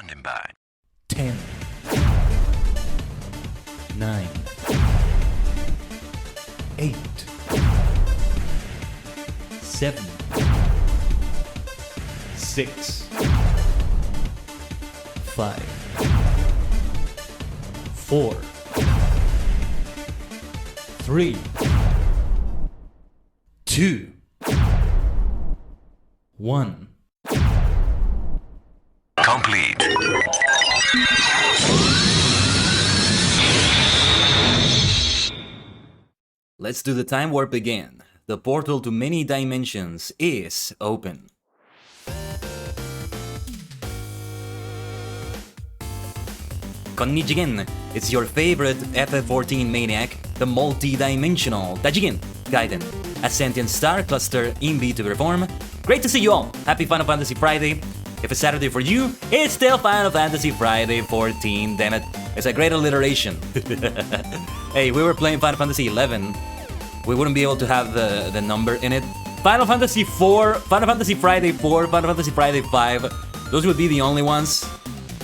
Standing by. 10, 9, 8, 7, 6, 5, 4, 3, 2, 1. Complete. Let's do the time warp again. The portal to many dimensions is open. Konnichigen! It's your favorite FF14 maniac, the multi-dimensional Dajigen Khaiden, a sentient star cluster in VTuber form. Great to see you all! Happy Final Fantasy Friday! If it's Saturday for you, it's still Final Fantasy Friday 14, damn it. It's a great alliteration. Hey, we were playing Final Fantasy 11. We wouldn't be able to have the number in it. Final Fantasy 4, Final Fantasy Friday 4, Final Fantasy Friday 5. Those would be the only ones.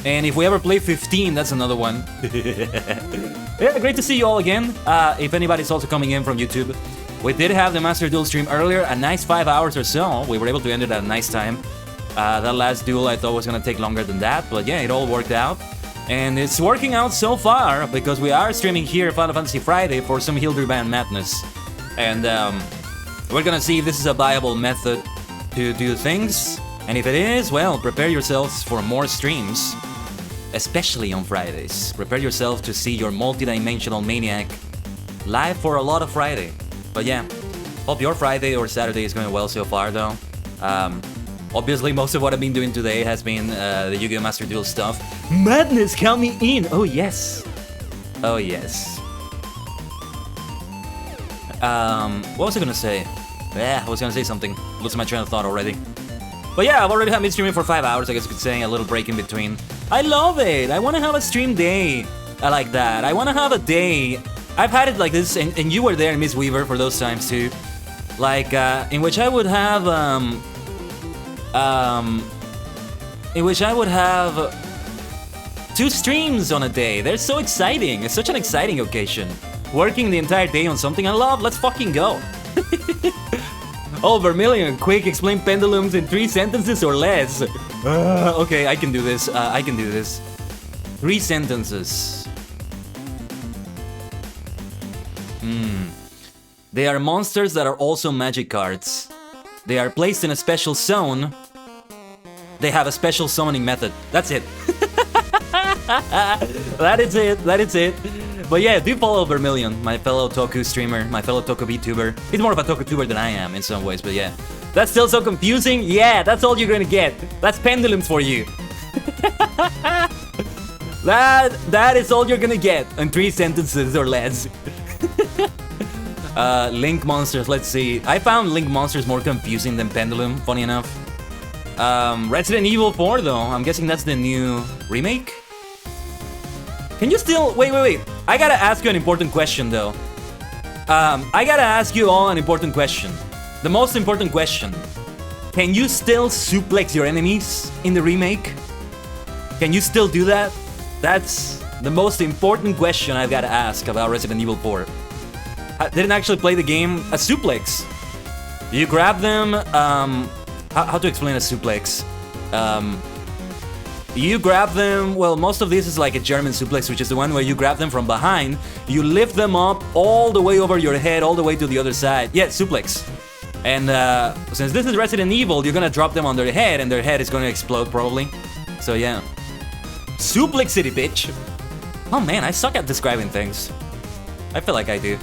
And if we ever play 15, that's another one. Yeah, great to see you all again. If anybody's also coming in from YouTube, we did have the Master Duel stream earlier, a nice 5 hours or so. We were able to end it at a nice time. That last duel I thought was gonna take longer than that, but yeah, it all worked out. And it's working out so far, because we are streaming here Final Fantasy Friday for some Hildibrand madness. And we're gonna see if this is a viable method to do things. And if it is, well, prepare yourselves for more streams. Especially on Fridays. Prepare yourself to see your multi-dimensional maniac live for a lot of Friday. But yeah, hope your Friday or Saturday is going well so far though. Obviously, most of what I've been doing today has been the Yu-Gi-Oh! Master Duel stuff. Madness, count me in! Oh yes! Oh yes. What was I gonna say? Yeah, I was gonna say something. Losing my train of thought already. But yeah, I've already had me streaming for 5 hours, I guess you could say, a little break in between. I love it! I wanna have a stream day. I like that. I wanna have a day. I've had it like this, and you were there, Miss Weaver, for those times too. Like, in which I would have, in which I would have 2 streams on a day. They're so exciting. It's such an exciting occasion. Working the entire day on something I love, let's fucking go. Oh, Vermilion, quick, explain pendulums in 3 sentences or less. Okay, I can do this. I can do this. 3 sentences. They are monsters that are also magic cards. They are placed in a special zone. They have a special summoning method. That's it. That is it. That is it. But yeah, do follow Vermilion, my fellow Toku streamer, my fellow Toku VTuber. He's more of a Toku tuber than I am in some ways, but yeah. That's still so confusing? Yeah, that's all you're gonna get. That's pendulums for you. That is all you're gonna get in 3 sentences or less. Link monsters, let's see. I found Link monsters more confusing than pendulum, funny enough. Resident Evil 4 though, I'm guessing that's the new remake? Can you still... Wait. I gotta ask you an important question though. I gotta ask you all an important question. The most important question. Can you still suplex your enemies in the remake? Can you still do that? That's the most important question I've gotta ask about Resident Evil 4. I didn't actually play the game. A suplex. You grab them, how to explain a suplex? You grab them, well, most of this is like a German suplex, which is the one where you grab them from behind, you lift them up all the way over your head, all the way to the other side. Yeah, suplex. And since this is Resident Evil, you're gonna drop them on their head, and their head is gonna explode, probably. So yeah. Suplex City, bitch! Oh man, I suck at describing things. I feel like I do.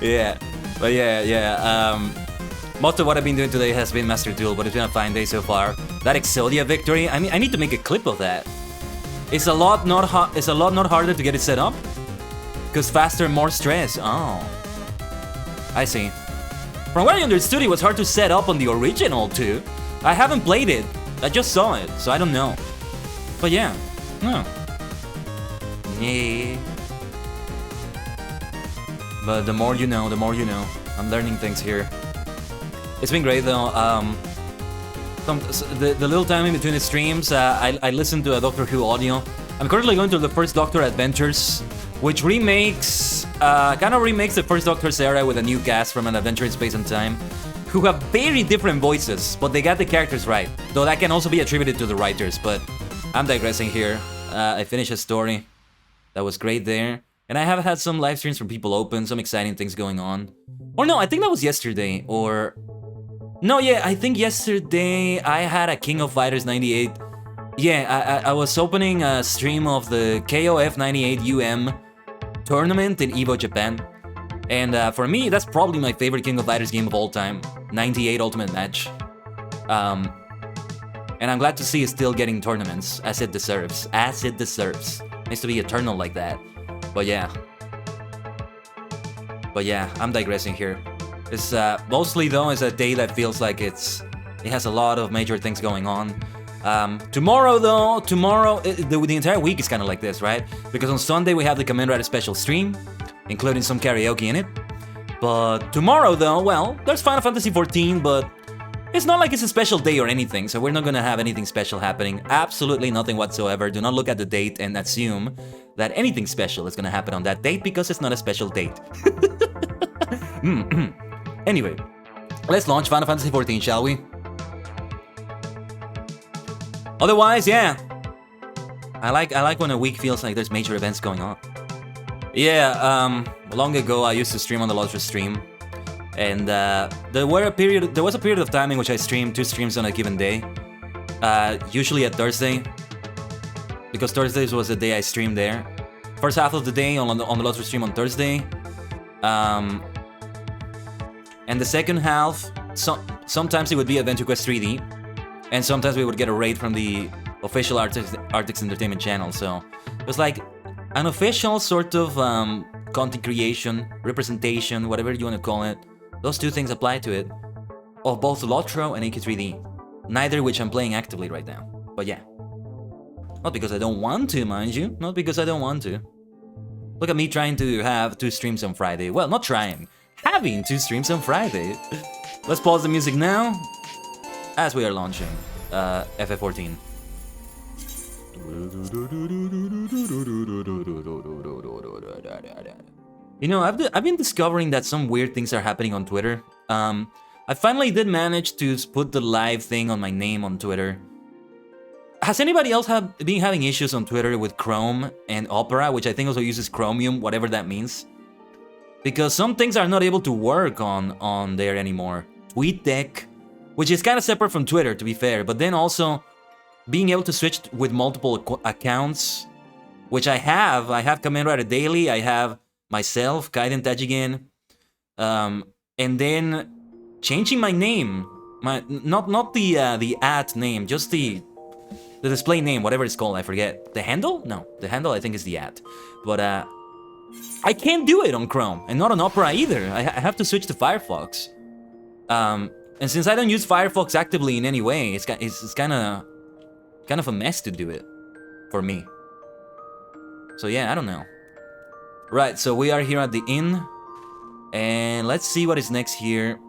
Yeah. But yeah. Most of what I've been doing today has been Master Duel, but it's been a fine day so far. That Exodia victory, I mean, I need to make a clip of that. It's a lot not harder to get it set up, because faster, more stress. Oh, I see. From what I understood, it was hard to set up on the original too. I haven't played it. I just saw it, so I don't know. But yeah, no. Yeah. But the more you know, the more you know. I'm learning things here. It's been great though. the little time in between the streams, I listened to a Doctor Who audio. I'm currently going to the First Doctor Adventures, which remakes, kind of remakes the First Doctor's era with a new cast from An Adventure in Space and Time, who have very different voices, but they got the characters right. Though that can also be attributed to the writers, but I'm digressing here. I finished a story that was great there. And I have had some live streams from people open, some exciting things going on. Or no, I think that was yesterday, or... No, yeah, I think yesterday I had a King of Fighters 98. Yeah, I was opening a stream of the KOF 98 UM tournament in Evo, Japan. And for me, that's probably my favorite King of Fighters game of all time. 98 Ultimate Match. And I'm glad to see it still getting tournaments, as it deserves. As it deserves. It needs to be eternal like that. But yeah, I'm digressing here. It's mostly though is a day that feels like it has a lot of major things going on. Tomorrow though, the entire week is kind of like this, right? Because on Sunday we have the Kamen Rider special stream, including some karaoke in it. But tomorrow though, well, there's Final Fantasy XIV, but it's not like it's a special day or anything, so we're not gonna have anything special happening. Absolutely nothing whatsoever. Do not look at the date and assume that anything special is gonna happen on that date, because it's not a special date. Anyway, let's launch Final Fantasy XIV, shall we? Otherwise, yeah. I like when a week feels like there's major events going on. Yeah, long ago I used to stream on the Lotus stream. And there was a period of time in which I streamed 2 streams on a given day. Usually at Thursday, because Thursdays was the day I streamed there. First half of the day on the Lotus stream on Thursday. And the second half, sometimes it would be Adventure Quest 3D. And sometimes we would get a raid from the official Artix Entertainment channel. So it was like an official sort of content creation, representation, whatever you want to call it. Those 2 things apply to it, of both Lotro and AK3D, neither which I'm playing actively right now. But yeah, not because I don't want to, mind you, not because I don't want to. Look at me trying to have 2 streams on Friday. Well, not trying, having 2 streams on Friday. Let's pause the music now, as we are launching FF14. You know, I've been discovering that some weird things are happening on Twitter. I finally did manage to put the live thing on my name on Twitter. Has anybody else been having issues on Twitter with Chrome and Opera, which I think also uses Chromium, whatever that means? Because some things are not able to work on there anymore. TweetDeck, which is kind of separate from Twitter, to be fair, but then also being able to switch with multiple accounts, which I have Kamen Rider Daily, I have myself, Khaiden Tajigen, and then changing my name, not the at name, just the display name, whatever it's called, I forget. The handle? No, the handle I think is the at. But I can't do it on Chrome, and not on Opera either. I have to switch to Firefox. And since I don't use Firefox actively in any way, it's kind of a mess to do it for me. So yeah, I don't know. Right, so we are here at the inn, and let's see what is next here.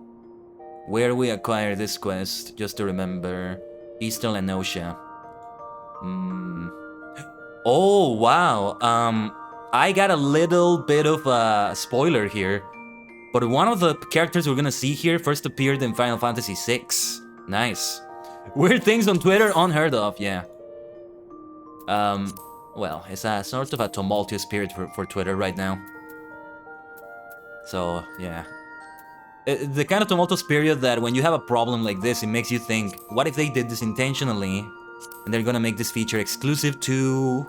Where we acquire this quest, just to remember. Eastern Lenosha. Oh, wow. I got a little bit of a spoiler here. But one of the characters we're gonna see here first appeared in Final Fantasy VI. Nice. Weird things on Twitter, unheard of, yeah. Well, it's a sort of a tumultuous period for Twitter right now. So, yeah. The kind of tumultuous period that when you have a problem like this, it makes you think, what if they did this intentionally, and they're gonna make this feature exclusive to...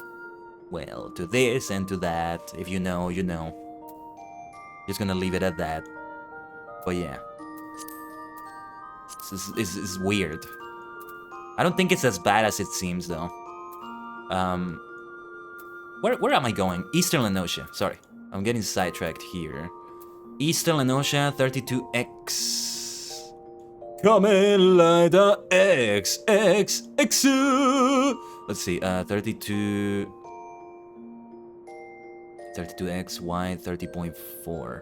well, to this and to that. If you know, you know. Just gonna leave it at that. But yeah. This is weird. I don't think it's as bad as it seems, though. Where am I going? Eastern Lenosha. Sorry, I'm getting sidetracked here. Eastern Lenosha 32X. Kamen Rider X. Let's see, 32... 32X, Y, 30.4.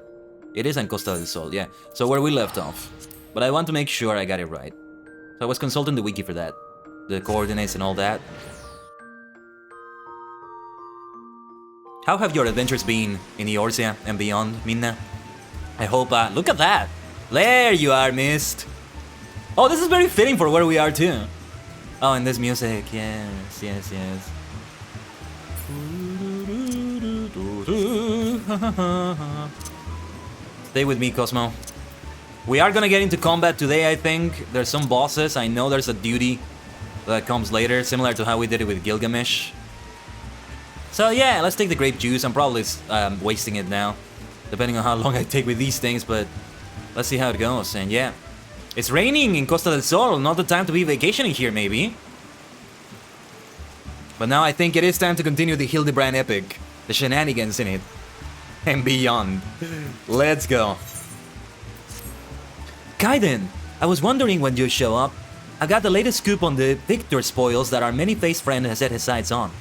It is on Costa del Sol, yeah. So where we left off. But I want to make sure I got it right. So I was consulting the wiki for that. The coordinates and all that. How have your adventures been in Eorzea and beyond, Minna? I hope, look at that! There you are, Mist! Oh, this is very fitting for where we are, too. Oh, and this music, yes, yes, yes. Stay with me, Cosmo. We are gonna get into combat today, I think. There's some bosses. I know there's a duty that comes later, similar to how we did it with Gilgamesh. So yeah, let's take the grape juice. I'm probably wasting it now, depending on how long I take with these things, but let's see how it goes. And yeah, it's raining in Costa del Sol, not the time to be vacationing here, maybe. But now I think it is time to continue the Hildibrand epic, the shenanigans in it, and beyond. Let's go. Khaiden, I was wondering when you'd show up. I got the latest scoop on the Victor spoils that our many-faced friend has set his sights on.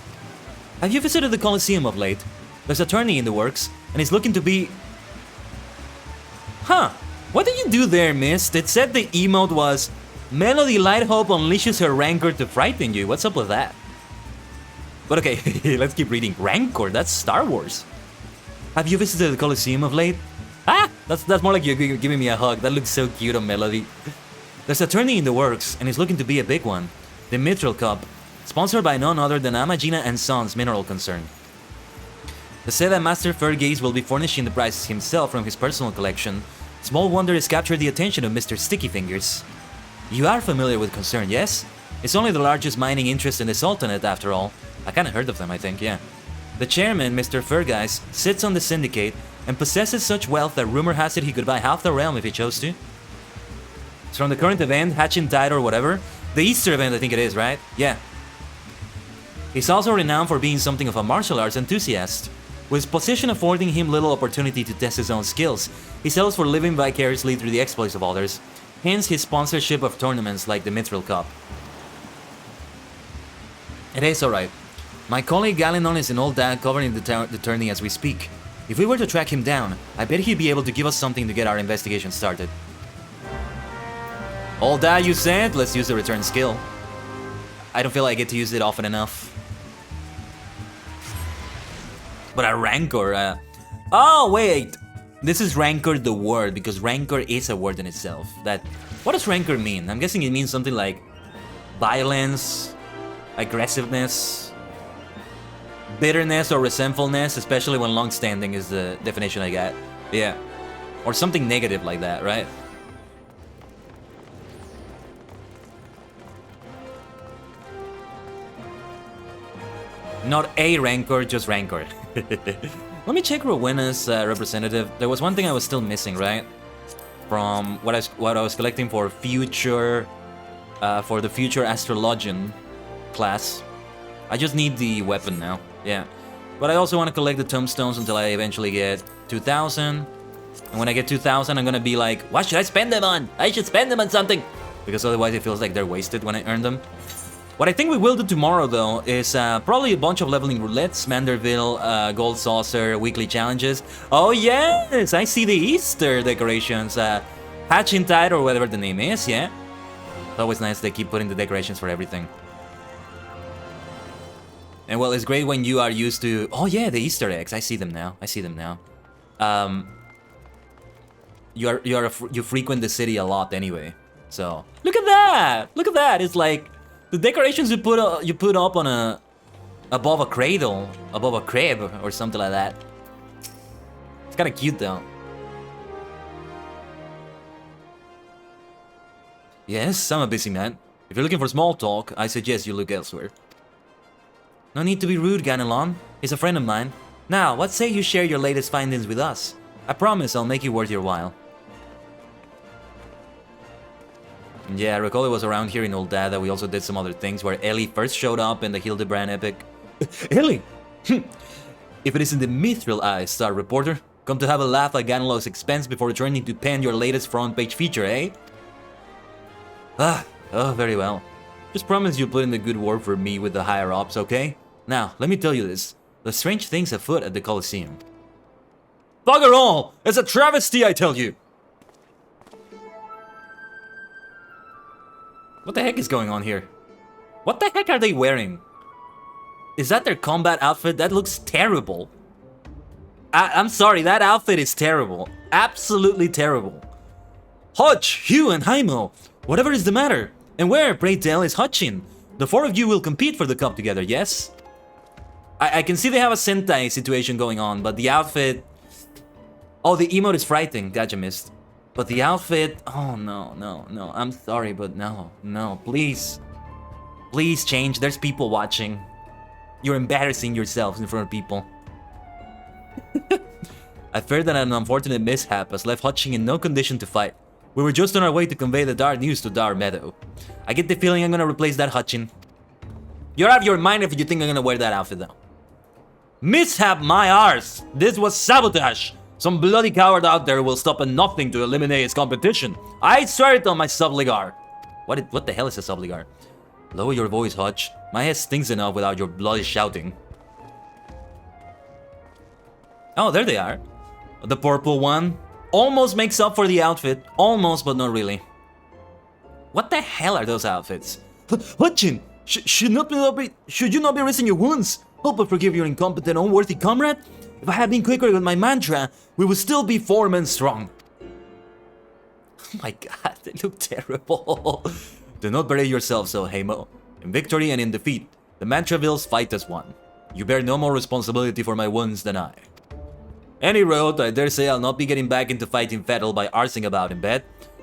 Have you visited the Colosseum of late? There's a tourney in the works, and it's looking to be... Huh, what did you do there, Mist? It said the emote was Melody Lighthope unleashes her rancor to frighten you. What's up with that? But okay, let's keep reading. Rancor, that's Star Wars. Have you visited the Colosseum of late? Ah, that's more like you're giving me a hug. That looks so cute on Melody. There's a tourney in the works, and it's looking to be a big one. The Mithril Cup, sponsored by none other than Amagina and Sons Mineral Concern. The said that Master Fergaze will be furnishing the prizes himself from his personal collection. Small wonder it's captured the attention of Mr. Sticky Fingers. You are familiar with Concern, yes? It's only the largest mining interest in the Sultanate, after all. I kinda heard of them, I think, yeah. The chairman, Mr. Fergaze, sits on the syndicate and possesses such wealth that rumor has it he could buy half the realm if he chose to. It's from the current event, Hatching Tide or whatever. The Easter event, I think it is, right? Yeah. He's also renowned for being something of a martial arts enthusiast, with his position affording him little opportunity to test his own skills. He settles for living vicariously through the exploits of others, hence his sponsorship of tournaments like the Mithril Cup. It is alright. My colleague Galinon is an old dad covering the tourney as we speak. If we were to track him down, I bet he'd be able to give us something to get our investigation started. Old dad, you said? Let's use the return skill. I don't feel like I get to use it often enough. But a rancor, Oh, wait! This is rancor the word, because rancor is a word in itself. What does rancor mean? I'm guessing it means something like violence, aggressiveness, bitterness or resentfulness, especially when long-standing is the definition I got. Yeah. Or something negative like that, right? Not a rancor, just rancor. Let me check Rowena's representative. There was one thing I was still missing, right? From what I was collecting for future, for the future Astrologian class. I just need the weapon now, yeah. But I also want to collect the tombstones until I eventually get 2,000. And when I get 2,000, I'm gonna be like, what should I spend them on? I should spend them on something! Because otherwise it feels like they're wasted when I earn them. What I think we will do tomorrow, though, is probably a bunch of leveling roulettes, Manderville, Gold Saucer, weekly challenges. Oh yes, I see the Easter decorations. Hatching Tide or whatever the name is, yeah. It's always nice they keep putting the decorations for everything. And well, it's great when you are used to... Oh yeah, the Easter eggs. I see them now. I see them now. You frequent the city a lot anyway. So look at that! Look at that! It's like the decorations you put up on above a cradle, above a crib or something like that. It's kind of cute though. Yes, I'm a busy man. If you're looking for small talk, I suggest you look elsewhere. No need to be rude, Ganelon. He's a friend of mine. Now, what say you share your latest findings with us? I promise I'll make it worth your while. Yeah, I recall it was around here in Old Dad that we also did some other things where Ellie first showed up in the Hildibrand epic. Ellie! If it isn't the Mithril Eye, Star Reporter, come to have a laugh at Ganelon's expense before returning to pen your latest front page feature, eh? Oh, very well. Just promise you'll put in the good work for me with the higher-ups, okay? Now, let me tell you this. There's strange things afoot at the Colosseum. Bugger all! It's a travesty, I tell you! What the heck is going on here? What the heck are they wearing? Is that their combat outfit? That looks terrible. I'm sorry, that outfit is terrible. Absolutely terrible. Hutch, Hugh, and Heimo, whatever is the matter? And where, pray tell, is Hutchin? The four of you will compete for the cup together, yes? I can see they have a Sentai situation going on, but the outfit... Oh, the emote is frightening. Gotcha, missed. But the outfit... Oh, no, no, no. I'm sorry, but no, no, please. Please change. There's people watching. You're embarrassing yourselves in front of people. I fear that an unfortunate mishap has left Hutching in no condition to fight. We were just on our way to convey the dire news to Dar Meadow. I get the feeling I'm gonna replace that Hutchin. You're out of your mind if you think I'm gonna wear that outfit though. Mishap my arse! This was sabotage! Some bloody coward out there will stop at nothing to eliminate his competition. I swear it on my subligar. What the hell is a subligar? Lower your voice, Hutch. My head stings enough without your bloody shouting. Oh, there they are. The purple one. Almost makes up for the outfit. Almost, but not really. What the hell are those outfits? Hutchin! Should you not be resting your wounds? Hope I forgive your incompetent, unworthy comrade. If I had been quicker with my mantra, we would still be 4 men strong. Oh my god, they look terrible. Do not berate yourself so, Heimo. In victory and in defeat, the Mantravilles fight as one. You bear no more responsibility for my wounds than I. Any road, I dare say I'll not be getting back into fighting Fettle by arsing about in bed.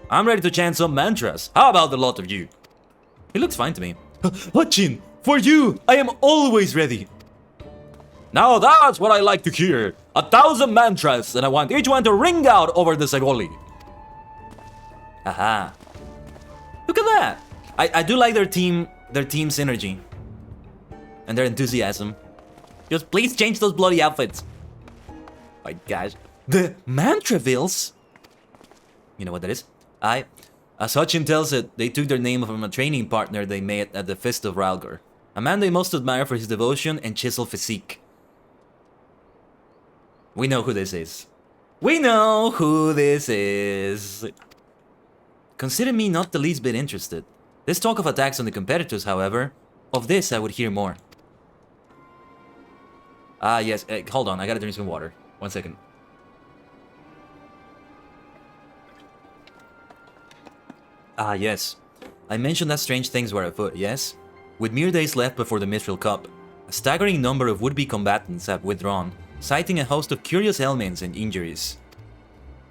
I'm ready to chant some mantras. How about the lot of you? He looks fine to me. Hutchin, for you, I am always ready. Now that's what I like to hear. 1,000 mantras, and I want each one to ring out over the Sagoli. Aha. Look at that. I do like their team synergy. And their enthusiasm. Just please change those bloody outfits. My gosh. The Mantravilles? You know what that is? As Hutchin tells it, they took their name from a training partner they met at the Fist of Ralgor. A man they most admire for his devotion and chisel physique. We know who this is. We know who this is. Consider me not the least bit interested. This talk of attacks on the competitors, however, of this I would hear more. Ah, yes. Hold on, I gotta drink some water. 1 second. Ah, yes. I mentioned that strange things were afoot, yes? With mere days left before the Mithril Cup, a staggering number of would-be combatants have withdrawn, citing a host of curious ailments and injuries.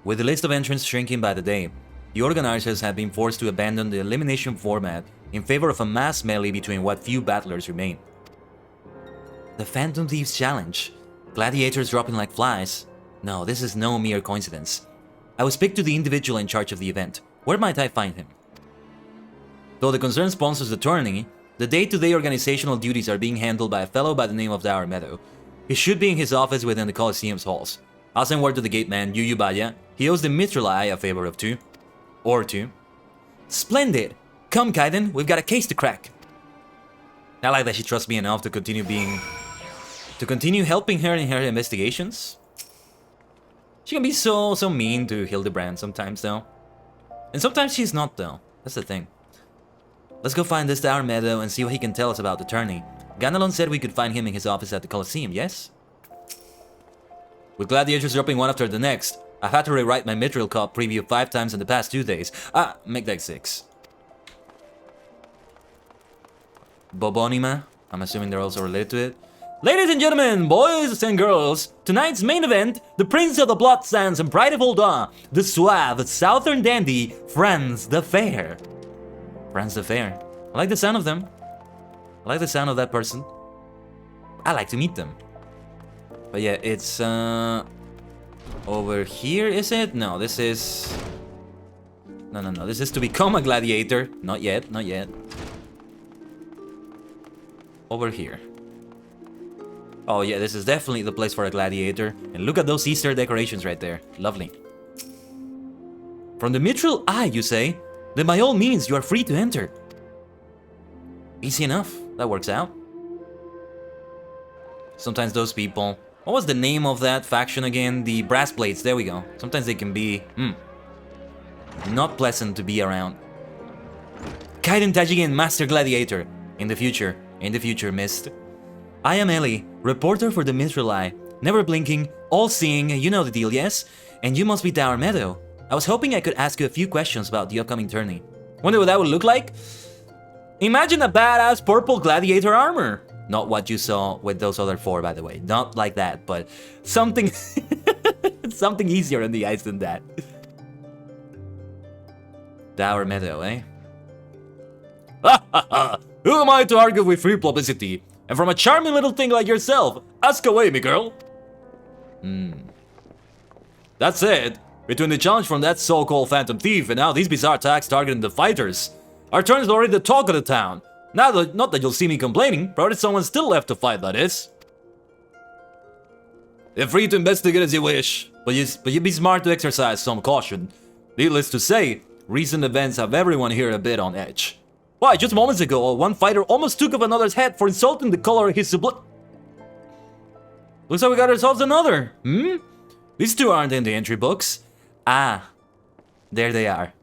With the list of entrants shrinking by the day, the organizers have been forced to abandon the elimination format in favor of a mass melee between what few battlers remain. The Phantom Thieves Challenge. Gladiators dropping like flies. No, this is no mere coincidence. I will speak to the individual in charge of the event. Where might I find him? Though the concern sponsors the tourney, the day-to-day organizational duties are being handled by a fellow by the name of Dower Meadow. He should be in his office within the Coliseum's halls. I'll send word to the gate man, Yu Baya. He owes the Mithril Eye a favor of 2. Or 2. Splendid! Come, Khaiden, we've got a case to crack. I like that she trusts me enough to continue helping her in her investigations. She can be so mean to Hildibrand sometimes, though. And sometimes she's not, though. That's the thing. Let's go find this Dower Meadow and see what he can tell us about the tourney. Ganelon said we could find him in his office at the Coliseum, yes? With gladiators dropping one after the next, I've had to rewrite my Mithril Cup preview 5 times in the past 2 days. Make that 6. Bobonima, I'm assuming they're also related to it. Ladies and gentlemen, boys and girls, tonight's main event, the Prince of the Bloodsands and Pride of Ul'dah, the suave southern dandy, Franz the Fair. Franz the Fair. I like the sound of them. I like the sound of that person. I like to meet them. But yeah, it's over here, is it? No, this is... No. This is to become a gladiator. Not yet, not yet. Over here. Oh yeah, this is definitely the place for a gladiator. And look at those Easter decorations right there. Lovely. From the Mithril Eye, you say? Then by all means, you are free to enter. Easy enough. That works out. Sometimes those people... What was the name of that faction again? The Brass Blades, there we go. Sometimes they can be... not pleasant to be around. Khaiden Tajigin, Master Gladiator. In the future, Mist. I am Ellie, reporter for the Mithril Eye. Never blinking, all-seeing, you know the deal, yes? And you must be Dour Meadow. I was hoping I could ask you a few questions about the upcoming tourney. Wonder what that would look like? Imagine a badass purple gladiator armor. Not what you saw with those other 4, by the way. Not like that, but something... something easier on the ice than that. Dour Meadow, eh? Ha ha ha! Who am I to argue with free publicity? And from a charming little thing like yourself, ask away, me girl. That said, between the challenge from that so-called Phantom Thief and now these bizarre attacks targeting the fighters, our turn is already the talk of the town. Now, not that you'll see me complaining, provided someone's still left to fight, that is. You're free to investigate as you wish, but you be smart to exercise some caution. Needless to say, recent events have everyone here a bit on edge. Why, just moments ago, one fighter almost took off another's head for insulting the color of his blood. Looks like we got ourselves another, These 2 aren't in the entry books. Ah, there they are.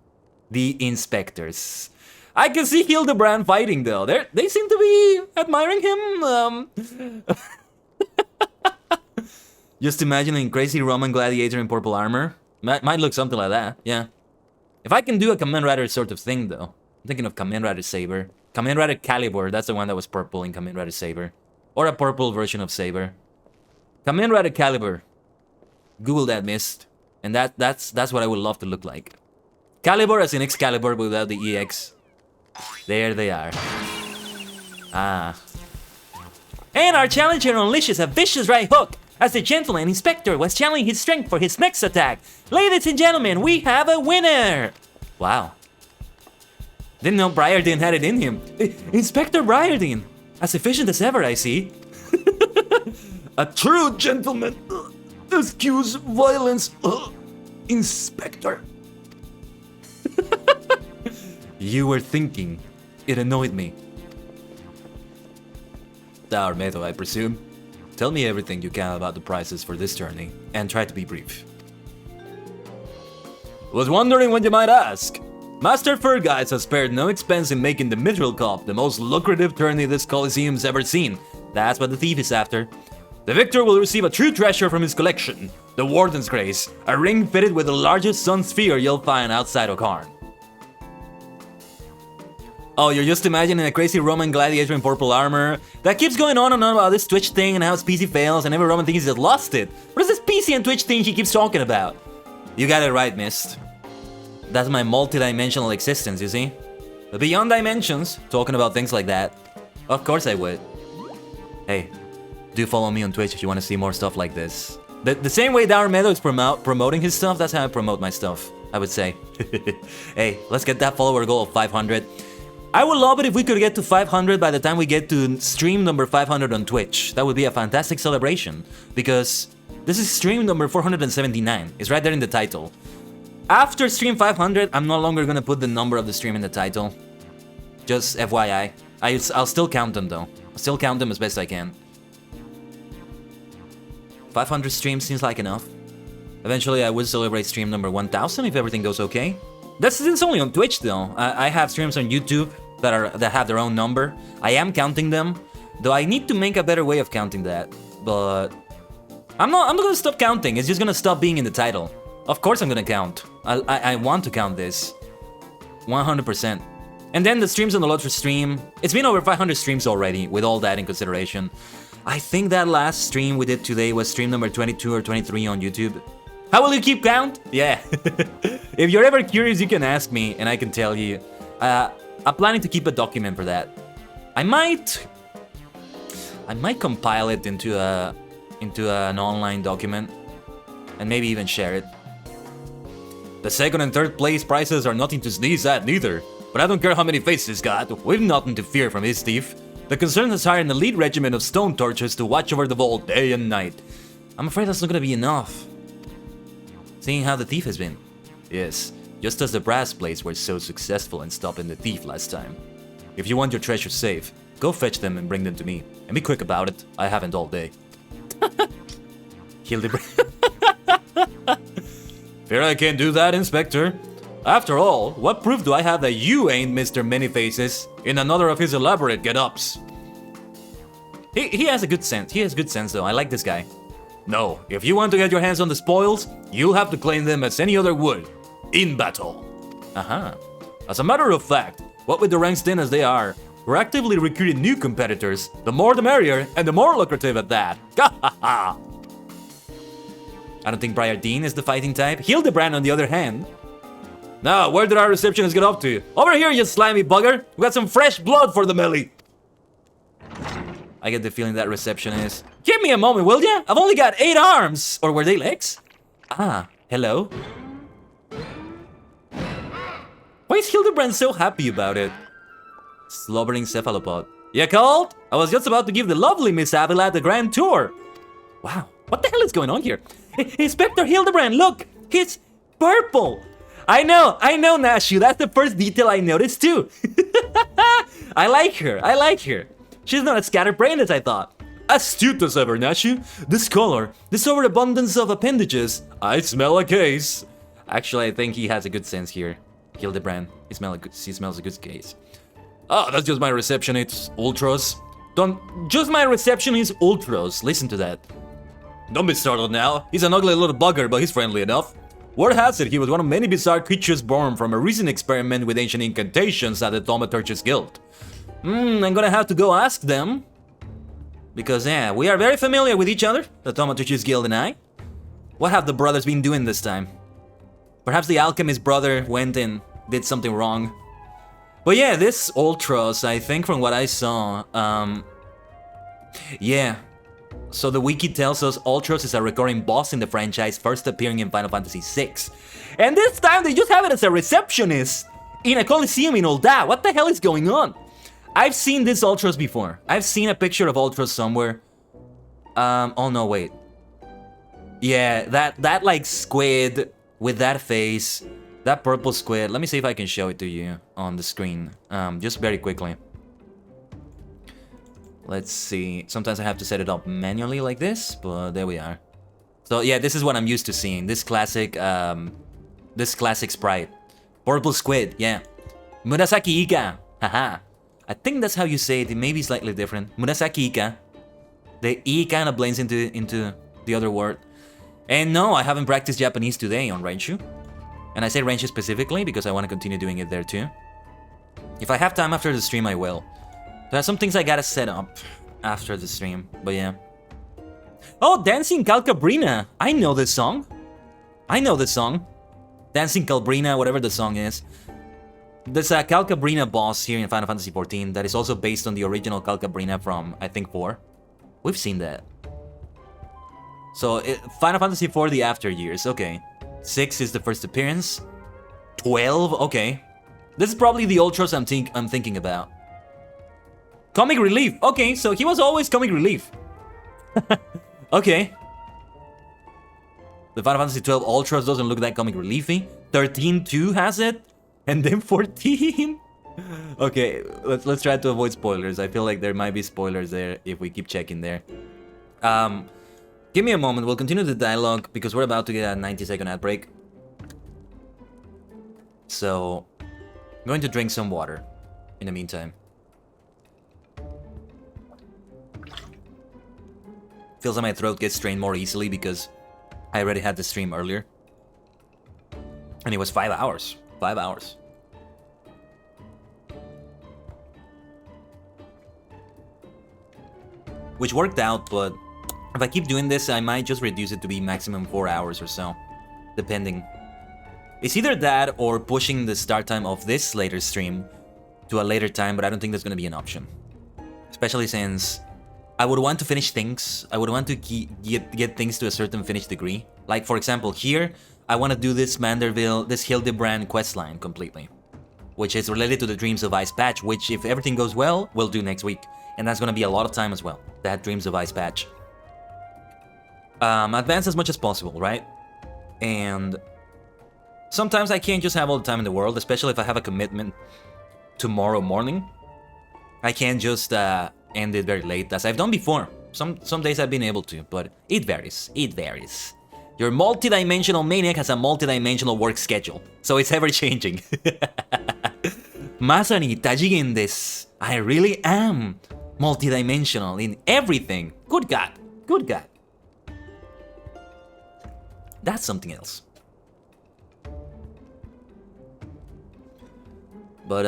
The inspectors. I can see Hildibrand fighting though. They seem to be admiring him. Just imagining crazy Roman gladiator in purple armor. Might look something like that, yeah. If I can do a Kamen Rider sort of thing though. I'm thinking of Kamen Rider Saber. Kamen Rider Calibur, that's the one that was purple in Kamen Rider Saber. Or a purple version of Saber. Kamen Rider Calibur. Google that, Mist. And that's what I would love to look like. Calibur as in Excalibur without the EX. There they are. Ah. And our challenger unleashes a vicious right hook as the gentleman inspector was channeling his strength for his next attack. Ladies and gentlemen, we have a winner! Wow. Didn't know Briardine had it in him. Inspector Briardine! As efficient as ever, I see. A true gentleman. Excuse violence. Inspector. You were thinking. It annoyed me. Dour Meadow, I presume. Tell me everything you can about the prizes for this tourney, and try to be brief. Was wondering what you might ask. Master Fur Guys has spared no expense in making the Mithril Cup the most lucrative tourney this Coliseum's ever seen. That's what the thief is after. The victor will receive a true treasure from his collection, the Warden's Grace, a ring fitted with the largest sun sphere you'll find outside of Karn. Oh, you're just imagining a crazy Roman gladiator in purple armor that keeps going on and on about this Twitch thing and how his PC fails and every Roman thinks he's lost it. What is this PC and Twitch thing he keeps talking about? You got it right, Mist. That's my multi-dimensional existence, you see? But beyond dimensions, talking about things like that, of course I would. Hey, do follow me on Twitch if you want to see more stuff like this. The same way Dour Meadow is promoting his stuff, that's how I promote my stuff, I would say. Hey, let's get that follower goal of 500. I would love it if we could get to 500 by the time we get to stream number 500 on Twitch. That would be a fantastic celebration, because this is stream number 479. It's right there in the title. After stream 500, I'm no longer gonna put the number of the stream in the title. Just FYI. I'll still count them though. I'll still count them as best I can. 500 streams seems like enough. Eventually I will celebrate stream number 1000 if everything goes okay. That's since only on Twitch though. I have streams on YouTube that have their own number. I am counting them, though I need to make a better way of counting that. But I'm not gonna stop counting. It's just gonna stop being in the title. Of course I'm gonna count. I want to count this. 100%. And then the streams on the Lottery stream. It's been over 500 streams already, with all that in consideration. I think that last stream we did today was stream number 22 or 23 on YouTube. How will you keep count? Yeah. If you're ever curious, you can ask me, and I can tell you. I'm planning to keep a document for that. I might compile it into an online document, and maybe even share it. The second and third place prizes are nothing to sneeze at neither, but I don't care how many faces he's got, we've nothing to fear from his thief. The concern has hired an elite regiment of stone torches to watch over the vault day and night. I'm afraid that's not gonna be enough. Seeing how the thief has been. Yes, just as the brass blades were so successful in stopping the thief last time. If you want your treasure safe, go fetch them and bring them to me. And be quick about it, I haven't all day. Hildibrand. Fear I can't do that, Inspector. After all, what proof do I have that you ain't Mr. Many-Faces in another of his elaborate get-ups? He has a good sense. He has good sense, though. I like this guy. No, if you want to get your hands on the spoils, you'll have to claim them as any other would. In battle. As a matter of fact, what with the ranks thin as they are, we're actively recruiting new competitors. The more the merrier, and the more lucrative at that. I don't think Briar Dean is the fighting type. Hildibrand, on the other hand. Now, where did our receptionist get up to? Over here, you slimy bugger! We got some fresh blood for the melee! I get the feeling that receptionist... Give me a moment, will ya? I've only got 8 arms! Or were they legs? Ah, hello? Why is Hildibrand so happy about it? Slobbering cephalopod. You called? I was just about to give the lovely Miss Avila the grand tour. Wow, what the hell is going on here? Inspector Hildibrand, look! He's purple! I know, Nashu, that's the first detail I noticed too. I like her. She's not as scatterbrained as I thought. Astute as ever, Nashu. This color, this overabundance of appendages, I smell a case. Actually, I think he has a good sense here. Hildibrand, he smells a good case. Oh, that's just my receptionist, ultras. Just my receptionist, ultras. Listen to that. Don't be startled now. He's an ugly little bugger, but he's friendly enough. Word has it he was one of many bizarre creatures born from a recent experiment with ancient incantations at the Thaumaturge's Guild. I'm gonna have to go ask them. Because, yeah, we are very familiar with each other, the Thaumaturge's Guild and I. What have the brothers been doing this time? Perhaps the alchemist brother went and did something wrong. But yeah, this Ultros, I think from what I saw, yeah. So the wiki tells us Ultros is a recurring boss in the franchise, first appearing in Final Fantasy VI. And this time they just have it as a receptionist in a Coliseum in Ul'dah. What the hell is going on? I've seen this Ultros before. I've seen a picture of Ultros somewhere. Oh no, wait. Yeah, that like squid with that face, that purple squid. Let me see if I can show it to you on the screen, just very quickly. Let's see. Sometimes I have to set it up manually like this, but there we are. So yeah, this is what I'm used to seeing. This classic sprite. Purple squid, yeah. Murasaki Ika, haha. I think that's how you say it. It may be slightly different. Murasaki Ika. The E kind of blends into the other word. And no, I haven't practiced Japanese today on Renshu. And I say Renshu specifically because I want to continue doing it there too. If I have time after the stream, I will. There are some things I gotta set up after the stream, but yeah. Oh, Dancing Calcabrina! I know this song. Dancing Calbrina, whatever the song is. There's a Calcabrina boss here in Final Fantasy XIV that is also based on the original Calcabrina from, I think, 4. We've seen that. So, Final Fantasy IV, the after years, okay. 6 is the first appearance. 12, okay. This is probably the Ultros I'm thinking about. Comic relief. Okay, so he was always comic relief. Okay. The Final Fantasy XII Ultros doesn't look that comic reliefy. 13 too has it. And then 14. Okay, let's try to avoid spoilers. I feel like there might be spoilers there if we keep checking there. Give me a moment. We'll continue the dialogue because we're about to get a 90-second ad break. So, I'm going to drink some water in the meantime. Feels like my throat gets strained more easily because I already had the stream earlier. And it was 5 hours. 5 hours. Which worked out, but if I keep doing this, I might just reduce it to be maximum 4 hours or so. Depending. It's either that or pushing the start time of this later stream to a later time, but I don't think that's going to be an option. Especially since I would want to finish things. I would want to get things to a certain finished degree. Like, for example, here, I want to do this Hildibrand questline completely. Which is related to the Dreams of Ice patch, which, if everything goes well, we'll do next week. And that's going to be a lot of time as well, that Dreams of Ice patch. Advance as much as possible, right? And sometimes I can't just have all the time in the world, especially if I have a commitment tomorrow morning. I can't just end it very late, as I've done before. Some days I've been able to, but it varies. It varies. Your multidimensional maniac has a multidimensional work schedule, so it's ever-changing. Masani tajigen desu. I really am multidimensional in everything. Good God. Good God. That's something else. But,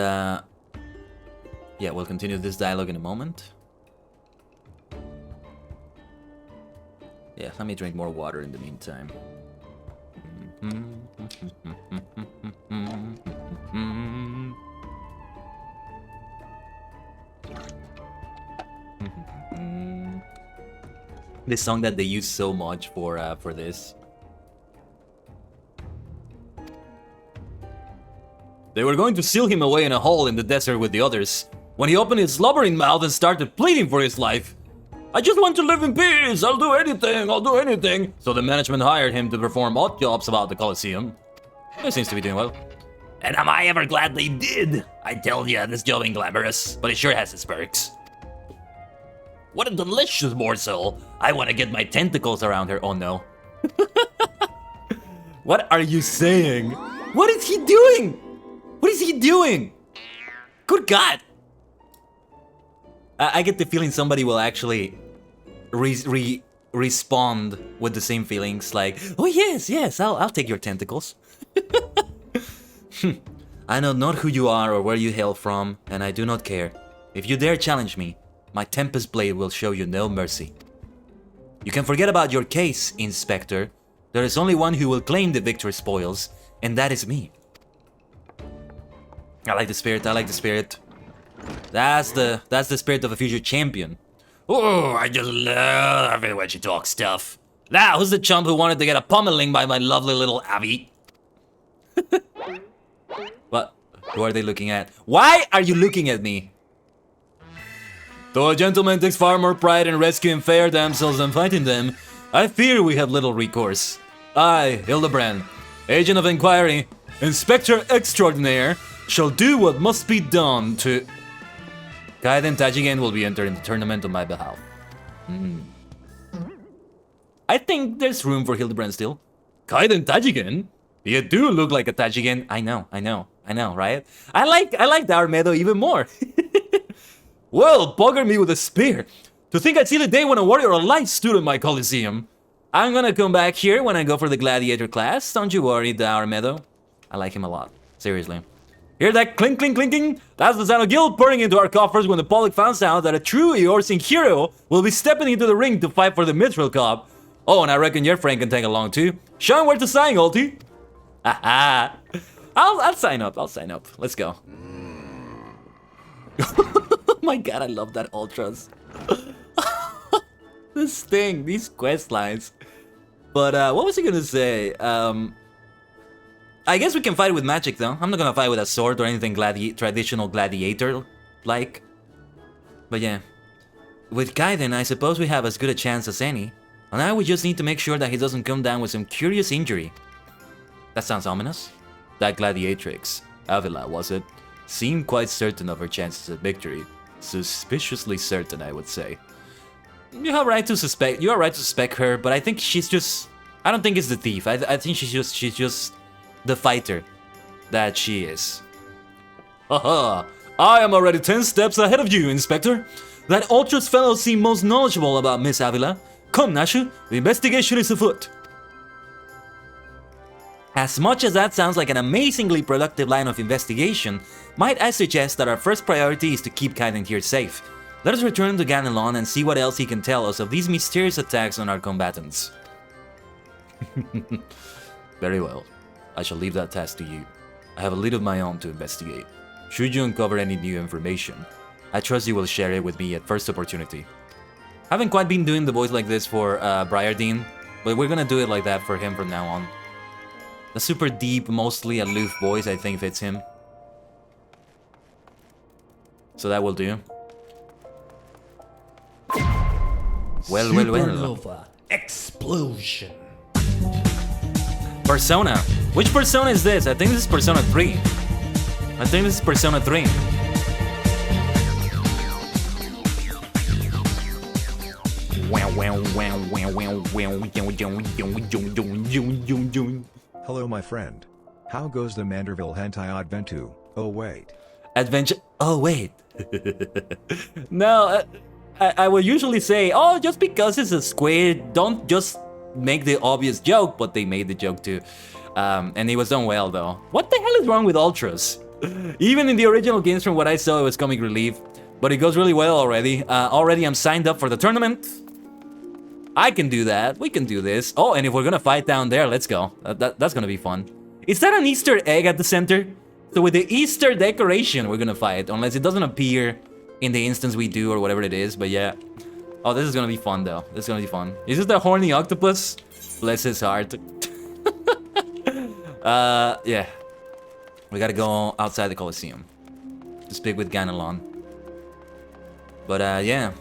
yeah, we'll continue this dialogue in a moment. Yeah, let me drink more water in the meantime. This song that they use so much for this. They were going to seal him away in a hole in the desert with the others, when he opened his slobbering mouth and started pleading for his life. I just want to live in peace, I'll do anything. So the management hired him to perform odd jobs about the Coliseum. He seems to be doing well. And am I ever glad they did? I tell ya, this job ain't glamorous, but it sure has its perks. What a delicious morsel. I want to get my tentacles around her. Oh no. What are you saying? What is he doing? What is he doing? Good God. I get the feeling somebody will actually respond with the same feelings, like, oh yes, I'll take your tentacles. I know not who you are or where you hail from, and I do not care. If you dare challenge me, my Tempest Blade will show you no mercy. You can forget about your case, Inspector. There is only one who will claim the victor's spoils, and that is me. I like the spirit, I like the spirit. That's the spirit of a future champion. Oh, I just love it when she talks stuff. Now, who's the chump who wanted to get a pummeling by my lovely little Abby? What? Who are they looking at? Why are you looking at me? Though a gentleman takes far more pride in rescuing fair damsels than fighting them, I fear we have little recourse. I, Hildibrand, agent of inquiry, inspector extraordinaire, shall do what must be done to... Khaiden Tajigen will be entering the tournament on my behalf. I think there's room for Hildibrand still. Khaiden Tajigen? You do look like a Tajigen. I know, right? I like the Armedo even more. Well, bugger me with a spear. To think I'd see the day when a warrior of light stood in my Coliseum. I'm gonna come back here when I go for the gladiator class. Don't you worry, the Armedo. I like him a lot. Seriously. Hear that clink, clink, clinking? That's the sound of guild pouring into our coffers when the public finds out that a true Eorzean hero will be stepping into the ring to fight for the Mithril Cup. Oh, and I reckon your friend can tag along too. Show him where to sign, Ulti. Haha. I'll sign up. Let's go. Oh my god, I love that Ultras. This thing, these quest lines. But what was I gonna say? I guess we can fight with magic though. I'm not gonna fight with a sword or anything traditional gladiator-like. But yeah. With Khaiden, I suppose we have as good a chance as any. And now we just need to make sure that he doesn't come down with some curious injury. That sounds ominous. That gladiatrix, Avila was it, seemed quite certain of her chances at victory. Suspiciously certain, I would say. You are right to suspect her, but I think she's just... I don't think it's the thief. I think she's just the fighter that she is. Haha! I am already 10 steps ahead of you, Inspector. That Ultras fellow seemed most knowledgeable about Miss Avila. Come, Nashu, the investigation is afoot. As much as that sounds like an amazingly productive line of investigation, might I suggest that our first priority is to keep Khaiden here safe. Let us return to Ganelon and see what else he can tell us of these mysterious attacks on our combatants. Very well. I shall leave that task to you. I have a lead of my own to investigate. Should you uncover any new information, I trust you will share it with me at first opportunity. Haven't quite been doing the voice like this for Briardine, but we're gonna do it like that for him from now on. The super deep, mostly aloof voice I think fits him. So that will do. Well. Supernova explosion. Persona. Which Persona is this? I think this is Persona 3. Hello my friend. How goes the Manderville hentai adventure? Oh wait. Adventure. Oh wait. No, I would usually say, oh, just because it's a squid, don't just make the obvious joke, but they made the joke too. And it was done well though. What the hell is wrong with ultras? Even in the original games, from what I saw, it was comic relief, but it goes really well already. Already I'm signed up for the tournament. I can do that. We can do this. Oh, and if we're gonna fight down there, let's go. That's gonna be fun. Is that an Easter egg at the center? So with the Easter decoration, we're gonna fight, unless it doesn't appear in the instance we do or whatever it is, but yeah. Oh, this is gonna be fun though. This is gonna be fun. Is this the horny octopus? Bless his heart. Yeah. We gotta go outside the Colosseum to speak with Ganelon. But yeah.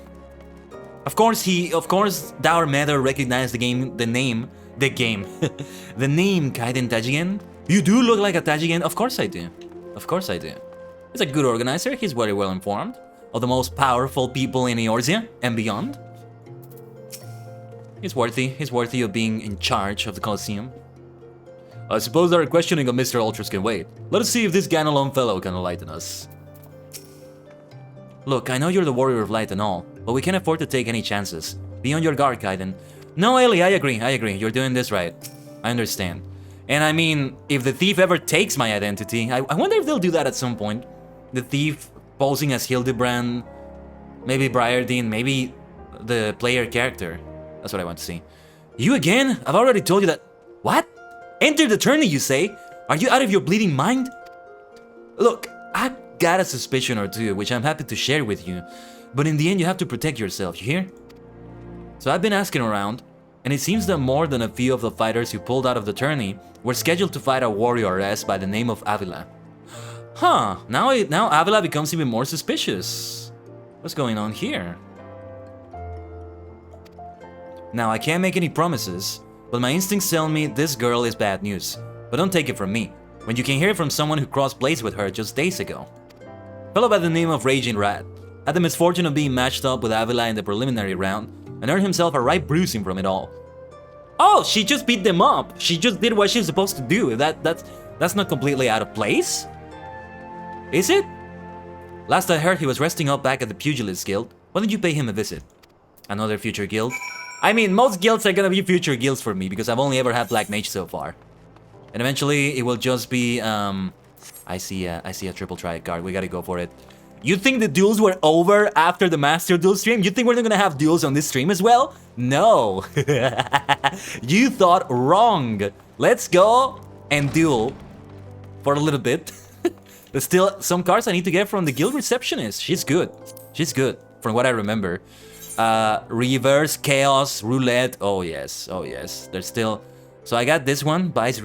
Of course Dour Mather recognized the name Khaiden Tajigen. You do look like a Tajigen. Of course I do. Of course I do. He's a good organizer. He's very well informed of the most powerful people in Eorzea and beyond. He's worthy of being in charge of the Colosseum. I suppose our questioning of Mr. Ultras can wait. Let us see if this Ganelon fellow can enlighten us. Look, I know you're the warrior of light and all, but we can't afford to take any chances. Be on your guard, Khaiden. No, Ellie, I agree. You're doing this right. I understand. And I mean, if the thief ever takes my identity, I wonder if they'll do that at some point. The thief posing as Hildibrand, maybe Briardine, maybe the player character. That's what I want to see. You again? I've already told you that... What? Enter the tourney, you say? Are you out of your bleeding mind? Look, I've got a suspicion or two, which I'm happy to share with you. But in the end, you have to protect yourself, you hear? So I've been asking around, and it seems that more than a few of the fighters who pulled out of the tourney were scheduled to fight a warrioress by the name of Avila. Huh, now Avila becomes even more suspicious. What's going on here? Now, I can't make any promises, but my instincts tell me this girl is bad news. But don't take it from me, when you can hear it from someone who crossed blades with her just days ago. A fellow by the name of Raging Rat had the misfortune of being matched up with Avila in the preliminary round, and earned himself a right bruising from it all. Oh, she just beat them up. She just did what she's supposed to do. That's not completely out of place. Is it? Last I heard, he was resting up back at the Pugilist Guild. Why don't you pay him a visit? Another future guild? I mean, most guilds are gonna be future guilds for me, because I've only ever had Black Mage so far. And eventually, it will just be, I see a triple triad card. We gotta go for it. You think the duels were over after the Master Duel stream? You think we're not gonna have duels on this stream as well? No. You thought wrong. Let's go and duel for a little bit. There's still some cards I need to get from the guild receptionist. She's good. She's good, from what I remember. Reverse Chaos Roulette. Oh yes, oh yes. There's still... So I got this one, buys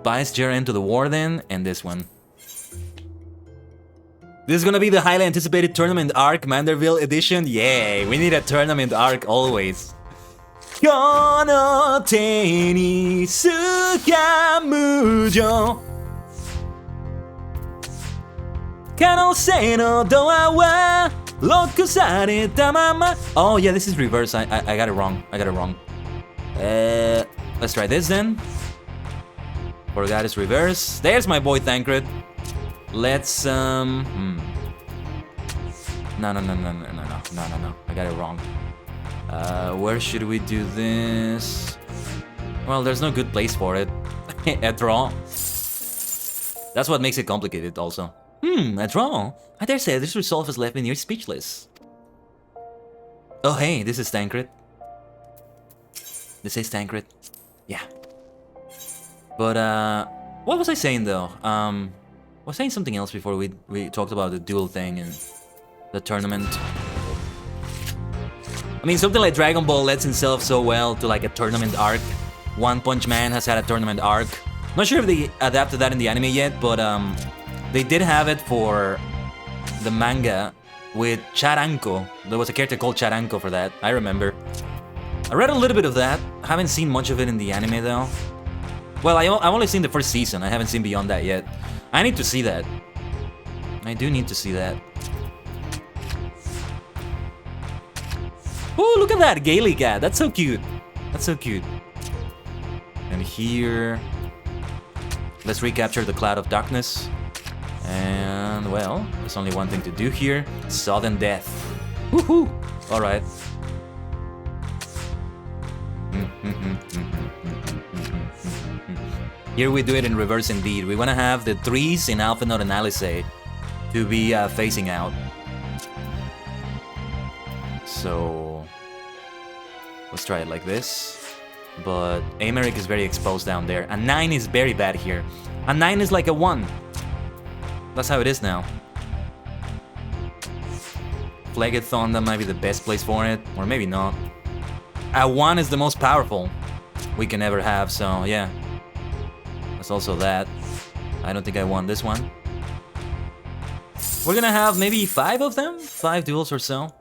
Jaren to the Warden, and this one. This is gonna be the highly anticipated tournament arc, Manderville edition. Yay, we need a tournament arc always. Kono te ni tsukamu Kanose no doa wa loku sareta mama. Oh yeah, this is reverse. I got it wrong. Let's try this then. Forgot it's reverse. There's my boy Thancred. Let's No. I got it wrong. Where should we do this? Well, there's no good place for it. A draw. That's what makes it complicated also. A draw? I dare say this resolve has left me near speechless. Oh hey, this is Thancred. This is Thancred. Yeah. But what was I saying though? I was saying something else before we talked about the duel thing and the tournament. I mean, something like Dragon Ball lends itself so well to like a tournament arc. One Punch Man has had a tournament arc. Not sure if they adapted that in the anime yet, but they did have it for the manga with Charanko. There was a character called Charanko for that, I remember. I read a little bit of that. I haven't seen much of it in the anime though. Well, I've only seen the first season. I haven't seen beyond that yet. I need to see that. I do need to see that. Oh, look at that Gaily cat. That's so cute. That's so cute. And here, let's recapture the Cloud of Darkness. And well, there's only one thing to do here. Sudden death. Woohoo! Alright. Here we do it in reverse indeed. We want to have the 3s in Alpha Node and Alice to be facing out. So let's try it like this. But Americ is very exposed down there. A 9 is very bad here. A 9 is like a 1. That's how it is now. Phlegethon, that might be the best place for it. Or maybe not. A 1 is the most powerful we can ever have, so yeah. That's also that. I don't think I want this one. We're gonna have maybe 5 of them? 5 duels or so.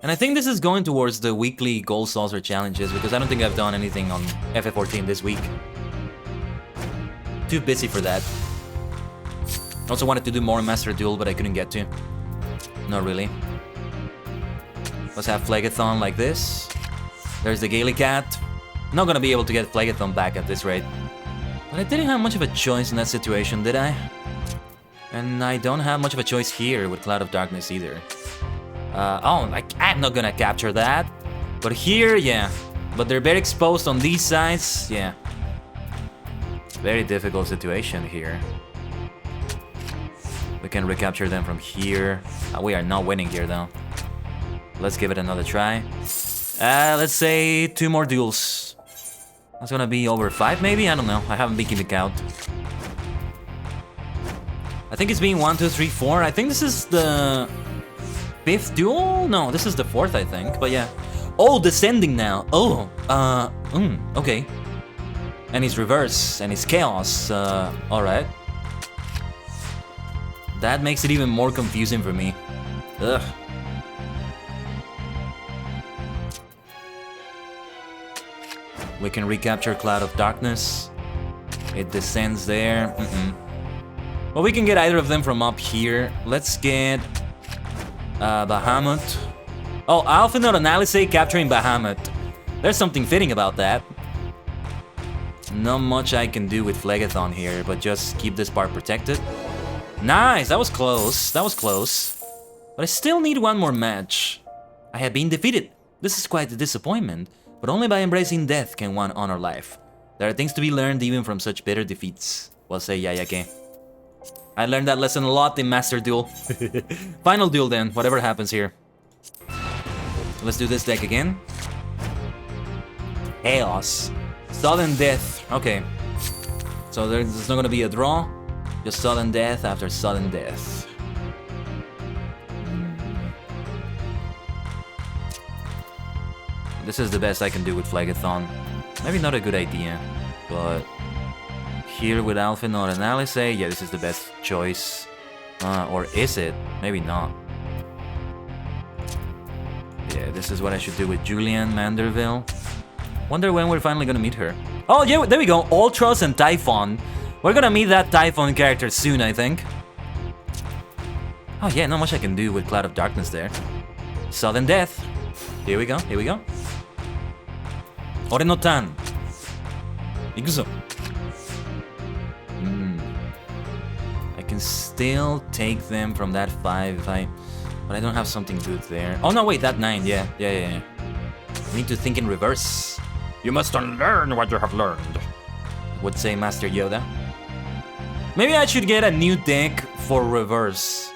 And I think this is going towards the weekly goal saucer challenges, because I don't think I've done anything on FF14 this week. Too busy for that. Also wanted to do more Master Duel, but I couldn't get to. Not really. Let's have Phlegethon like this. There's the Gaily cat. Not gonna be able to get Phlegethon back at this rate. But I didn't have much of a choice in that situation, did I? And I don't have much of a choice here with Cloud of Darkness either. I'm not gonna capture that. But here, yeah. But they're very exposed on these sides, yeah. Very difficult situation here. We can recapture them from here. We are not winning here though. Let's give it another try. Let's say 2 more duels. That's gonna be over 5 maybe? I don't know. I haven't been keeping count. I think it's been 1, 2, 3, 4. I think this is the 5th duel? No, this is the 4th, I think. But yeah. Oh, descending now. Oh, okay. And it's reverse, and it's chaos. Alright. That makes it even more confusing for me. Ugh. We can recapture Cloud of Darkness. It descends there. Well, we can get either of them from up here. Let's get Bahamut. Oh, Alpha Node and Alice capturing Bahamut. There's something fitting about that. Not much I can do with Phlegethon here, but just keep this part protected. Nice, that was close. That was close. But I still need one more match. I have been defeated. This is quite a disappointment, but only by embracing death can one honor life. There are things to be learned even from such bitter defeats. Well, say Yayake. I learned that lesson a lot in Master Duel. Final duel then, whatever happens here. Let's do this deck again. Chaos. Sudden death. Okay. So there's not gonna be a draw. Just sudden death after sudden death. This is the best I can do with Phlegethon. Maybe not a good idea, but here with Alpha Node and Alice, yeah, this is the best choice. Or is it? Maybe not. Yeah, this is what I should do with Julian Manderville. Wonder when we're finally gonna meet her. Oh yeah, there we go. Ultros and Typhon. We're gonna meet that Typhon character soon, I think. Oh yeah, not much I can do with Cloud of Darkness there. Sudden death. Here we go, here we go. Ore no Tan. Ikuzo. I can still take them from that 5 if I... But I don't have something good there. Oh no, wait, that 9, yeah. I need to think in reverse. You must unlearn what you have learned, would say Master Yoda. Maybe I should get a new deck for reverse.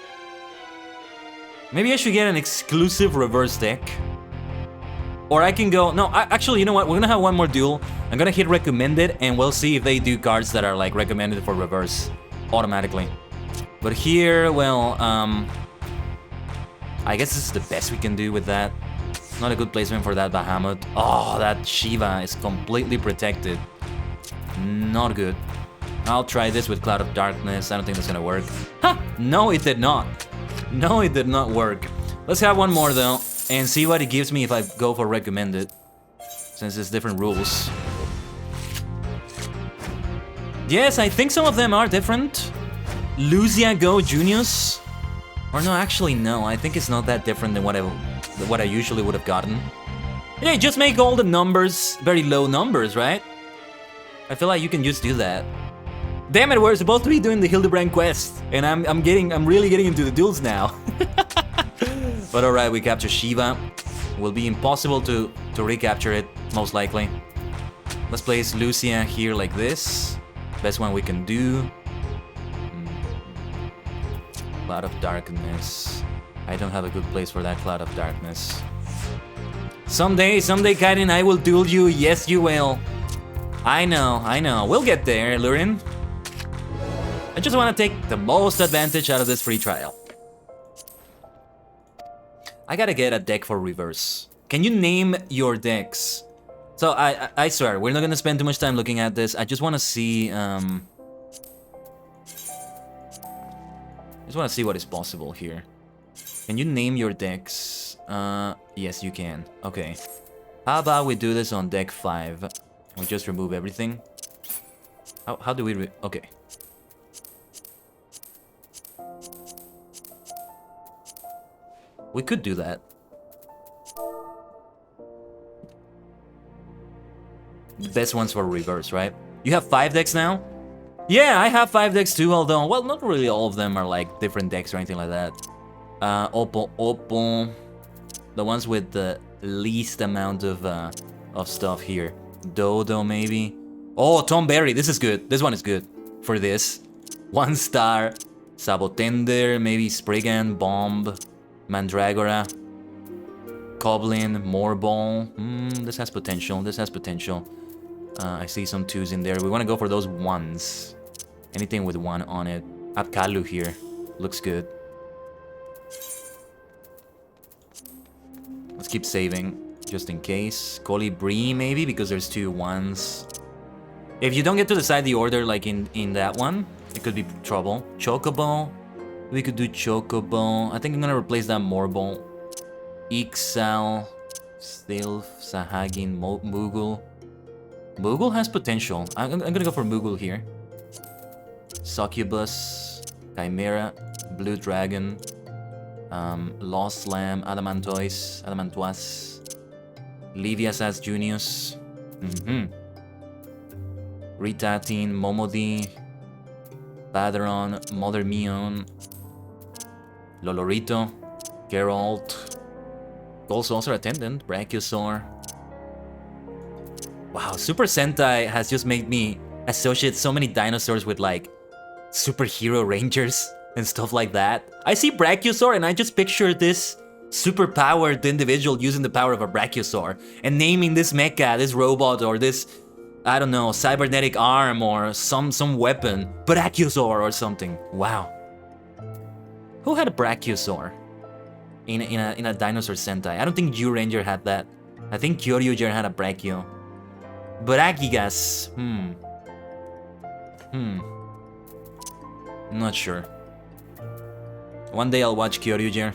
Maybe I should get an exclusive reverse deck. Or I can go... No, actually, you know what? We're gonna have one more duel. I'm gonna hit recommended, and we'll see if they do cards that are, like, recommended for reverse automatically. But here, well, I guess this is the best we can do with that. Not a good placement for that Bahamut. Oh, that Shiva is completely protected. Not good. I'll try this with Cloud of Darkness. I don't think that's gonna work. Ha! No, it did not. No, it did not work. Let's have one more, though, and see what it gives me if I go for recommended. Since it's different rules. Yes, I think some of them are different. Lucia Go Junius. Or no, actually no. I think it's not that different than what what I usually would have gotten. Yeah, just make all the numbers very low numbers, right? I feel like you can just do that. Damn it, we're supposed to be doing the Hildibrand quest, and I'm really getting into the duels now. But alright, we capture Shiva. Will be impossible to recapture it, most likely. Let's place Lucia here like this. Best one we can do. Cloud of Darkness. I don't have a good place for that Cloud of Darkness. Someday, Khaiden, I will duel you. Yes, you will. I know. We'll get there, Lurin. I just want to take the most advantage out of this free trial. I gotta get a deck for reverse. Can you name your decks? So I swear, we're not gonna spend too much time looking at this. I just want to see. Just want to see what is possible here. Can you name your decks? Yes, you can. Okay. How about we do this on deck 5? We just remove everything. How do we okay. We could do that. The best ones for reverse, right? You have 5 decks now? Yeah, I have 5 decks too, although, well, not really all of them are like different decks or anything like that. Oppo. The ones with the least amount of stuff here. Dodo, maybe. Oh, Tom Berry, this is good. This one is good for this. 1 star. Sabotender, maybe Spriggan, Bomb, Mandragora, Coblin, Moorball. This has potential. This has potential. I see some 2s in there. We want to go for those 1s. Anything with 1 on it. Apkalu here. Looks good. Let's keep saving, just in case. Colibri, maybe, because there's 2 1s. If you don't get to decide the order, like in that one, it could be trouble. Chocobo. We could do Chocobo. I think I'm gonna replace that Moorball. Ixal. Stilf. Sahagin. Moogle. Moogle has potential. I'm gonna go for Moogle here. Succubus. Chimera. Blue Dragon. Lost Lamb, Adamantois, Liviasas Junius, Ritatin, Momodi, Padron, Mother Mion, Lolorito, Geralt, Gold Saucer Attendant, Brachiosaur. Wow, Super Sentai has just made me associate so many dinosaurs with like superhero rangers and stuff like that. I see Brachiosaur and I just picture this super-powered individual using the power of a Brachiosaur and naming this mecha, this robot, or this, I don't know, cybernetic arm or some weapon, Brachiosaur or something. Wow. Who had a Brachiosaur in a dinosaur Sentai? I don't think Ranger had that. I think Kyoryuger had a Brachio. Brachigas. I'm not sure. One day I'll watch Kyoryuger.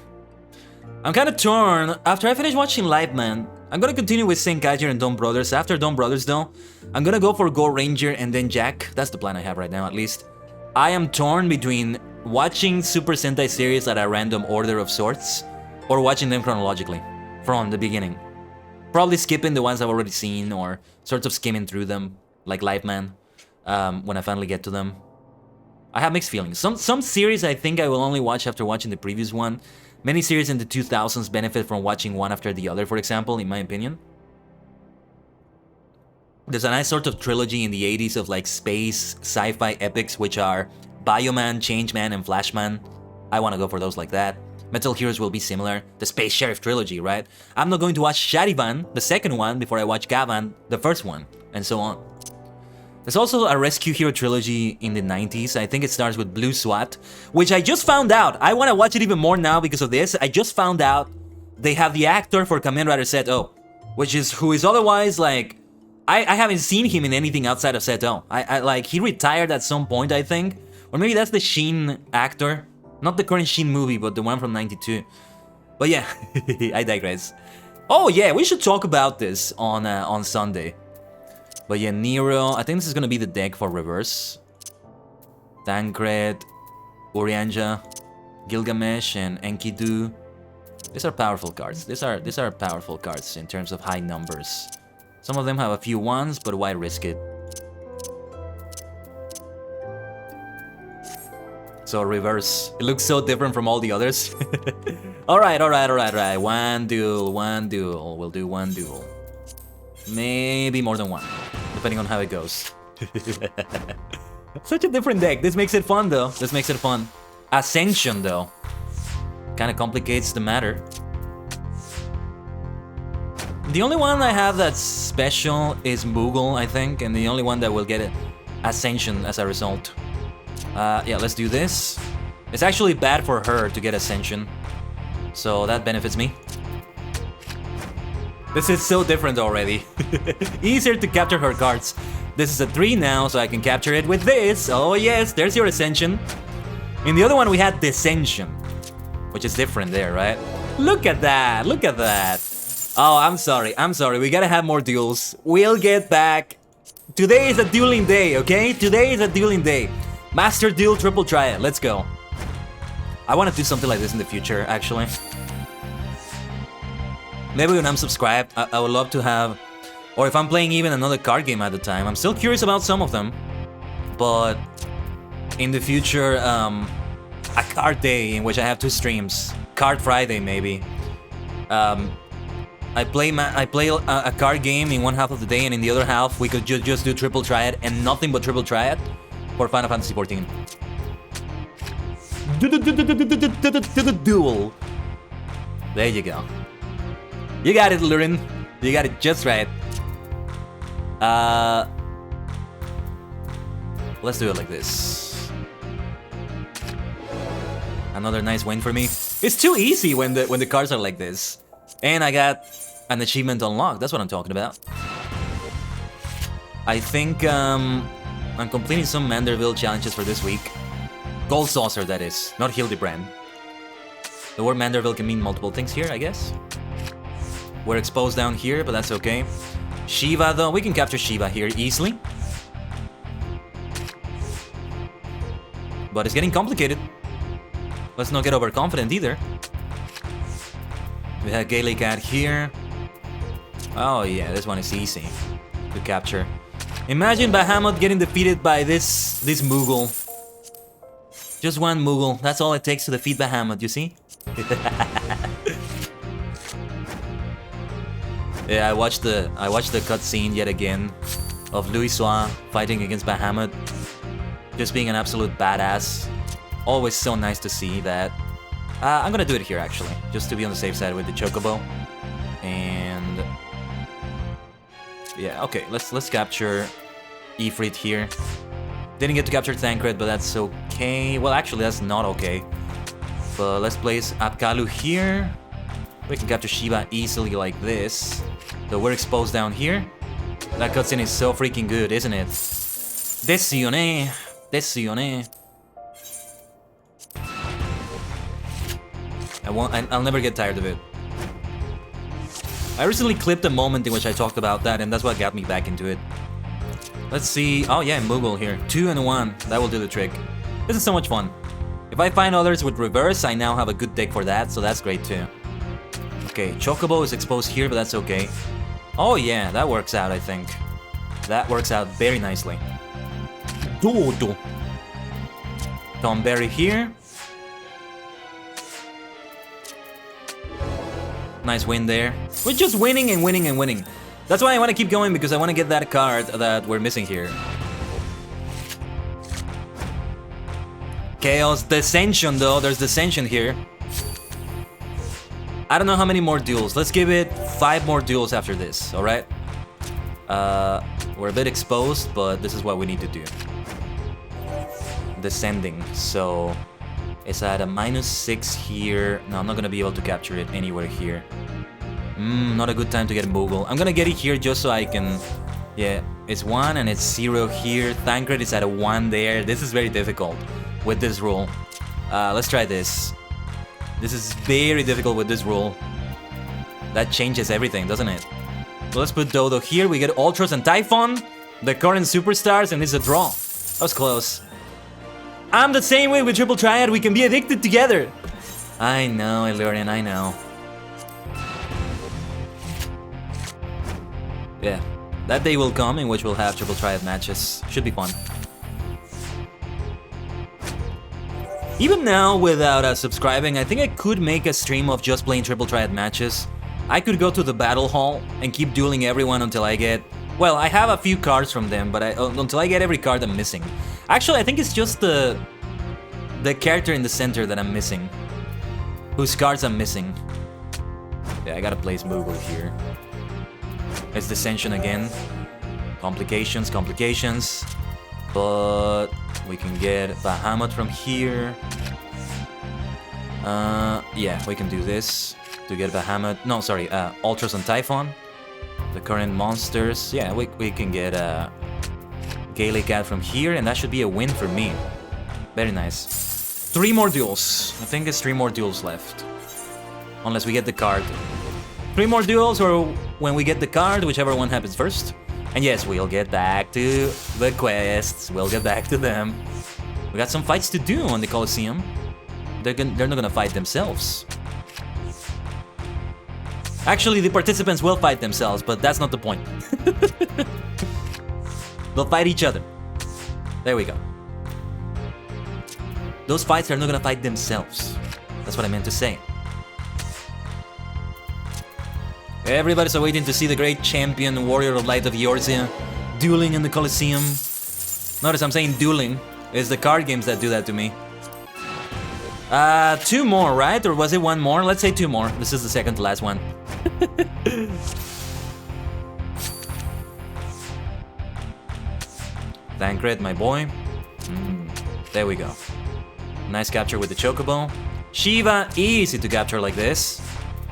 I'm kinda torn. After I finish watching Lightman, I'm gonna continue with Senkaiger and Dawn Brothers. After Dawn Brothers though, I'm gonna go for Go Ranger and then Jack. That's the plan I have right now, at least. I am torn between watching Super Sentai series at a random order of sorts, or watching them chronologically, from the beginning. Probably skipping the ones I've already seen, or sort of skimming through them, like Lightman, when I finally get to them. I have mixed feelings. Some series I think I will only watch after watching the previous one. Many series in the 2000s benefit from watching one after the other, for example, in my opinion. There's a nice sort of trilogy in the 80s of like space, sci-fi epics, which are Bioman, Changeman, and Flashman. I want to go for those like that. Metal Heroes will be similar. The Space Sheriff trilogy, right? I'm not going to watch Sharivan, the second one, before I watch Gavan, the first one, and so on. There's also a Rescue Hero trilogy in the 90s. I think it starts with Blue SWAT, which I just found out. I want to watch it even more now because of this. I just found out they have the actor for Kamen Rider Seto, who is otherwise like... I haven't seen him in anything outside of Seto. Like, he retired at some point, I think. Or maybe that's the Shin actor. Not the current Shin movie, but the one from 92. But yeah, I digress. Oh yeah, we should talk about this on Sunday. But yeah, Nero, I think this is gonna be the deck for reverse. Tancred, Urianja, Gilgamesh, and Enkidu. These are powerful cards. These are powerful cards in terms of high numbers. Some of them have a few ones, but why risk it? So reverse. It looks so different from all the others. Alright. One duel. We'll do one duel. Maybe more than one, depending on how it goes. Such a different deck. This makes it fun, though. This makes it fun. Ascension, though, kind of complicates the matter. The only one I have that's special is Moogle, I think, and the only one that will get Ascension as a result. Yeah, let's do this. It's actually bad for her to get Ascension, so that benefits me. This is so different already. Easier to capture her cards. This is a 3 now, so I can capture it with this. Oh yes, there's your Ascension. In the other one we had Descension, which is different there, right? Look at that, look at that. Oh, I'm sorry, we gotta have more duels. We'll get back. Today is a dueling day, okay? Today is a dueling day. Master Duel Triple Triad, let's go. I wanna do something like this in the future, actually. Maybe when I'm subscribed, I would love to have... Or if I'm playing even another card game at the time. I'm still curious about some of them. But... in the future, a card day in which I have 2 streams. Card Friday, maybe. I play a card game in one half of the day, and in the other half we could just do Triple Triad and nothing but Triple Triad for Final Fantasy XIV. Duel. There you go. You got it, Lurin. You got it just right. Let's do it like this. Another nice win for me. It's too easy when the cards are like this. And I got an achievement unlocked. That's what I'm talking about. I think I'm completing some Manderville challenges for this week. Gold Saucer, that is, not Hildibrand. The word Manderville can mean multiple things here, I guess. We're exposed down here, but that's okay. Shiva, though, we can capture Shiva here easily. But it's getting complicated. Let's not get overconfident either. We have Gaelic Cat here. Oh yeah, this one is easy to capture. Imagine Bahamut getting defeated by this Moogle. Just one Moogle. That's all it takes to defeat Bahamut, you see? Yeah, I watched the cutscene yet again of Louisoix fighting against Bahamut. Just being an absolute badass. Always so nice to see that. I'm gonna do it here actually, just to be on the safe side with the Chocobo. And yeah, okay, let's capture Ifrit here. Didn't get to capture Thancred, but that's okay. Well, actually, that's not okay. But let's place Apkalu here. We can capture Shiva easily like this. So we're exposed down here. That cutscene is so freaking good, isn't it? Desioné. I'll never get tired of it. I recently clipped a moment in which I talked about that, and that's what got me back into it. Let's see. Oh yeah, Moogle here. 2 and 1. That will do the trick. This is so much fun. If I find others with reverse, I now have a good deck for that, so that's great too. Okay, Chocobo is exposed here, but that's okay. Oh yeah, that works out, I think. That works out very nicely. Tom Berry here. Nice win there. We're just winning and winning and winning. That's why I want to keep going, because I want to get that card that we're missing here. Chaos Descension though, there's Descension here. I don't know how many more duels. Let's give it 5 more duels after this, alright? We're a bit exposed, but this is what we need to do. Descending, so... it's at a -6 here. No, I'm not gonna be able to capture it anywhere here. Not a good time to get Moogle. I'm gonna get it here just so I can... yeah, it's 1 and it's 0 here. Thancred is at a 1 there. This is very difficult with this rule. Let's try this. This is very difficult with this rule. That changes everything, doesn't it? So let's put Dodo here. We get Ultros and Typhon, the current superstars, and it's a draw. That was close. I'm the same way with Triple Triad. We can be addicted together. I know, Illyrian, I know. Yeah, that day will come in which we'll have triple triad matches. Should be fun. Even now, without subscribing, I think I could make a stream of just playing triple triad matches. I could go to the battle hall and keep dueling everyone until I get... Well, I have a few cards from them, but until I get every card I'm missing. Actually, I think it's just the character in the center that I'm missing. Whose cards I'm missing. Yeah, I gotta place Moogle here. It's Dissension again. Complications, complications. But we can get Bahamut from here. Yeah, we can do this to get Bahamut. No, sorry, Ultras and Typhon. The current monsters. Yeah, we can get Gaelic Cat from here, and that should be a win for me. Very nice. 3 more duels. I think it's 3 more duels left. Unless we get the card. 3 more duels, or when we get the card, whichever one happens first. And yes, we'll get back to the quests. We'll get back to them. We got some fights to do on the Colosseum. They're not gonna fight themselves. Actually, the participants will fight themselves, but that's not the point. They'll fight each other. There we go. Those fights are not gonna fight themselves. That's what I meant to say. Everybody's waiting to see the great champion warrior of light of Eorzea dueling in the Colosseum. Notice I'm saying dueling. It's the card games that do that to me. 2 more, right? Or was it 1 more? Let's say 2 more. This is the second to last one. Thancred, my boy. There we go. Nice capture with the Chocobo. Shiva, easy to capture like this.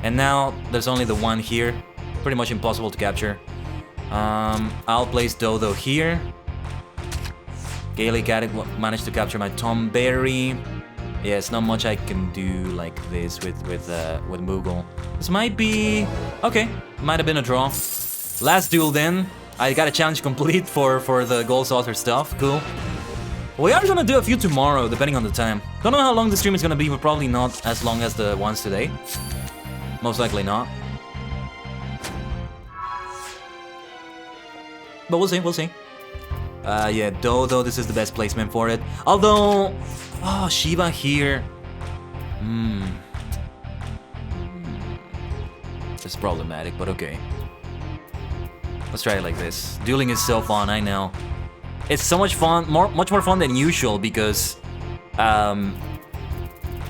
And now there's only the one here. Pretty much impossible to capture. I'll place Dodo here. Gaelic Cat managed to capture my Tom Berry. Yeah, it's not much I can do like this with Moogle. This might be... Okay, might have been a draw. Last duel then. I got a challenge complete for the Gold Saucer stuff. Cool. We are gonna do a few tomorrow, depending on the time. Don't know how long the stream is gonna be, but probably not as long as the ones today. Most likely not. But we'll see, we'll see. Yeah, Dodo, this is the best placement for it. Although... Oh, Shiva here. It's problematic, but okay. Let's try it like this. Dueling is so fun, I know. It's so much fun, much more fun than usual because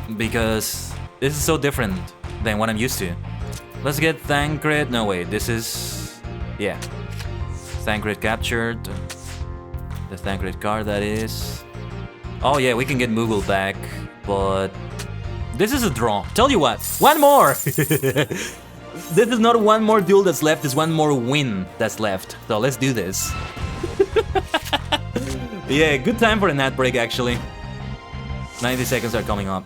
this is so different than what I'm used to. Let's get Thancred. No, wait, this is... Yeah. Thancred captured. The Thancred card, that is. Oh yeah, we can get Moogle back, but... This is a draw. Tell you what, 1 more! This is not 1 more duel that's left, it's 1 more win that's left. So let's do this. Yeah, good time for a nap break actually. 90 seconds are coming up.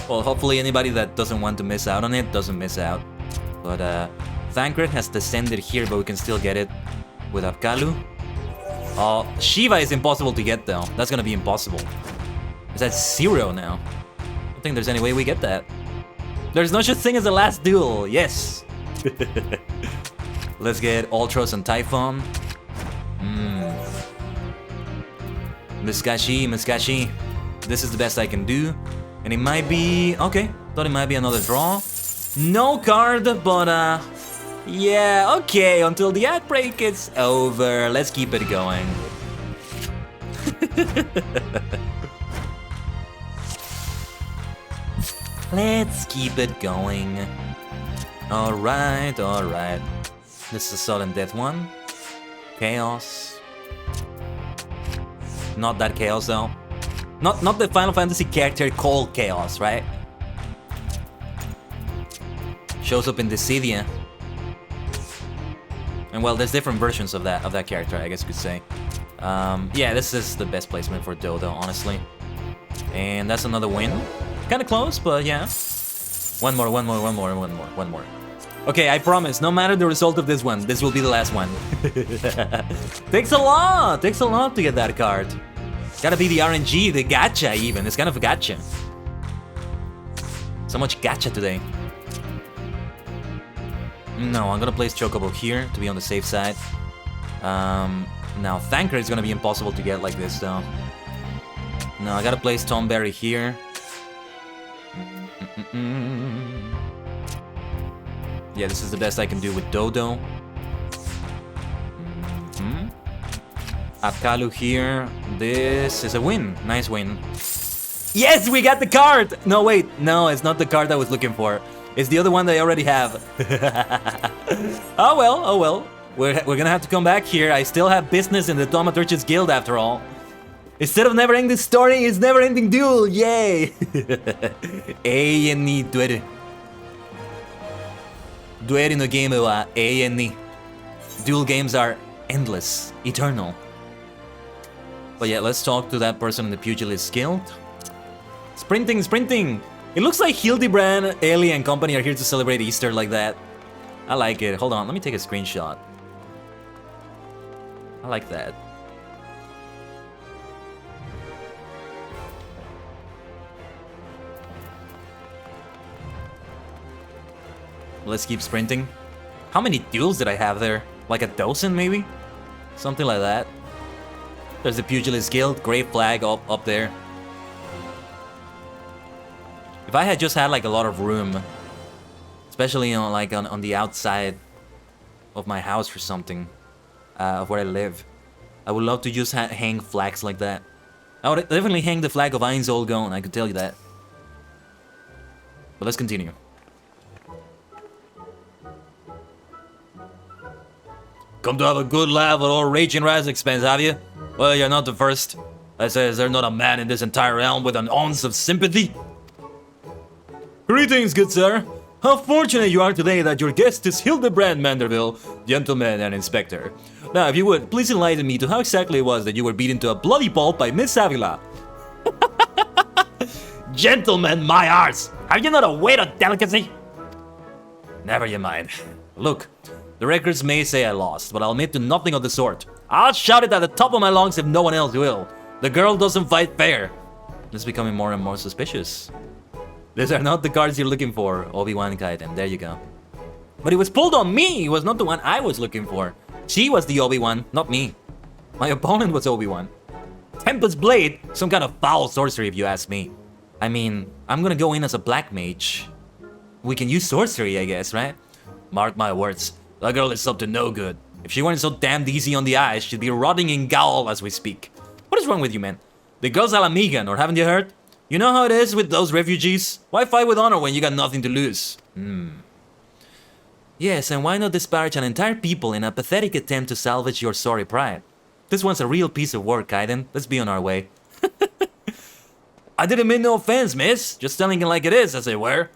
Well, hopefully anybody that doesn't want to miss out on it doesn't miss out. But Thancred has descended here, but we can still get it with Apkalu. Shiva is impossible to get though. That's gonna be impossible. It's at 0 now. I don't think there's any way we get that. There's no such thing as the last duel. Yes. Let's get Ultros and Typhon. Miskashi. This is the best I can do. And it might be... Okay, thought it might be another draw. No card, but yeah, okay, until the ad break is over. Let's keep it going. Let's keep it going. Alright, alright. This is a sudden death one. Chaos. Not that chaos though. Not the Final Fantasy character called Chaos, right? Shows up in Dissidia. And well, there's different versions of that character, I guess you could say. Yeah, this is the best placement for Dodo, honestly. And that's another win. Kinda close, but yeah. One more. Okay, I promise, no matter the result of this one, this will be the last one. Takes a lot to get that card. Gotta be the RNG, the gacha even, it's kind of a gacha. So much gacha today. No, I'm gonna place Chocobo here to be on the safe side. Now Thanker is gonna be impossible to get like this though. No, I gotta place Tomberry here. Yeah, this is the best I can do with Dodo. Apkalu here. This is a win. Nice win. Yes, we got the card! No, wait. No, it's not the card I was looking for. It's the other one that I already have. Oh well, oh well. We're gonna have to come back here. I still have business in the Thaumaturge's Guild after all. Instead of never-ending story, it's never-ending duel. Yay! A&E ドエル。ドエルのゲームは永遠に。Duel games are endless, eternal. But yeah, let's talk to that person in the Pugilist Guild. Sprinting, sprinting! It looks like Hildibrand, Ellie, and company are here to celebrate Easter like that. I like it. Hold on, let me take a screenshot. I like that. Let's keep sprinting. How many duels did I have there? Like a dozen, maybe? Something like that. There's the Pugilist Guild, great flag up there. If I had just had like a lot of room, especially on like on the outside of my house or something, of where I live, I would love to just hang flags like that. I would definitely hang the flag of Einsolgon, I could tell you that. But let's continue. Come to have a good laugh at old Raging Rat's expense, have you? Well, you're not the first. I say, is there not a man in this entire realm with an ounce of sympathy? Greetings, good sir. How fortunate you are today that your guest is Hildibrand Manderville, gentleman and inspector. Now, if you would, please enlighten me to how exactly it was that you were beaten to a bloody pulp by Miss Avila. Gentlemen, my arse! Have you not a weight of delicacy? Never you mind. Look, the records may say I lost, but I'll admit to nothing of the sort. I'll shout it at the top of my lungs if no one else will. The girl doesn't fight fair. It's becoming more and more suspicious. These are not the cards you're looking for, Obi-Wan Khaiden. There you go. But it was pulled on me! It was not the one I was looking for. She was the Obi-Wan, not me. My opponent was Obi-Wan. Tempest Blade? Some kind of foul sorcery if you ask me. I mean, I'm gonna go in as a black mage. We can use sorcery, I guess, right? Mark my words. That girl is up to no good. If she weren't so damned easy on the eyes, she'd be rotting in Gaul as we speak. What is wrong with you, man? The girl's Alamigan, or haven't you heard? You know how it is with those refugees? Why fight with honor when you got nothing to lose? Yes, and why not disparage an entire people in a pathetic attempt to salvage your sorry pride? This one's a real piece of work, Khaiden. Let's be on our way. I didn't mean no offense, miss. Just telling it like it is, as it were.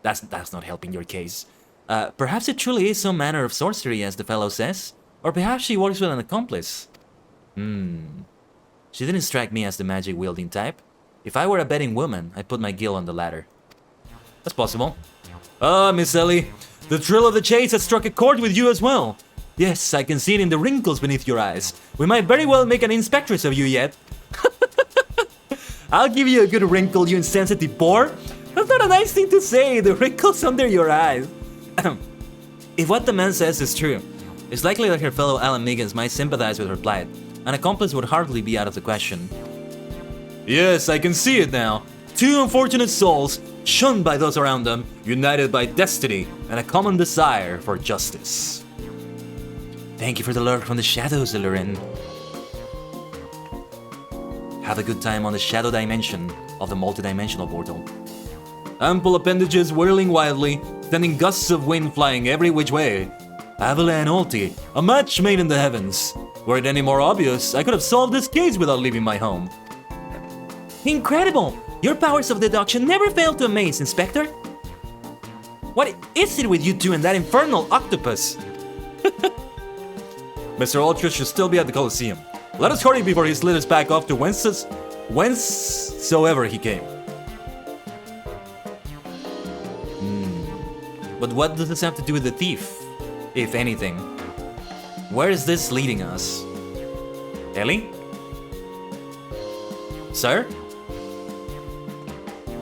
That's not helping your case. Perhaps it truly is some manner of sorcery, as the fellow says. Or perhaps she works with an accomplice. She didn't strike me as the magic-wielding type. If I were a betting woman, I'd put my guild on the ladder. That's possible. Ah, Miss Ellie, the thrill of the chase has struck a chord with you as well. Yes, I can see it in the wrinkles beneath your eyes. We might very well make an inspectress of you yet. I'll give you a good wrinkle, you insensitive boar. That's not a nice thing to say, the wrinkles under your eyes. If what the man says is true, it's likely that her fellow Alamigans might sympathize with her plight. An accomplice would hardly be out of the question. Yes, I can see it now. Two unfortunate souls, shunned by those around them, united by destiny and a common desire for justice. Thank you for the lurk from the shadows, Illurin. Have a good time on the shadow dimension of the multidimensional portal. Ample appendages whirling wildly, sending gusts of wind flying every which way. Avila and Ulti, a match made in the heavens. Were it any more obvious, I could have solved this case without leaving my home. Incredible! Your powers of deduction never fail to amaze, Inspector. What is it with you two and that infernal octopus? Mr. Ultra should still be at the Colosseum. Let us hurry before he slid us back off to whencesoever he came. But what does this have to do with the thief, if anything? Where is this leading us? Ellie? Sir?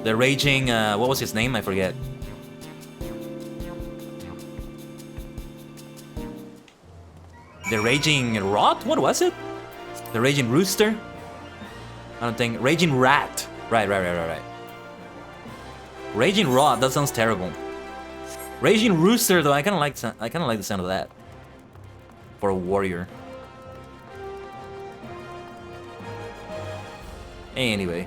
The raging, what was his name? I forget. The Raging Rot? What was it? The Raging Rooster? I don't think... Raging Rat. Right. Raging Rot, that sounds terrible. Raging Rooster, though, I kind of like the sound of that. For a warrior. Anyway.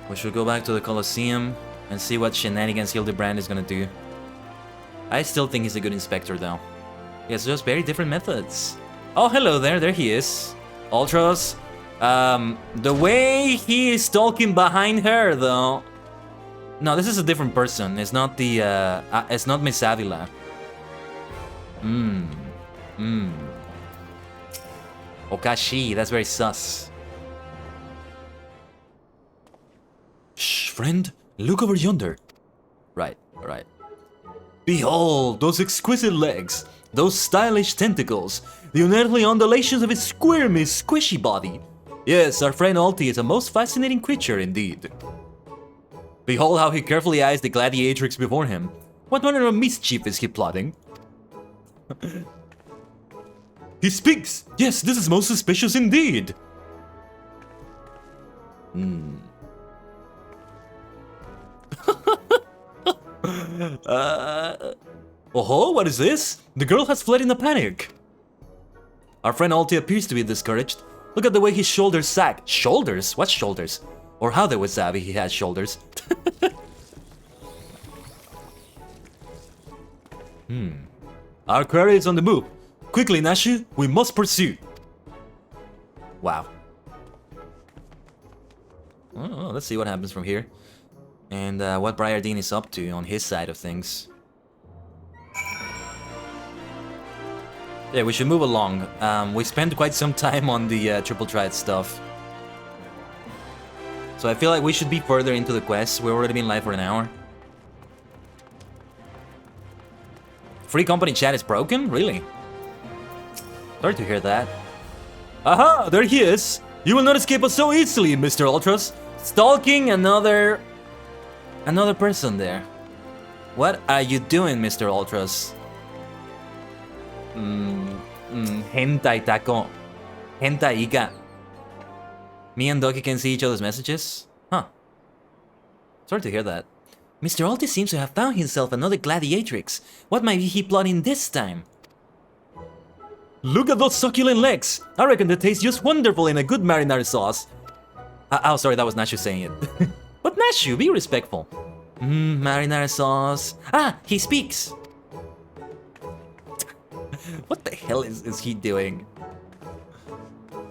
We should go back to the Colosseum and see what shenanigans Hildibrand is gonna do. I still think he's a good inspector, though. He has just very different methods. Oh, hello there he is. Ultros. The way he is talking behind her, though. No, this is a different person. It's not the, it's not Miss Avila. Okashi, that's very sus. Shh, friend, look over yonder. Right. Behold, those exquisite legs, those stylish tentacles, the unearthly undulations of his squirmy, squishy body. Yes, our friend Alti is a most fascinating creature indeed. Behold how he carefully eyes the gladiatrix before him. What manner of mischief is he plotting? He speaks! Yes, this is most suspicious indeed! Oh, what is this? The girl has fled in a panic. Our friend Alti appears to be discouraged. Look at the way his shoulders sag. Shoulders? What shoulders? Or how they were savvy he has shoulders. Our quarry is on the move. Quickly, Nashu, we must pursue. Wow. Oh, let's see what happens from here. And what Briardine is up to on his side of things. Yeah, we should move along. We spent quite some time on the triple triad stuff. So I feel like we should be further into the quest. We've already been live for an hour. Free company chat is broken? Really? Sorry to hear that. Aha! There he is! You will not escape us so easily, Mr. Ultras! Stalking another person there. What are you doing, Mr. Ultras? Hentai taco. Hentai ika. Me and Doki can see each other's messages? Huh. Sorry to hear that. Mr. Alti seems to have found himself another gladiatrix. What might he plotting this time? Look at those succulent legs! I reckon they taste just wonderful in a good marinara sauce. Oh, sorry, that was Nashu saying it. But Nashu, be respectful. Marinara sauce. Ah, he speaks! What the hell is he doing?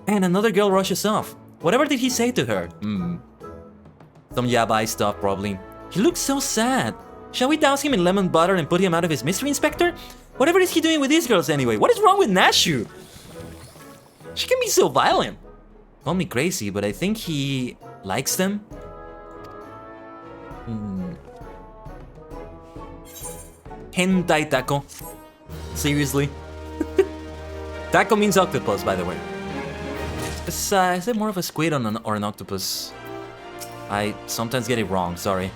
And another girl rushes off. Whatever did he say to her? Some yabai stuff, probably. He looks so sad. Shall we douse him in lemon butter and put him out of his mystery, Inspector? Whatever is he doing with these girls anyway? What is wrong with Nashu? She can be so violent. Call me crazy, but I think he likes them. Hentai taco. Seriously? Taco means octopus, by the way. Is it more of a squid or an octopus? I sometimes get it wrong, sorry.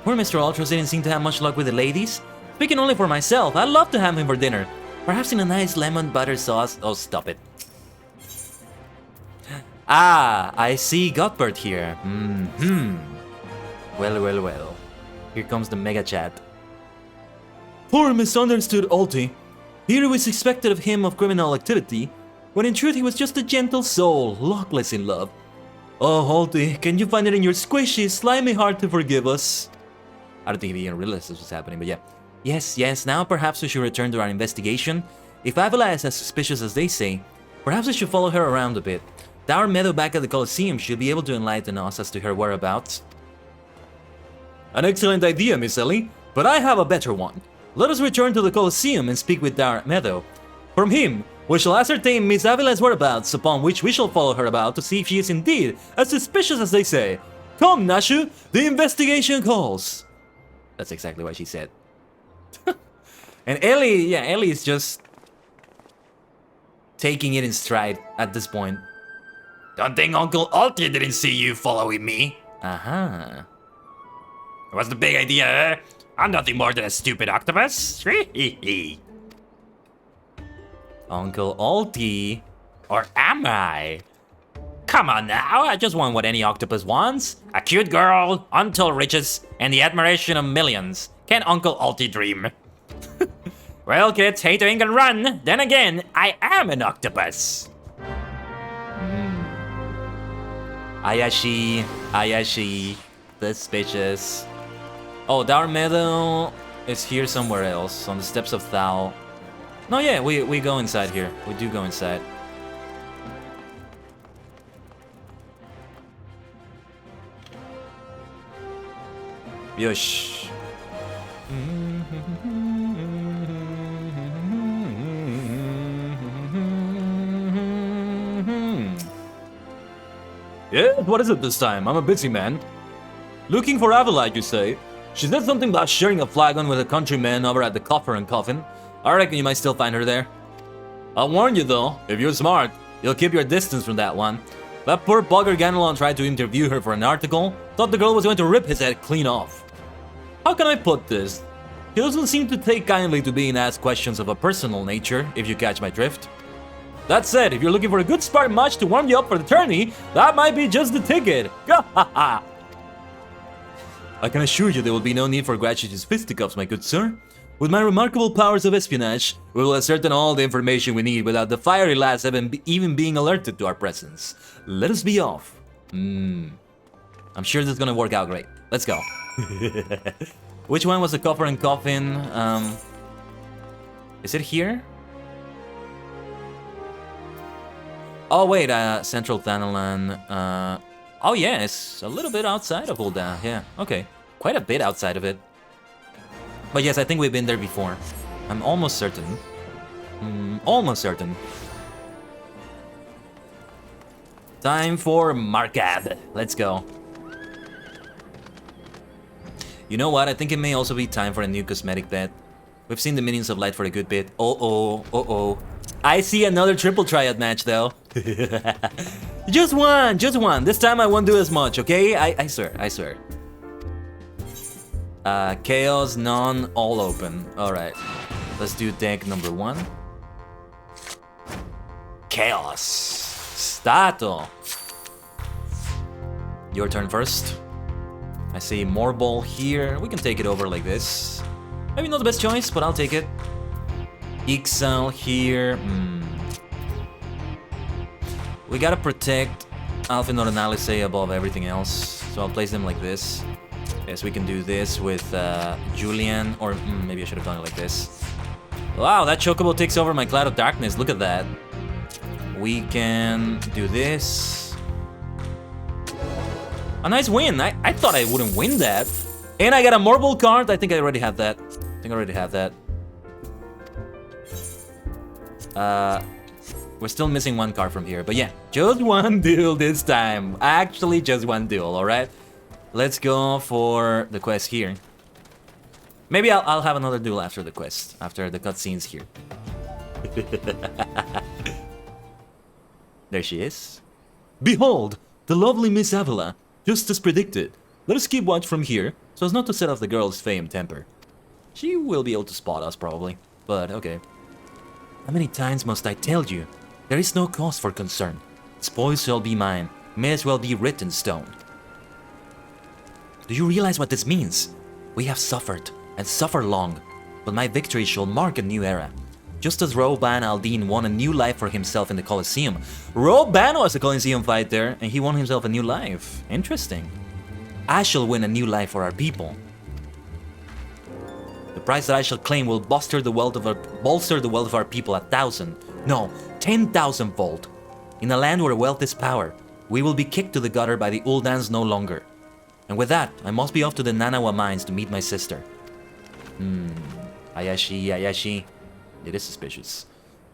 Poor Mr. Ultras didn't seem to have much luck with the ladies. Speaking only for myself, I'd love to have him for dinner. Perhaps in a nice lemon butter sauce. Oh, stop it. Ah, I see Godbert here. Well. Here comes the mega chat. Poor misunderstood Alti. Here it was expected of him of criminal activity, when in truth he was just a gentle soul, luckless in love. Oh, Alti, can you find it in your squishy, slimy heart to forgive us? I don't think he even realized this was happening, but yeah. Yes, now perhaps we should return to our investigation. If Avila is as suspicious as they say, perhaps we should follow her around a bit. Our meadow back at the Colosseum should be able to enlighten us as to her whereabouts. An excellent idea, Miss Ellie, but I have a better one. Let us return to the Colosseum and speak with Dar Meadow. From him, we shall ascertain Miss Avila's whereabouts, upon which we shall follow her about to see if she is indeed as suspicious as they say. Come, Nashu, the investigation calls. That's exactly what she said. And Ellie is just taking it in stride at this point. Don't think Uncle Alti didn't see you following me. Aha. What's the big idea, eh? I'm nothing more than a stupid octopus. Uncle Alti? Or am I? Come on now, I just want what any octopus wants. A cute girl, untold riches, and the admiration of millions. Can Uncle Alti dream? Well, kids, hate to ink and run. Then again, I am an octopus. Ayashi, suspicious. Oh, Dar Meadow is here somewhere else, on the steps of Thal. No, yeah, we go inside here. We do go inside. Yush. Yeah, what is it this time? I'm a busy man. Looking for Avila, you say? She said something about sharing a flagon with a countryman over at the Coffer and Coffin. I reckon you might still find her there. I'll warn you though, if you're smart, you'll keep your distance from that one. That poor bugger Ganelon tried to interview her for an article, thought the girl was going to rip his head clean off. How can I put this? He doesn't seem to take kindly to being asked questions of a personal nature, if you catch my drift. That said, if you're looking for a good sparring match to warm you up for the tourney, that might be just the ticket. I can assure you there will be no need for gratuitous fisticuffs, my good sir. With my remarkable powers of espionage, we will ascertain all the information we need without the fiery lass even being alerted to our presence. Let us be off. I'm sure this is gonna work out great. Let's go. Which one was the Coffer and Coffin? Is it here? Oh wait, Central Thanalan. Oh yeah, it's a little bit outside of Ul'dah. Yeah, okay, quite a bit outside of it. But yes, I think we've been there before. I'm almost certain. Almost certain. Time for Markab. Let's go. You know what? I think it may also be time for a new cosmetic bet. We've seen the Minions of Light for a good bit. Uh-oh. I see another triple triad match, though. Just one. This time I won't do as much, okay? I swear. Chaos, none, all open. Alright. Let's do deck number 1. Chaos. Stato. Your turn first. I see more ball here. We can take it over like this. Maybe not the best choice, but I'll take it. Ixal here. We gotta protect Alphinor and Alice above everything else. So I'll place them like this. Yes, we can do this with Julian. Or maybe I should have done it like this. Wow, that Chocobo takes over my Cloud of Darkness. Look at that. We can do this. A nice win. I thought I wouldn't win that. And I got a Marble card. I think I already have that. We're still missing one card from here. But yeah, just one duel this time. Actually, just one duel, alright? Let's go for the quest here. Maybe I'll have another duel after the quest. After the cutscenes here. There she is. Behold, the lovely Miss Avila. Just as predicted. Let us keep watch from here, so as not to set off the girl's famed temper. She will be able to spot us, probably. But, okay. How many times must I tell you? There is no cause for concern. Spoils shall be mine. May as well be written in stone. Do you realize what this means? We have suffered, and suffer long. But my victory shall mark a new era. Just as Roban Aldine won a new life for himself in the Colosseum. Roban was a Colosseum fighter, and he won himself a new life. Interesting. I shall win a new life for our people. The price that I shall claim will bolster the wealth of our people 1,000, no, 10,000-fold. In a land where wealth is power, we will be kicked to the gutter by the Uldans no longer. And with that, I must be off to the Nanawa mines to meet my sister. Ayashi. It is suspicious.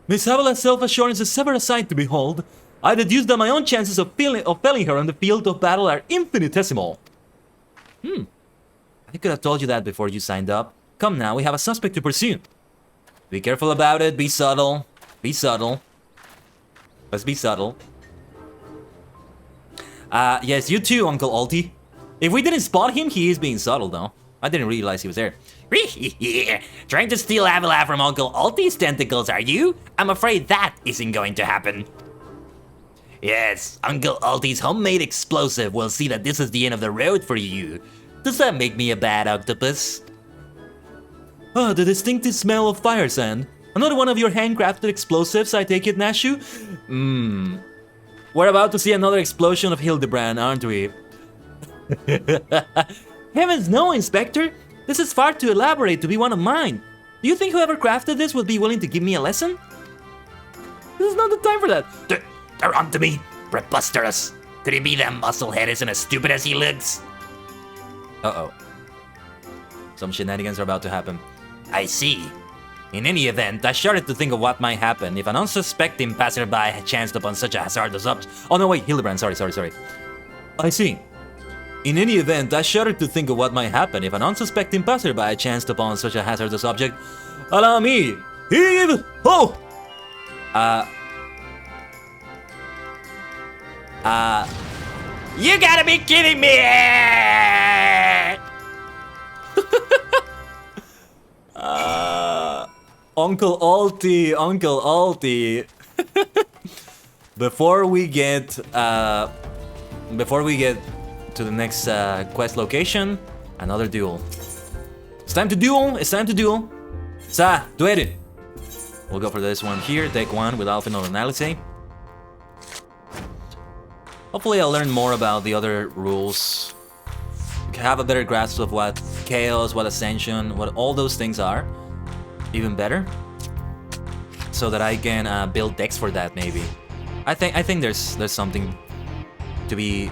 Miss Avila's self-assurance is ever a sight to behold. I deduce that my own chances of felling her on the field of battle are infinitesimal. I could have told you that before you signed up. Come now, we have a suspect to pursue. Be careful about it, be subtle. Let's be subtle. Yes, you too, Uncle Alti. If we didn't spot him, he is being subtle though. I didn't realize he was there. Trying to steal Avila from Uncle Alti's tentacles, are you? I'm afraid that isn't going to happen. Yes, Uncle Alti's homemade explosive will see that this is the end of the road for you. Does that make me a bad octopus? Oh, the distinctive smell of fire sand. Another one of your handcrafted explosives, I take it, Nashu? We're about to see another explosion of Hildibrand, aren't we? Heavens no, Inspector! This is far too elaborate to be one of mine. Do you think whoever crafted this would be willing to give me a lesson? This is not the time for that. They're onto me. Preposterous. Could he be that musclehead isn't as stupid as he looks? Uh-oh. Some shenanigans are about to happen. I see. In any event, I started to think of what might happen if an unsuspecting passerby chanced upon such a hazardous object. Oh no, wait, Hildibrand, sorry. I see. In any event, I shuddered to think of what might happen if an unsuspecting passerby chanced upon such a hazardous object. Allow me! Heave! Oh! You gotta be kidding me! Uncle Alti. Before we get to the next quest location, another duel. It's time to duel. Sa, duele. We'll go for this one here. Take one with Alpha Analysis. Hopefully, I'll learn more about the other rules. Have a better grasp of what chaos, what ascension, what all those things are. Even better, so that I can build decks for that. Maybe. I think there's something to be.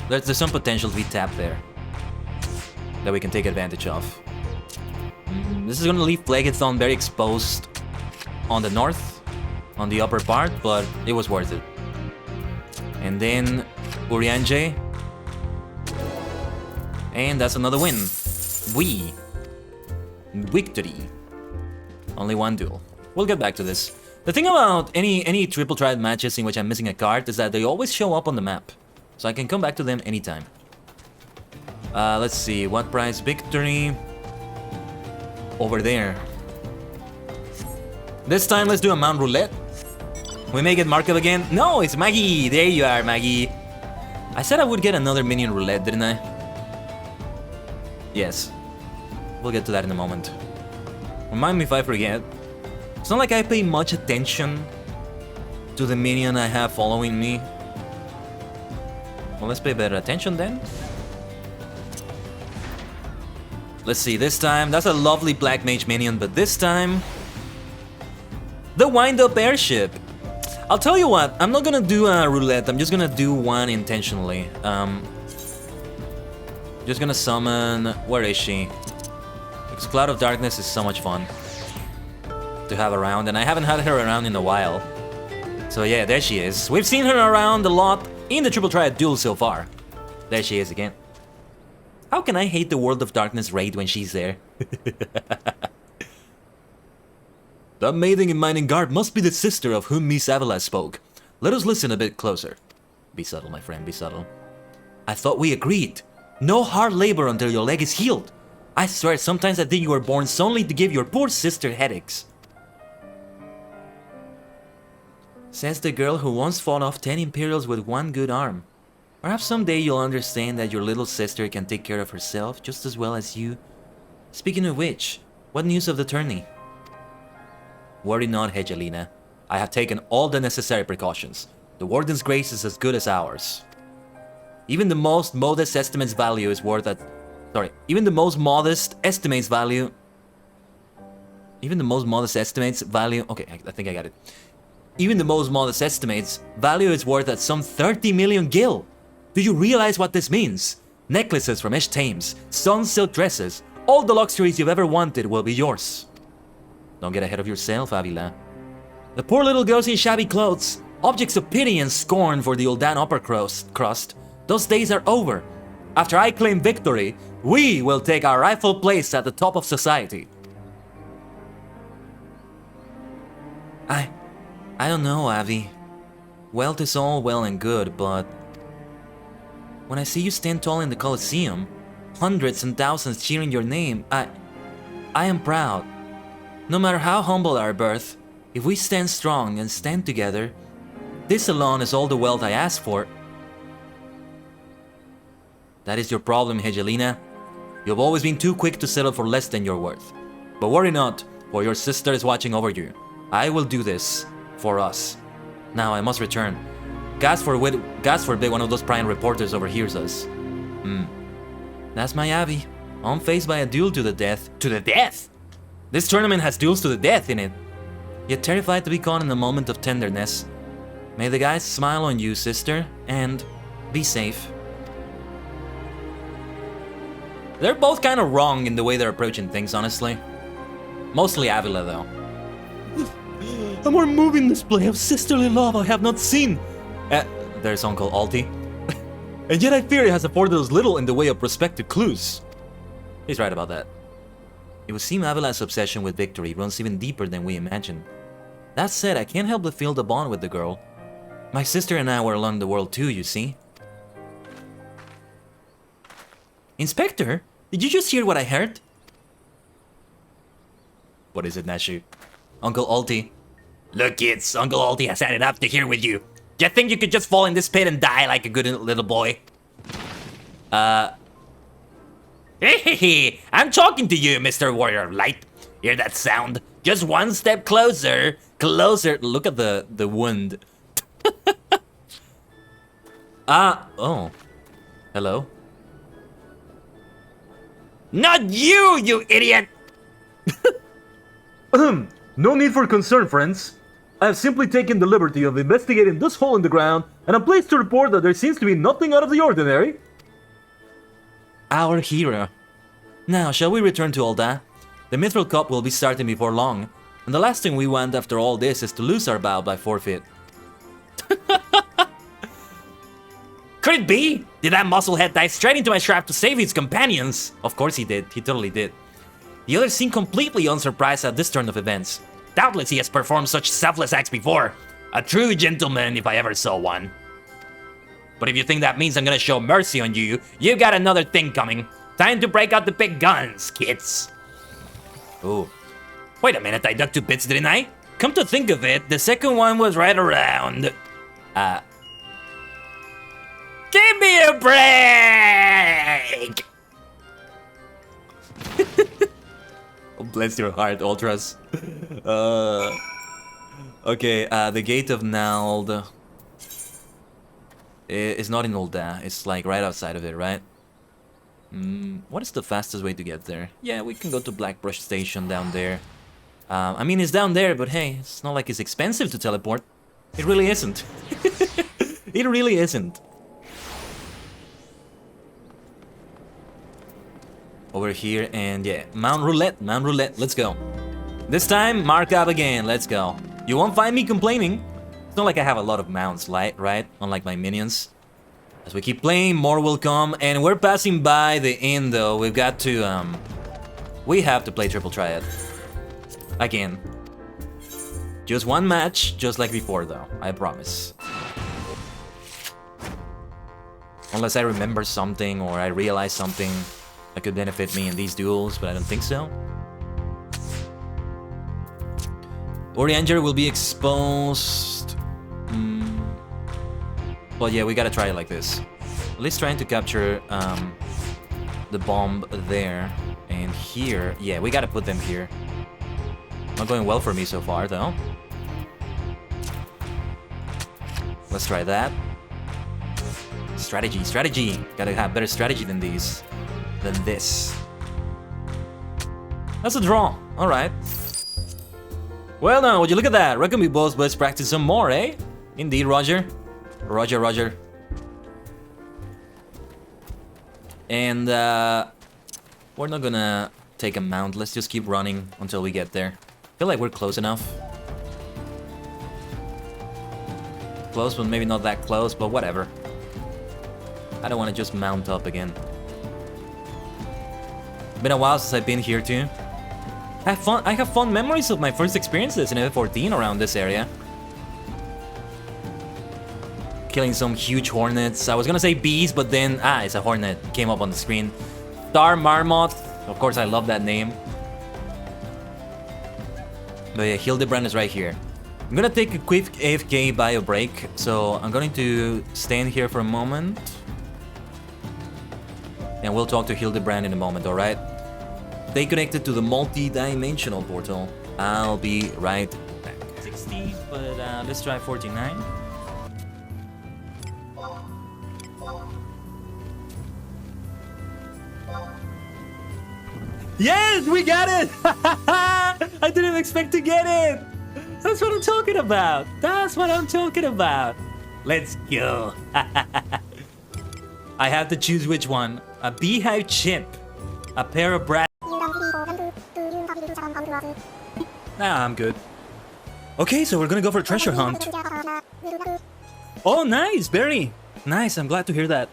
There's some potential to be tapped there that we can take advantage of. This is gonna leave Plagueathon very exposed on the north, on the upper part, but it was worth it. And then Urianger, and that's another win. Victory. Only one duel. We'll get back to this. The thing about any triple triad matches in which I'm missing a card is that they always show up on the map. So I can come back to them anytime. Let's see, what prize victory? Over there. This time, let's do a Mount Roulette. We may get Markup again. No, it's Maggie! There you are, Maggie. I said I would get another minion roulette, didn't I? Yes. We'll get to that in a moment. Remind me if I forget. It's not like I pay much attention to the minion I have following me. Well, let's pay better attention then. Let's see, this time, that's a lovely Black Mage minion, but this time... the wind-up airship! I'll tell you what, I'm not gonna do a roulette, I'm just gonna do one intentionally. Just gonna summon... where is she? Because Cloud of Darkness is so much fun to have around, and I haven't had her around in a while. So yeah, there she is. We've seen her around a lot in the Triple Triad duel so far. There she is again. How can I hate the World of Darkness raid when she's there? The maiden in mining garb must be the sister of whom Miss Avila spoke. Let us listen a bit closer. Be subtle, my friend, be subtle. I thought we agreed. No hard labor until your leg is healed. I swear, sometimes I think you were born solely to give your poor sister headaches. Says the girl who once fought off 10 Imperials with one good arm. Perhaps someday you'll understand that your little sister can take care of herself just as well as you. Speaking of which, what news of the tourney? Worry not, Hegelina. I have taken all the necessary precautions. The Warden's grace is as good as ours. Even the most modest estimates value is worth at... Sorry, even the most modest estimates value... Even the most modest estimates value... Okay, I think I got it. Even the most modest estimates value is worth at some 30 million gil. Do you realize what this means? Necklaces from Esh Thames, sun silk dresses, all the luxuries you've ever wanted will be yours. Don't get ahead of yourself, Avila. The poor little girls in shabby clothes, objects of pity and scorn for the Ul'dan upper crust, those days are over. After I claim victory, we will take our rightful place at the top of society. I don't know, Avi. Wealth is all well and good, but... when I see you stand tall in the Colosseum, hundreds and thousands cheering your name, I am proud. No matter how humble our birth, if we stand strong and stand together, this alone is all the wealth I ask for. That is your problem, Hegelina. You have always been too quick to settle for less than your worth. But worry not, for your sister is watching over you. I will do this for us. Now I must return. God forbid one of those prying reporters overhears us. That's my Abby. Unfazed by a duel to the death. To the death? This tournament has duels to the death in it. Yet terrified to be caught in a moment of tenderness. May the guys smile on you, sister, and be safe. They're both kind of wrong in the way they're approaching things, honestly. Mostly Avila, though. A more moving display of sisterly love I have not seen. There's Uncle Alti. And yet I fear it has afforded us little in the way of prospective clues. He's right about that. It would seem Avila's obsession with victory runs even deeper than we imagined. That said, I can't help but feel the bond with the girl. My sister and I were along the world too, you see. Inspector, did you just hear what I heard? What is it, Nashu? Uncle Alti. Look, kids, Uncle Alti has had enough to hear with you. Do you think you could just fall in this pit and die like a good little boy? Hey, I'm talking to you, Mr. Warrior of Light. Hear that sound? Just one step closer. Closer. Look at the wound. Oh. Hello? Not you, you idiot! No need for concern, friends. I have simply taken the liberty of investigating this hole in the ground, and I'm pleased to report that there seems to be nothing out of the ordinary. Our hero. Now, shall we return to Alda? The Mithril Cup will be starting before long, and the last thing we want after all this is to lose our bout by forfeit. Could it be? Did that musclehead dive straight into my trap to save his companions? Of course he did, he totally did. The others seem completely unsurprised at this turn of events. Doubtless he has performed such selfless acts before. A true gentleman if I ever saw one. But if you think that means I'm gonna show mercy on you, you got another thing coming. Time to break out the big guns, kids. Ooh. Wait a minute, I dug 2 bits, didn't I? Come to think of it, the second one was right around. Give me a break! Bless your heart, Ultras. Okay, the Gate of Nald is not in Ulda. It's like right outside of it, right? What is the fastest way to get there? Yeah, we can go to Blackbrush Station down there. I mean, it's down there, but hey, it's not like it's expensive to teleport. It really isn't. It really isn't. Over here, and yeah, Mount Roulette, let's go. This time, mark up again, let's go. You won't find me complaining. It's not like I have a lot of mounts, right? Unlike my minions. As we keep playing, more will come, and we're passing by the inn though. We've got to, we have to play Triple Triad. Again. Just one match, just like before though, I promise. Unless I remember something, or I realize something that could benefit me in these duels, but I don't think so. Orianger will be exposed. But yeah, we gotta try it like this. At least trying to capture the bomb there. And here, yeah, we gotta put them here. Not going well for me so far, though. Let's try that. Strategy. Gotta have better strategy than these. Than this. That's a draw. Alright. Well now, would you look at that? Reckon we both let's practice some more, eh? Indeed, Roger. Roger. And we're not gonna take a mount. Let's just keep running until we get there. Feel like we're close enough. Close, but maybe not that close, but whatever. I don't want to just mount up again. Been a while since I've been here too. I have fond memories of my first experiences in FF14 around this area. Killing some huge hornets. I was gonna say bees, but then it's a hornet. Came up on the screen. Star Marmoth. Of course, I love that name. But yeah, Hildibrand is right here. I'm gonna take a quick AFK bio break, so I'm going to stand here for a moment. And we'll talk to Hildibrand in a moment, alright? Stay connected to the multi-dimensional portal. I'll be right back. 60, but let's try 49. Yes, we got it! I didn't expect to get it! That's what I'm talking about! That's what I'm talking about! Let's go! I have to choose which one. A beehive chip. A pair of brats. Nah, I'm good. Okay, so we're gonna go for a treasure hunt. Oh, nice, Barry! Nice, I'm glad to hear that.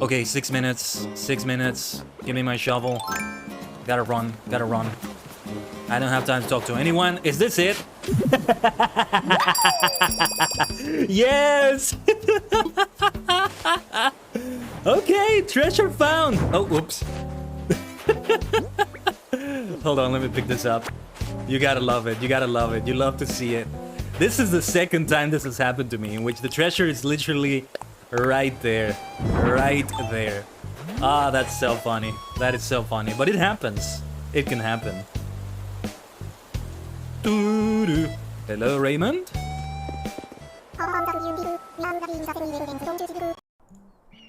Okay, 6 minutes. 6 minutes. Give me my shovel. Gotta run. Gotta run. I don't have time to talk to anyone. Is this it? Yes! Okay, treasure found! Oh, whoops. Hold on, let me pick this up. You gotta love it. You gotta love it. You love to see it. This is the second time this has happened to me, in which the treasure is literally right there. Right there. Ah, that's so funny. That is so funny. But it happens. It can happen. Doo-doo. Hello, Raymond?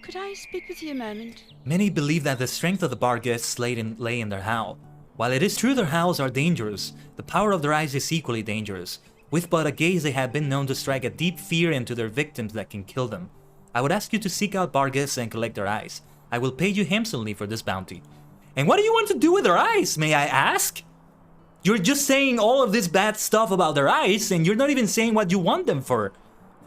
Could I speak with you a moment? Many believe that the strength of the bar guests lay in their howl. While it is true their howls are dangerous, the power of their eyes is equally dangerous. With but a gaze, they have been known to strike a deep fear into their victims that can kill them. I would ask you to seek out bar guests and collect their eyes. I will pay you handsomely for this bounty. And what do you want to do with their eyes, may I ask? You're just saying all of this bad stuff about their eyes, and you're not even saying what you want them for.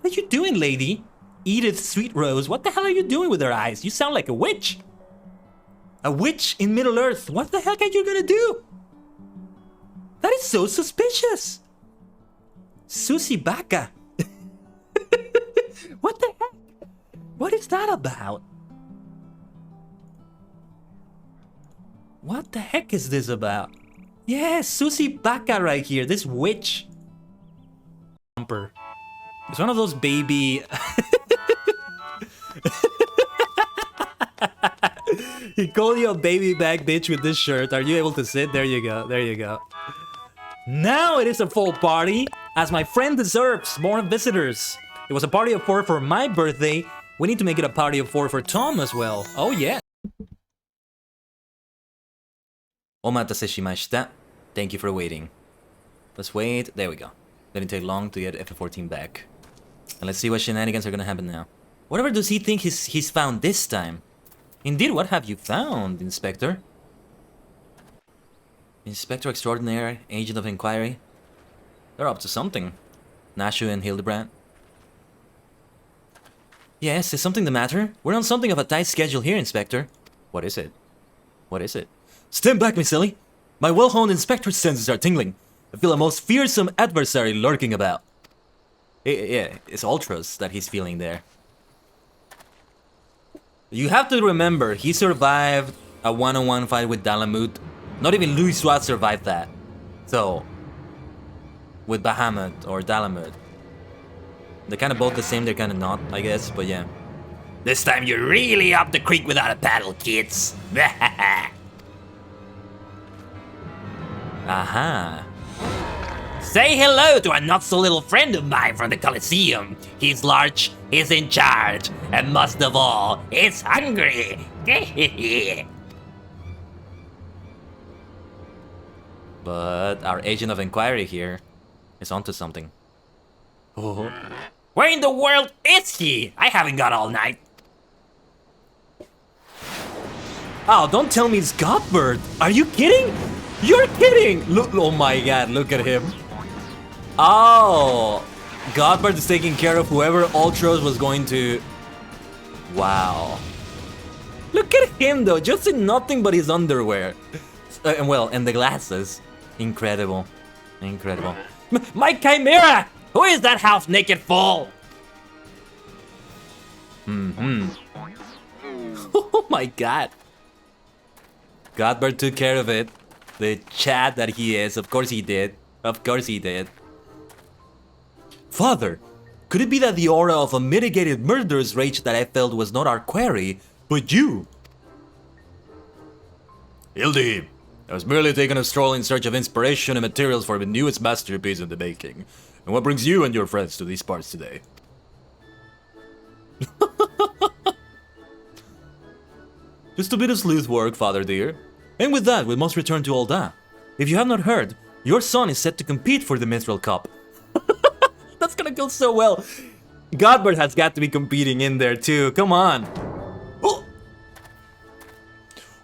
What are you doing, lady? Edith Sweetrose, what the hell are you doing with their eyes? You sound like a witch. A witch in Middle Earth. What the heck are you gonna do? That is so suspicious. Susie Baka. What the heck? What is that about? What the heck is this about? Yes, Susie Baka right here, this witch. It's one of those baby... He called you a baby back bitch with this shirt. Are you able to sit? There you go, there you go. Now it is a full party, as my friend deserves more visitors. It was a party of 4 for my birthday. We need to make it a party of 4 for Tom as well. Oh yeah. Omatase shimashita. Thank you for waiting. Let's wait. There we go. Didn't take long to get FF14 back. And let's see what shenanigans are gonna happen now. Whatever does he think he's found this time? Indeed, what have you found, Inspector? Inspector Extraordinary, Agent of Inquiry. They're up to something. Nashu and Hildibrand. Yes, is something the matter? We're on something of a tight schedule here, Inspector. What is it? What is it? Stand back, Miss Silly! My well-honed inspector's senses are tingling. I feel a most fearsome adversary lurking about. Yeah, it's Ultras that he's feeling there. You have to remember, he survived a one-on-one fight with Dalamut. Not even Louis Swat survived that. So, with Bahamut or Dalamut. They're kind of both the same, they're kind of not, I guess, but yeah. This time you're really up the creek without a paddle, kids. Aha. Say hello to a not-so-little friend of mine from the Coliseum. He's large, he's in charge, and most of all, he's hungry. But our agent of inquiry here is onto something. Oh. Where in the world is he? I haven't got all night. Oh, don't tell me it's Godbird. Are you kidding? You're kidding! Look, oh my god, look at him. Oh, Godbird is taking care of whoever Ultros was going to... Wow. Look at him though, just in nothing but his underwear. And the glasses. Incredible. Incredible. My Chimera! Who is that half-naked fool? Oh my god. Godbird took care of it. The Chad that he is. Of course he did. Of course he did. Father, could it be that the aura of a mitigated murderous rage that I felt was not our quarry, but you? Hildi, I was merely taking a stroll in search of inspiration and materials for the newest masterpiece in the making. And what brings you and your friends to these parts today? Just a bit of sleuth work, father dear. And with that, we must return to Alda. If you have not heard, your son is set to compete for the Mithril Cup. That's gonna go so well. Godbert has got to be competing in there too, come on. Oh!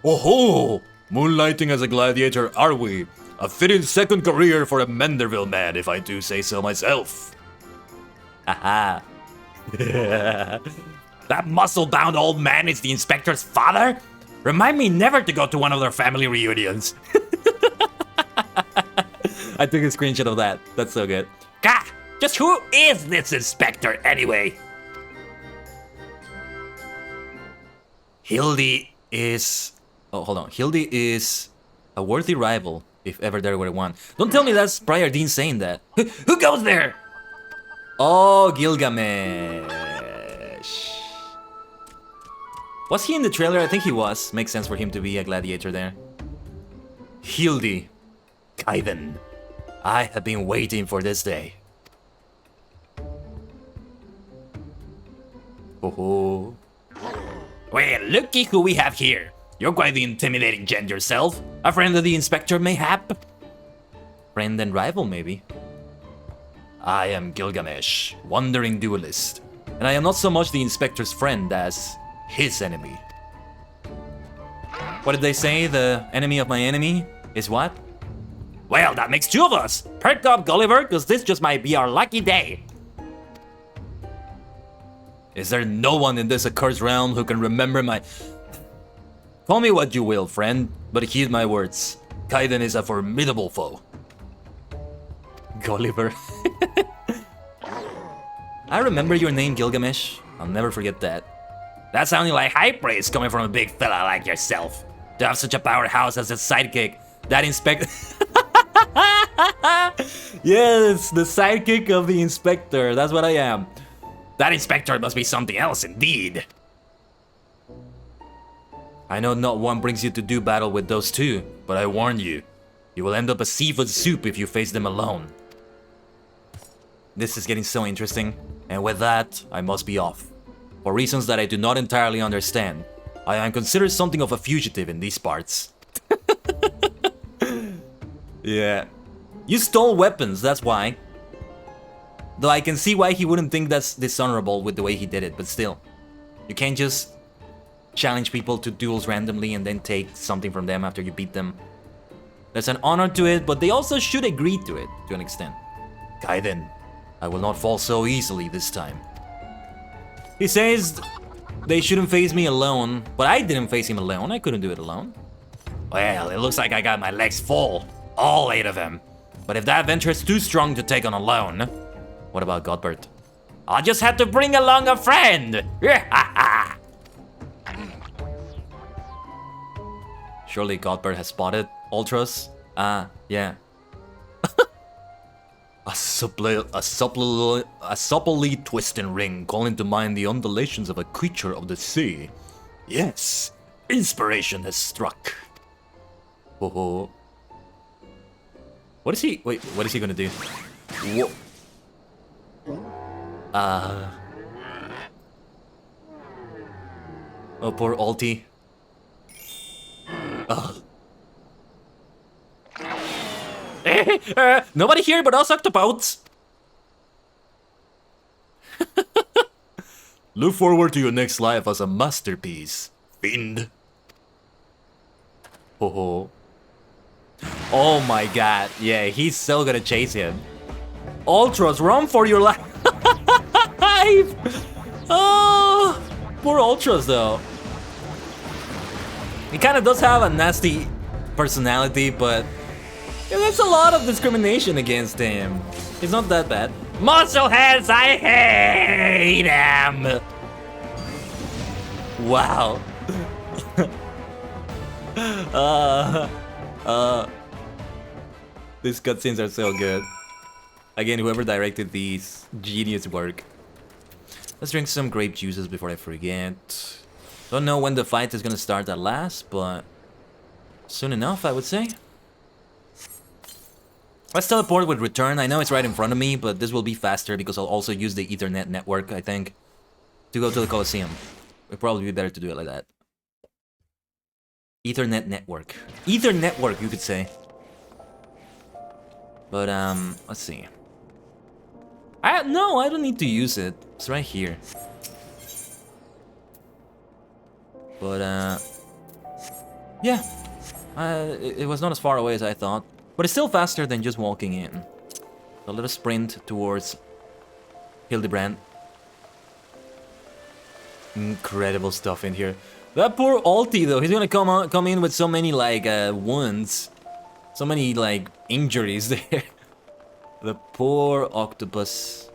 Oh-ho! Moonlighting as a gladiator, are we? A fitting second career for a Manderville man, if I do say so myself. Haha. That muscle-bound old man is the inspector's father? Remind me never to go to one of their family reunions. I took a screenshot of that. That's so good. Gah! Just who is this inspector anyway? Hildi is... Oh, hold on. Hildi is a worthy rival, if ever there were one. Don't tell me that's Prior Dean saying that. Who goes there? Oh, Gilgamesh. Was he in the trailer? I think he was. Makes sense for him to be a gladiator there. Hildi. Khaiden. I have been waiting for this day. Oh. Well, looky who we have here. You're quite the intimidating gent yourself. A friend of the inspector, mayhap? Friend and rival, maybe. I am Gilgamesh, Wandering duelist. And I am not so much the inspector's friend as his enemy. What did they say? The enemy of my enemy is what? Well, that makes two of us. Perk up, Gulliver, because this just might be our lucky day. Is there no one in this accursed realm who can remember my... Call me what you will, friend, but heed my words. Khaiden is a formidable foe. Gulliver. I remember your name, Gilgamesh. I'll never forget that. That sounded like high praise coming from a big fella like yourself. To have such a powerhouse as a sidekick, that inspector... Yes, the sidekick of the inspector. That's what I am. That inspector must be something else indeed. I know not one brings you to do battle with those two, but I warn you, you will end up a seafood soup if you face them alone. This is getting so interesting, and with that, I must be off. For reasons that I do not entirely understand, I am considered something of a fugitive in these parts. Yeah. You stole weapons, that's why. Though I can see why he wouldn't think that's dishonorable with the way he did it, but still. You can't just challenge people to duels randomly and then take something from them after you beat them. There's an honor to it, but they also should agree to it, to an extent. Khaiden, I will not fall so easily this time. He says they shouldn't face me alone, but I didn't face him alone. I couldn't do it alone. Well, it looks like I got my legs full. All 8 of them. But if that adventure is too strong to take on alone... What about Godbert? I'll just have to bring along a friend! Surely Godbert has spotted Ultras? Ah, yeah. A supplely twisting ring calling to mind the undulations of a creature of the sea. Yes, inspiration has struck. Oh. What is he? Wait, what is he gonna do? Whoa. Oh, poor Alti. Nobody here but us octopods. Look forward to your next life as a masterpiece, fiend. Oh my god, yeah, he's so gonna chase him. Ultras, run for your life! Oh, poor Ultras though. He kind of does have a nasty personality, but yeah, there's a lot of discrimination against him. It's not that bad. Muscleheads, I hate them! Wow. These cutscenes are so good. Again, whoever directed these, genius work. Let's drink some grape juices before I forget. Don't know when the fight is gonna start at last, but soon enough, I would say. Let's teleport with return. I know it's right in front of me, but this will be faster because I'll also use the Ethernet network, I think, to go to the Colosseum. It'd probably be better to do it like that. Ethernet network. Ether network, you could say. But, let's see. No, I don't need to use it. It's right here. But, yeah. It was not as far away as I thought. But it's still faster than just walking in. A little sprint towards Hildibrand. Incredible stuff in here. That poor Alti, though. He's gonna come in with so many, like, wounds. So many, like, injuries there. The poor octopus.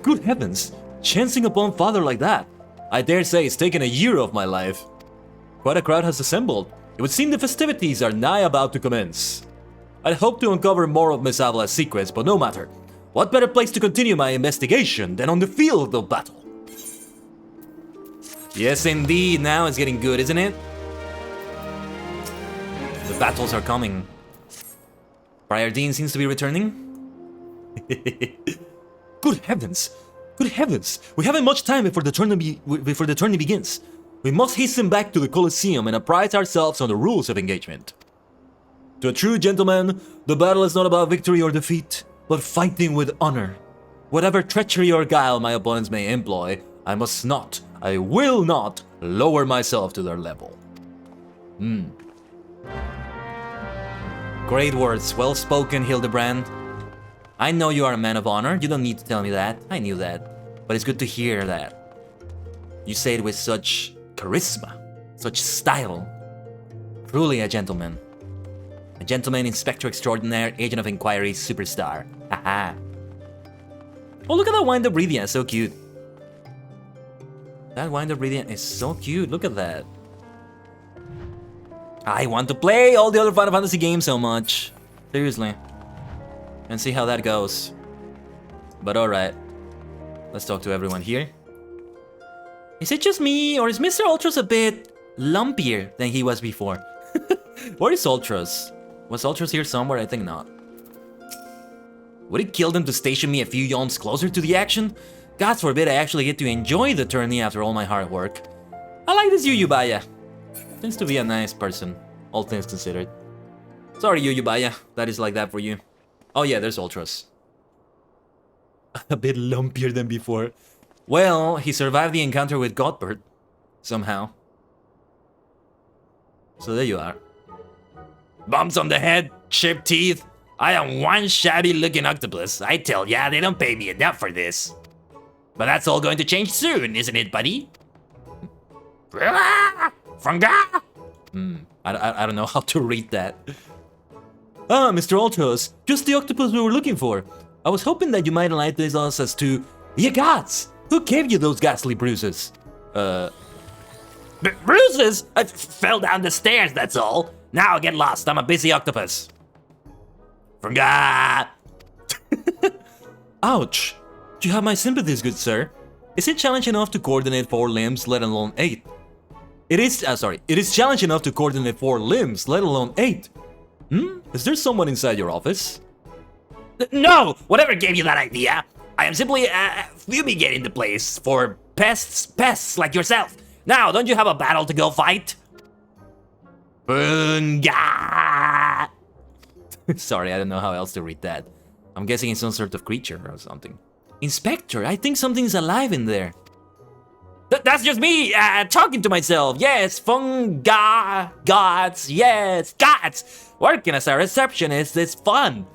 Good heavens! Chancing upon father like that! I dare say it's taken a year of my life. Quite a crowd has assembled. It would seem the festivities are nigh about to commence. I'd hoped to uncover more of Miss Avala's secrets, but no matter. What better place to continue my investigation than on the field of battle? Yes, indeed. Now it's getting good, isn't it? The battles are coming. Friar Dean seems to be returning. Good heavens! Good heavens! We haven't much time before the tourney begins. We must hasten back to the Colosseum and apprise ourselves on the rules of engagement. To a true gentleman, the battle is not about victory or defeat, but fighting with honor. Whatever treachery or guile my opponents may employ, I will not lower myself to their level. Great words, well spoken, Hildibrand. I know you are a man of honor, you don't need to tell me that, I knew that. But it's good to hear that. You say it with such charisma, such style. Truly a gentleman. A gentleman, inspector extraordinaire, agent of inquiry, superstar. Haha. Oh, look at that wind-up Radiant, so cute. That wind-up Radiant is so cute, look at that. I want to play all the other Final Fantasy games so much. Seriously. And see how that goes. But alright. Let's talk to everyone here. Is it just me, or is Mr. Ultros a bit lumpier than he was before? Where is Ultros? Was Ultros here somewhere? I think not. Would it kill them to station me a few yawns closer to the action? God forbid I actually get to enjoy the tourney after all my hard work. I like this Yuyubaya. Seems to be a nice person, all things considered. Sorry, Yuyubaya, that is like that for you. Oh yeah, there's Ultros. A bit lumpier than before. Well, he survived the encounter with Godbert. Somehow. So there you are. Bumps on the head, chipped teeth. I am one shabby looking octopus. I tell ya, they don't pay me enough for this. But that's all going to change soon, isn't it, buddy? Funga! I don't know how to read that. Ah, Mr. Ultros, just the octopus we were looking for. I was hoping that you might enlighten us as to... Ye gods! Who gave you those ghastly bruises? Bruises? I fell down the stairs, that's all. Now get lost, I'm a busy octopus. Funga! Ouch! Do you have my sympathies, good sir? Is it challenging enough to coordinate 4 limbs, let alone 8? It is challenging enough to coordinate 4 limbs, let alone 8. Is there someone inside your office? No! Whatever gave you that idea? I am simply fumigating the place for pests like yourself. Now, don't you have a battle to go fight? Bunga! Sorry, I don't know how else to read that. I'm guessing it's some sort of creature or something. Inspector, I think something's alive in there. That's just me talking to myself. Yes, funga, gods, yes, gods. Working as a receptionist is fun.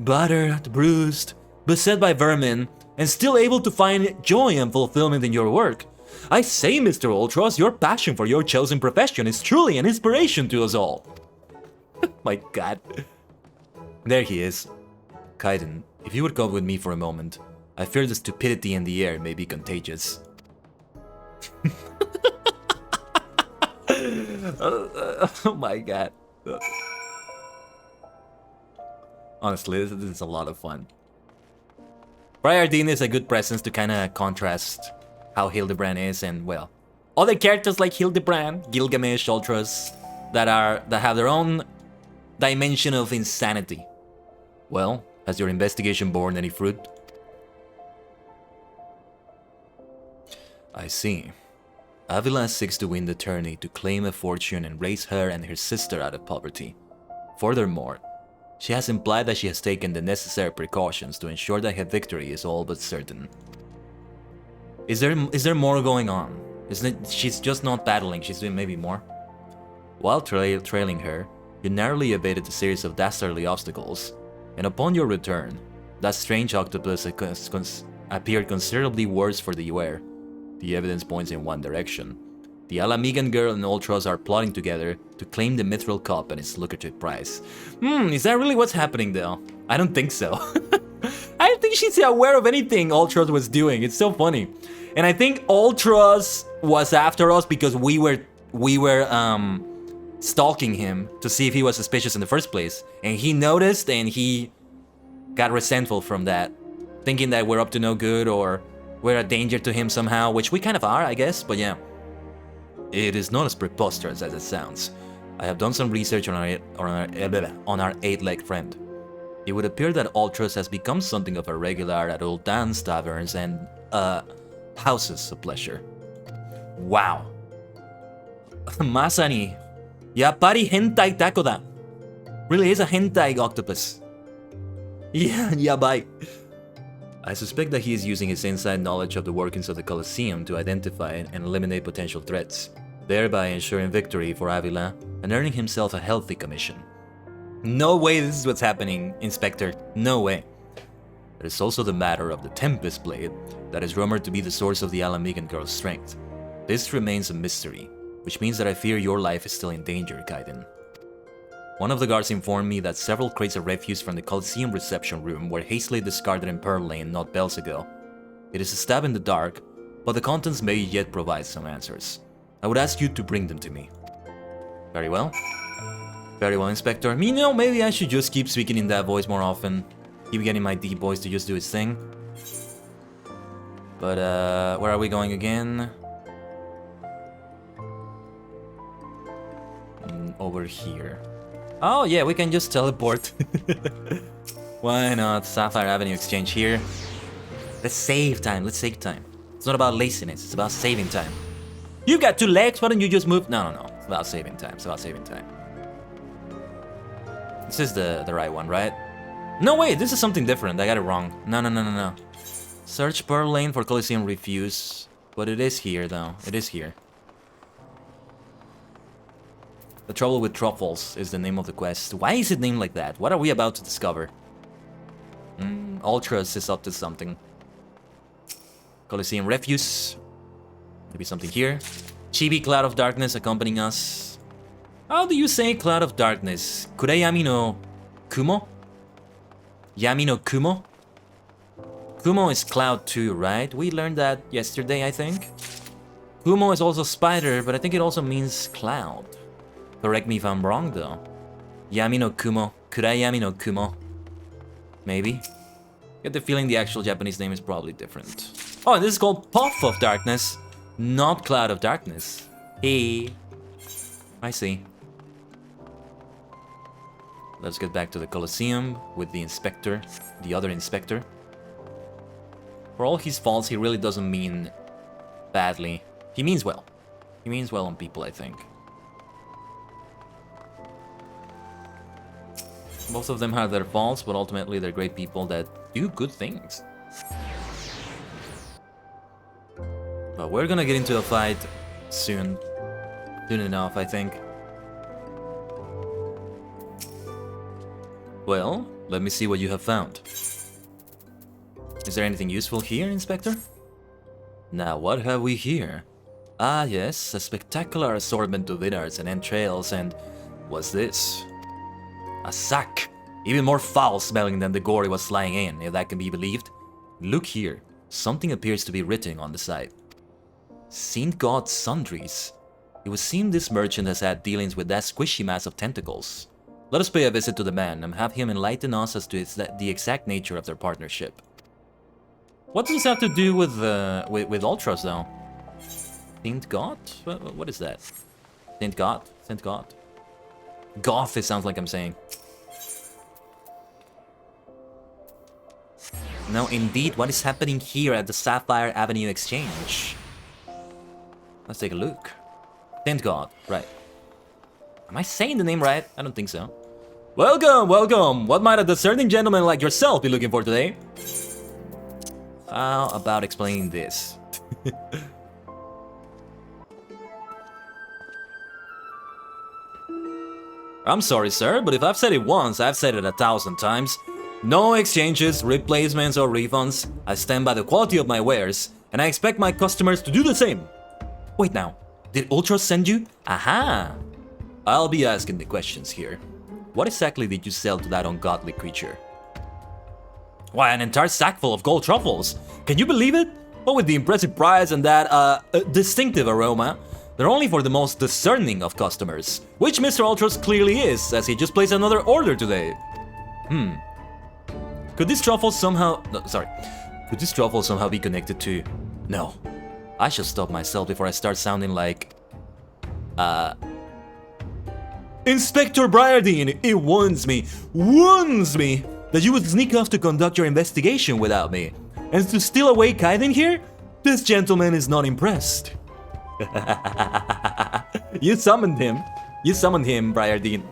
Battered, bruised, beset by vermin, and still able to find joy and fulfillment in your work. I say, Mr. Ultros, your passion for your chosen profession is truly an inspiration to us all. My god. There he is. Khaiden, if you would come with me for a moment, I fear the stupidity in the air may be contagious. Oh my god. Honestly, this is a lot of fun. Briar Dean is a good presence to kind of contrast how Hildibrand is, and well, other characters like Hildibrand, Gilgamesh, Ultras, that have their own dimension of insanity. Well, has your investigation borne any fruit? I see. Avila seeks to win the tourney to claim a fortune and raise her and her sister out of poverty. Furthermore, she has implied that she has taken the necessary precautions to ensure that her victory is all but certain. Is there more going on? Isn't it, she's just not battling, she's doing maybe more? While trailing her, you narrowly evaded a series of dastardly obstacles, and upon your return, that strange octopus appeared considerably worse for the wear. The evidence points in one direction. The Alamigan girl and Ultras are plotting together to claim the Mithril Cup and its lucrative prize. Is that really what's happening though? I don't think so. I don't think she's aware of anything Ultras was doing. It's so funny. And I think Ultras was after us because we were stalking him to see if he was suspicious in the first place. And he noticed and he got resentful from that, thinking that we're up to no good or we're a danger to him somehow, which we kind of are, I guess, but yeah. It is not as preposterous as it sounds. I have done some research on our eight-legged friend. It would appear that Ultras has become something of a regular at old dance taverns and houses of pleasure. Wow. Masani. Yappari hentai taco da. Really is a hentai octopus. Yeah, yabai. I suspect that he is using his inside knowledge of the workings of the Colosseum to identify and eliminate potential threats, thereby ensuring victory for Avila and earning himself a healthy commission. No way this is what's happening, Inspector. No way. There is also the matter of the Tempest Blade that is rumored to be the source of the Alamigan girl's strength. This remains a mystery, which means that I fear your life is still in danger, Khaiden. One of the guards informed me that several crates of refuse from the Colosseum reception room were hastily discarded in Pearl Lane not bells ago. It is a stab in the dark, but the contents may yet provide some answers. I would ask you to bring them to me. Very well. Very well, Inspector. You know, maybe I should just keep speaking in that voice more often. Keep getting my deep voice to just do its thing. But, where are we going again? Over here. Oh yeah, we can just teleport. Why not? Sapphire Avenue Exchange here. Let's save time, let's save time. It's not about laziness, it's about saving time. You got 2 legs, why don't you just move? No. It's about saving time, it's about saving time. This is the right one, right? No, wait, this is something different, I got it wrong. No. Search Pearl Lane for Colosseum Refuse. But it is here, though. It is here. The Trouble with Truffles is the name of the quest. Why is it named like that? What are we about to discover? Ultras is up to something. Colosseum Refuse. Maybe something here. Chibi Cloud of Darkness accompanying us. How do you say Cloud of Darkness? Kureyami no Kumo? Yami no Kumo? Kumo is Cloud 2, right? We learned that yesterday, I think. Kumo is also Spider, but I think it also means Cloud. Correct me if I'm wrong, though. Yami no Kumo. Kurayami no Kumo. Maybe. Get the feeling the actual Japanese name is probably different. Oh, and this is called Puff of Darkness, not Cloud of Darkness. Hey. I see. Let's get back to the Colosseum with the Inspector, the other Inspector. For all his faults, he really doesn't mean badly. He means well. He means well on people, I think. Most of them have their faults, but ultimately they're great people that do good things. But we're gonna get into a fight soon. Soon enough, I think. Well, let me see what you have found. Is there anything useful here, Inspector? Now, what have we here? Ah, yes, a spectacular assortment of innards and entrails, and what's this? A sack, even more foul-smelling than the gore it was lying in, if that can be believed. Look here, something appears to be written on the side. Saint God Sundries. It would seem this merchant has had dealings with that squishy mass of tentacles. Let us pay a visit to the man and have him enlighten us as to the exact nature of their partnership. What does this have to do with ultras, though? Saint God? What is that? Saint God? Saint God? Goth, it sounds like I'm saying. No, indeed, what is happening here at the Sapphire Avenue Exchange? Let's take a look. Saint God, right. Am I saying the name right? I don't think so. Welcome, welcome! What might a discerning gentleman like yourself be looking for today? How about explaining this? I'm sorry, sir, but if I've said it once, I've said it 1,000 times. No exchanges, replacements, or refunds. I stand by the quality of my wares, and I expect my customers to do the same. Wait now, did Ultros send you? Aha! I'll be asking the questions here. What exactly did you sell to that ungodly creature? Why, an entire sack full of gold truffles! Can you believe it? But with the impressive price and that, distinctive aroma, they're only for the most discerning of customers, which Mr. Ultros clearly is, as he just placed another order today. Could this truffle somehow... No, sorry. Could this truffle somehow be connected to... No. I shall stop myself before I start sounding like... Inspector Briardine, it wounds me that you would sneak off to conduct your investigation without me. And to steal away Khaiden here? This gentleman is not impressed. You summoned him, Briardine.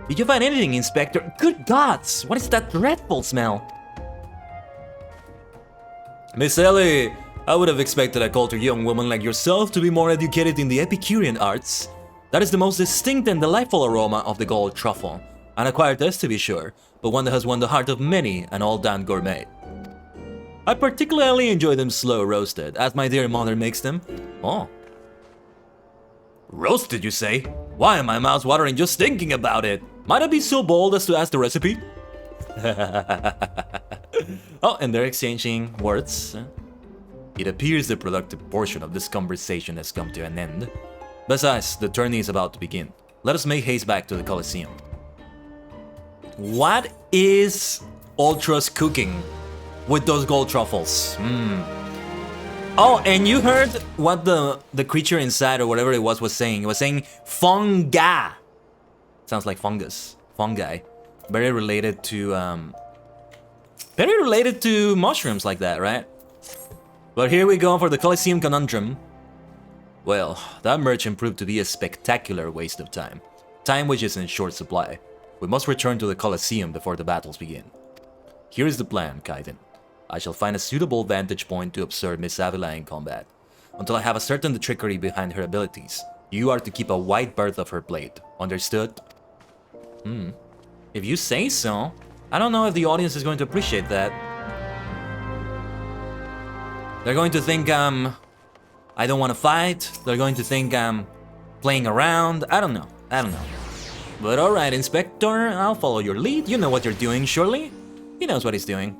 Did you find anything, Inspector? Good gods, what is that dreadful smell? Miss Ellie, I would have expected a cultured young woman like yourself to be more educated in the Epicurean arts. That is the most distinct and delightful aroma of the gold truffle. An acquired taste to be sure, but one that has won the heart of many an all-damned gourmet. I particularly enjoy them slow roasted, as my dear mother makes them. Oh. Roasted, you say? Why, my mouth's watering just thinking about it. Might I be so bold as to ask the recipe? Oh, and they're exchanging words. It appears the productive portion of this conversation has come to an end. Besides, the tourney is about to begin. Let us make haste back to the Colosseum. What is Ultros cooking with those gold truffles? Oh, and you heard what the creature inside or whatever it was saying. It was saying funga. Sounds like fungus. Fungi. Very related to mushrooms like that, right? But here we go for the Colosseum conundrum. Well, that merchant proved to be a spectacular waste of time. Time which is in short supply. We must return to the Colosseum before the battles begin. Here is the plan, Khaiden. I shall find a suitable vantage point to observe Miss Avila in combat. Until I have ascertained the trickery behind her abilities, you are to keep a wide berth of her blade. Understood? If you say so. I don't know if the audience is going to appreciate that. They're going to think, I don't want to fight. They're going to think I'm playing around. I don't know. But alright, Inspector, I'll follow your lead. You know what you're doing, surely? He knows what he's doing.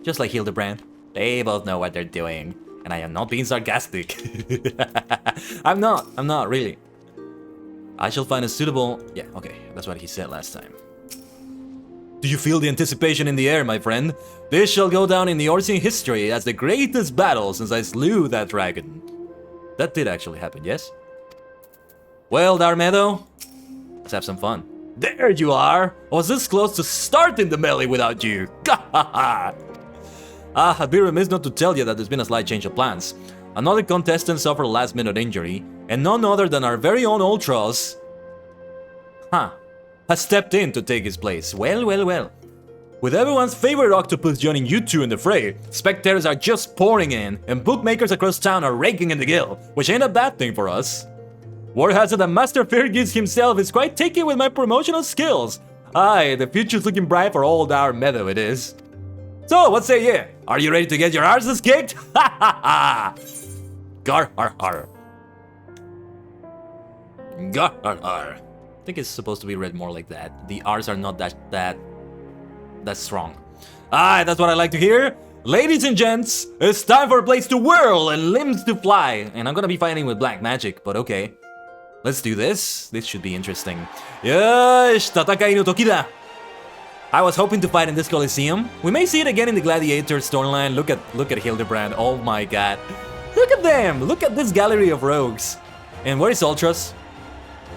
Just like Hildibrand. They both know what they're doing. And I am not being sarcastic. I'm not, really. I shall find a suitable... Yeah, okay, that's what he said last time. Do you feel the anticipation in the air, my friend? This shall go down in the Orsian history as the greatest battle since I slew that dragon. That did actually happen, yes? Well, Darmedo, let's have some fun. There you are! I was this close to starting the melee without you! I'd be remiss not to tell you that there's been a slight change of plans. Another contestant suffered a last-minute injury, and none other than our very own Ultros... has stepped in to take his place. Well. With everyone's favorite octopus joining you two in the fray, spectators are just pouring in, and bookmakers across town are raking in the gill, which ain't a bad thing for us. Word has it that Master Fergus himself is quite taken with my promotional skills. Aye, the future's looking bright for old our meadow it is. So, what say ye? Are you ready to get your arses kicked? Ha ha ha! Gar har har. Gar har har. I think it's supposed to be read more like that. The R's are not that strong. Aye, that's what I like to hear. Ladies and gents, it's time for blades to whirl and limbs to fly. And I'm gonna be fighting with black magic, but okay. Let's do this. This should be interesting. Yes, Tatakai no Toki da. I was hoping to fight in this Coliseum. We may see it again in the Gladiator storyline. Look at Hildibrand. Oh my god. Look at them. Look at this gallery of rogues. And where is Ultras?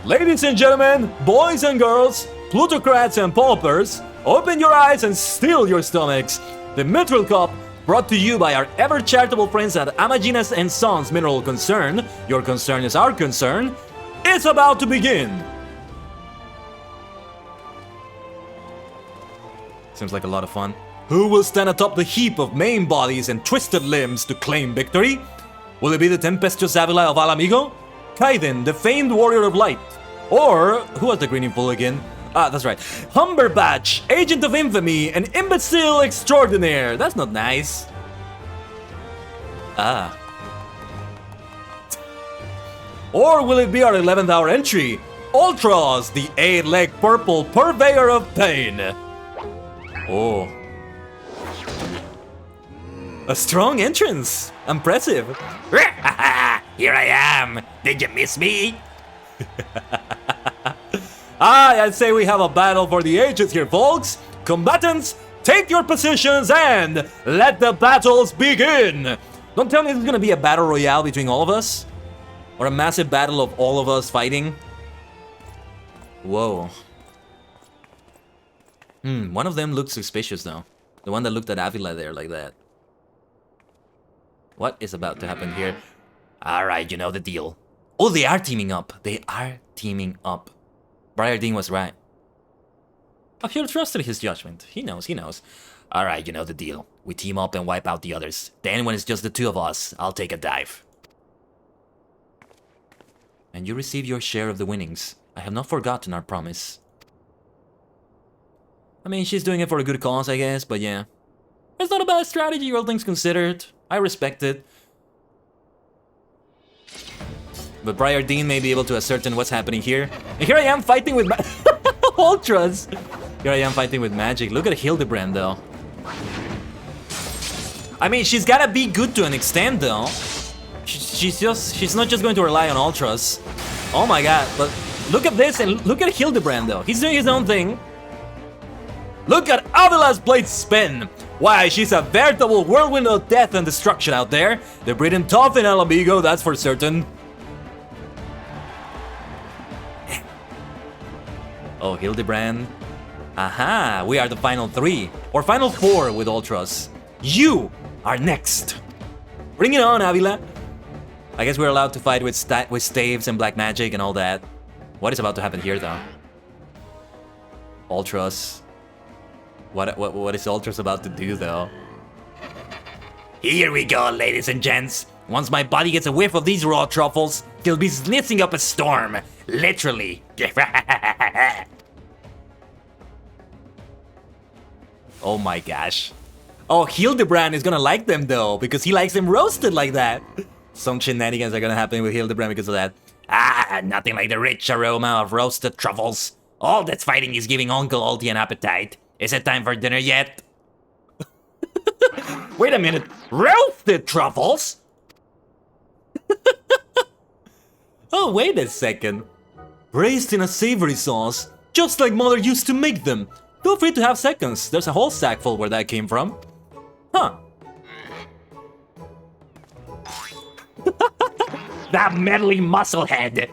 Ladies and gentlemen, boys and girls, plutocrats and paupers, open your eyes and still your stomachs. The Mithril Cup, brought to you by our ever-charitable friends at Amaginas & Sons Mineral Concern, your concern is our concern, is about to begin. Seems like a lot of fun. Who will stand atop the heap of maimed bodies and twisted limbs to claim victory? Will it be the Tempestuous Avila of Alamigo? Khaiden, the famed warrior of light? Or, who was the green full again? Ah, that's right. Humberbatch, agent of infamy, an imbecile extraordinaire. That's not nice. Ah. Or will it be our 11th hour entry? Ultras, the 8-leg purple purveyor of pain. Oh. A strong entrance. Impressive. Here I am. Did you miss me? I'd say we have a battle for the ages here, folks. Combatants, take your positions and let the battles begin. Don't tell me this is gonna be a battle royale between all of us, or a massive battle of all of us fighting. Whoa. One of them looked suspicious though. The one that looked at Avila there like that. What is about to happen here? Alright, you know the deal. Oh, they are teaming up. They are teaming up. Briardine was right. I feel trusted his judgment. He knows, he knows. Alright, you know the deal. We team up and wipe out the others. Then when it's just the two of us, I'll take a dive. And you receive your share of the winnings. I have not forgotten our promise. I mean, she's doing it for a good cause, I guess, but yeah. It's not a bad strategy, all things considered. I respect it. But Briardine may be able to ascertain what's happening here. And here I am fighting with Ultras! Here I am fighting with magic. Look at Hildibrand, though. I mean, she's gotta be good to an extent, though. She's not just going to rely on Ultras. Oh my god, but look at this and look at Hildibrand, though. He's doing his own thing. Look at Avila's blade spin! Why, she's a veritable whirlwind of death and destruction out there. They're breathing tough in Alamigo, that's for certain. Oh, Hildibrand. Aha, we are the final 3. Or final 4 with Ultras. You are next. Bring it on, Avila. I guess we're allowed to fight with staves and black magic and all that. What is about to happen here, though? Ultras. What is Ultras about to do, though? Here we go, ladies and gents. Once my body gets a whiff of these raw truffles, he'll be sniffing up a storm. Literally. Oh my gosh. Oh, Hildibrand is gonna like them though, because he likes them roasted like that. Some shenanigans are gonna happen with Hildibrand because of that. Ah, nothing like the rich aroma of roasted truffles. All that's fighting is giving Uncle Alti an appetite. Is it time for dinner yet? Wait a minute. Roasted truffles? Oh, wait a second. Braised in a savory sauce, just like Mother used to make them. Feel free to have seconds. There's a whole sack full where that came from. Huh. That meddling musclehead.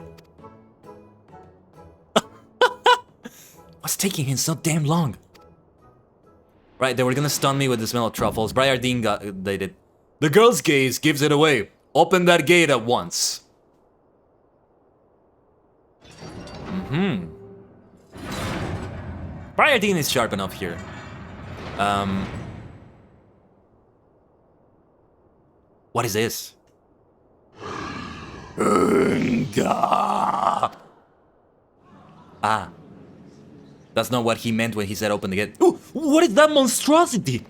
What's taking him so damn long? Right, they were gonna stun me with the smell of truffles. Briardine they did. The girl's gaze gives it away. Open that gate at once. Briardine is sharp enough here. What is this? Ah. That's not what he meant when he said open the gate. Ooh, what is that monstrosity?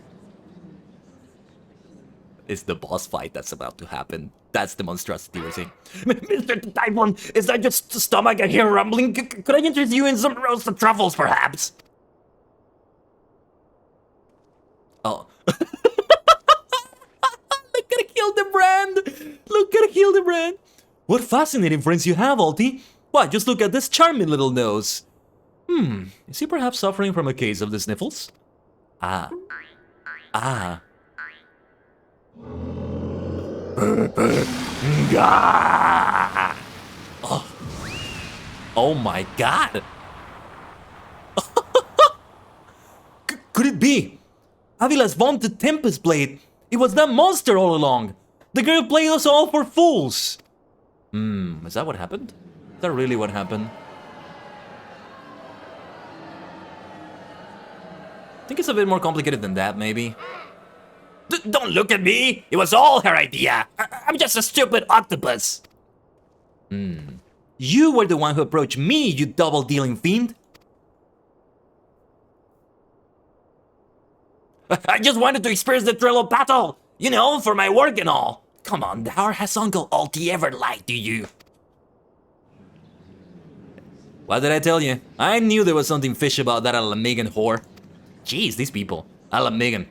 It's the boss fight that's about to happen. That's the monstrosity we're seeing. Mr. Typhon, is that just stomach I hear rumbling? Could I interest you in some roasted truffles, perhaps? Oh. Look at Hildibrand! Look at Hildibrand! What fascinating friends you have, Alti. Why, just look at this charming little nose. Is he perhaps suffering from a case of the sniffles? Ah. Ah. Oh. Oh my god. Could it be? Avila's vaunted Tempest Blade. It was that monster all along. The girl played us all for fools. Is that what happened? Is that really what happened? I think it's a bit more complicated than that, maybe. Don't look at me! It was all her idea! I'm just a stupid octopus! You were the one who approached me, you double-dealing fiend! I just wanted to experience the thrill of battle! You know, for my work and all! Come on, how has Uncle Alti ever lied to you? What did I tell you? I knew there was something fishy about that Alamagan whore. Jeez, these people. Alamagan.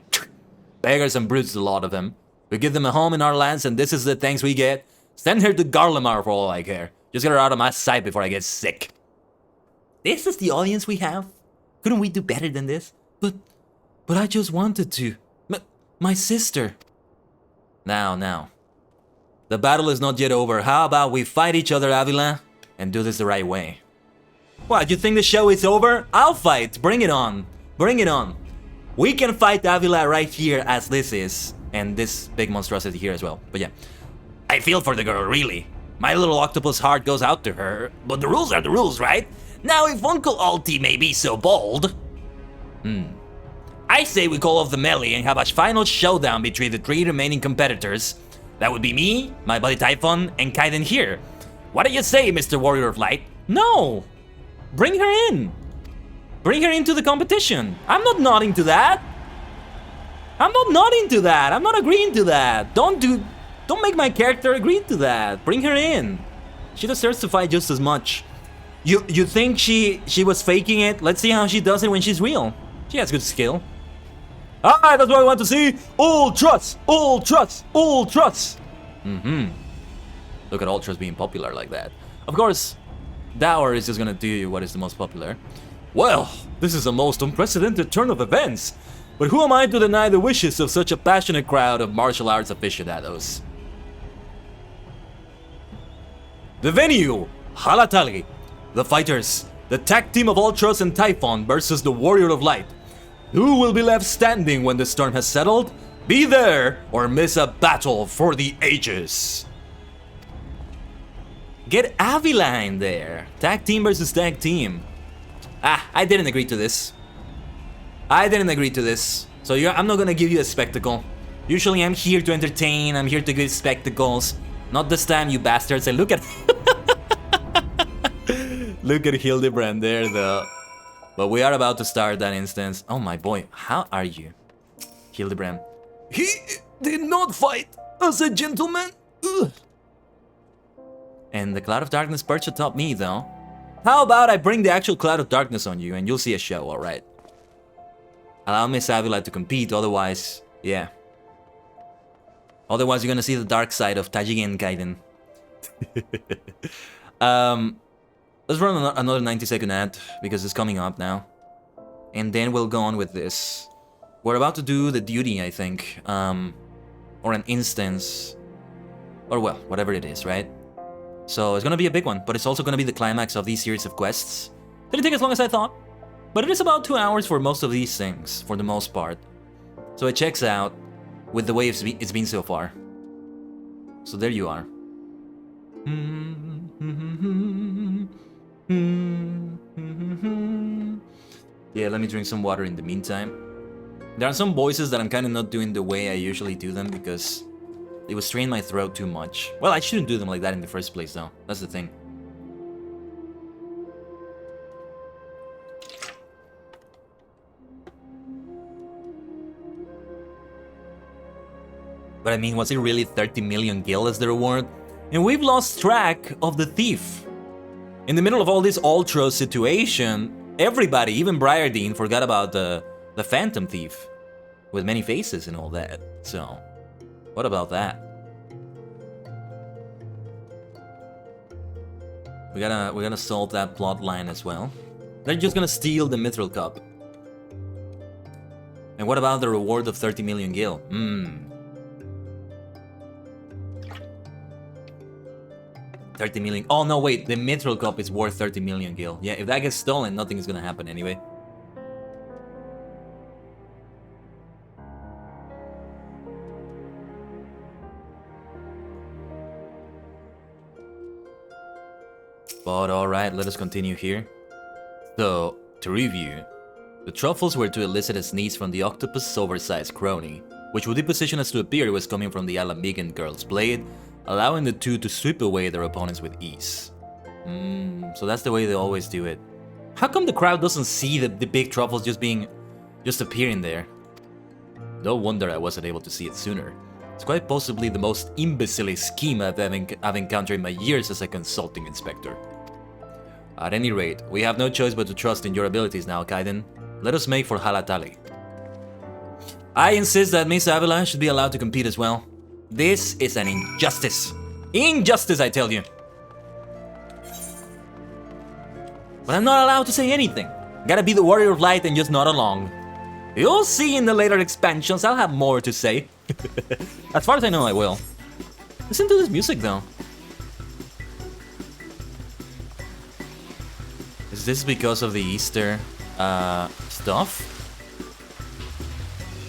Beggars and brutes, a lot of them. We give them a home in our lands, and this is the thanks we get. Send her to Garlemar for all I care. Just get her out of my sight before I get sick. This is the audience we have? Couldn't we do better than this? But I just wanted to. My sister. Now. The battle is not yet over. How about we fight each other, Avila, and do this the right way? What, you think the show is over? I'll fight. Bring it on. Bring it on. We can fight Avila right here as this is. And this big monstrosity here as well. But yeah. I feel for the girl, really. My little octopus heart goes out to her. But the rules are the rules, right? Now, if Uncle Alti may be so bold... I say we call off the melee and have a final showdown between the 3 remaining competitors. That would be me, my buddy Typhon, and Khaiden here. What do you say, Mr. Warrior of Light? No! Bring her in! Bring her into the competition! I'm not nodding to that! I'm not nodding to that! I'm not agreeing to that! Don't make my character agree to that! Bring her in! She deserves to fight just as much. You think she was faking it? Let's see how she does it when she's real. She has good skill. Ah, that's what I want to see! Ultras! Ultras! Ultras! Look at Ultras being popular like that. Of course, Dower is just gonna do what is the most popular. Well, this is a most unprecedented turn of events. But who am I to deny the wishes of such a passionate crowd of martial arts aficionados? The venue, Halatali. The fighters, the tag team of Ultras and Typhon versus the Warrior of Light. Who will be left standing when the storm has settled? Be there or miss a battle for the ages. Get Avila in there. Tag team versus tag team. I didn't agree to this. So I'm not gonna give you a spectacle. Usually I'm here to entertain, I'm here to give spectacles. Not this time, you bastards. And look at... Look at Hildibrand there, though. But we are about to start that instance. Oh my boy, how are you? Hildibrand. He did not fight as a gentleman. Ugh. And the Cloud of Darkness perched atop me, though. How about I bring the actual Cloud of Darkness on you and you'll see a show, alright? Allow Miss Avila to compete, otherwise, yeah. Otherwise, you're gonna see the dark side of Tajigen Khaiden. Let's run another 90-second ad, because it's coming up now. And then we'll go on with this. We're about to do the duty, I think. Or an instance. Or well, whatever it is, right? So it's gonna be a big one, but it's also gonna be the climax of these series of quests. Didn't take as long as I thought. But it is about 2 hours for most of these things, for the most part. So it checks out with the way it's been so far. So there you are. Yeah, let me drink some water in the meantime. There are some voices that I'm kind of not doing the way I usually do them because it would strain my throat too much. Well, I shouldn't do them like that in the first place, though. That's the thing. But I mean, was it really 30 million gil as the reward? And we've lost track of the thief. In the middle of all this ultra situation, everybody, even Briardine, forgot about the Phantom Thief. With many faces and all that. So, what about that? We gotta solve that plot line as well. They're just gonna steal the Mithril Cup. And what about the reward of 30 million gil? 30 million. Oh no, wait, the Mithril Cup is worth 30 million gil. Yeah, if that gets stolen, nothing is gonna happen anyway. But alright, let us continue here. So, to review, the truffles were to elicit a sneeze from the octopus' oversized crony, which would be positioned as to appear it was coming from the Alamigan girl's blade, allowing the two to sweep away their opponents with ease. So that's the way they always do it. How come the crowd doesn't see the big truffles just appearing there? No wonder I wasn't able to see it sooner. It's quite possibly the most imbecile scheme I've encountered in my years as a consulting inspector. At any rate, we have no choice but to trust in your abilities now, Khaiden. Let us make for Halatali. I insist that Miss Avila should be allowed to compete as well. This is an injustice. Injustice, I tell you. But I'm not allowed to say anything. Gotta be the warrior of light and just nod along. You'll see in the later expansions, I'll have more to say. As far as I know, I will. Listen to this music, though. Is this because of the Easter stuff?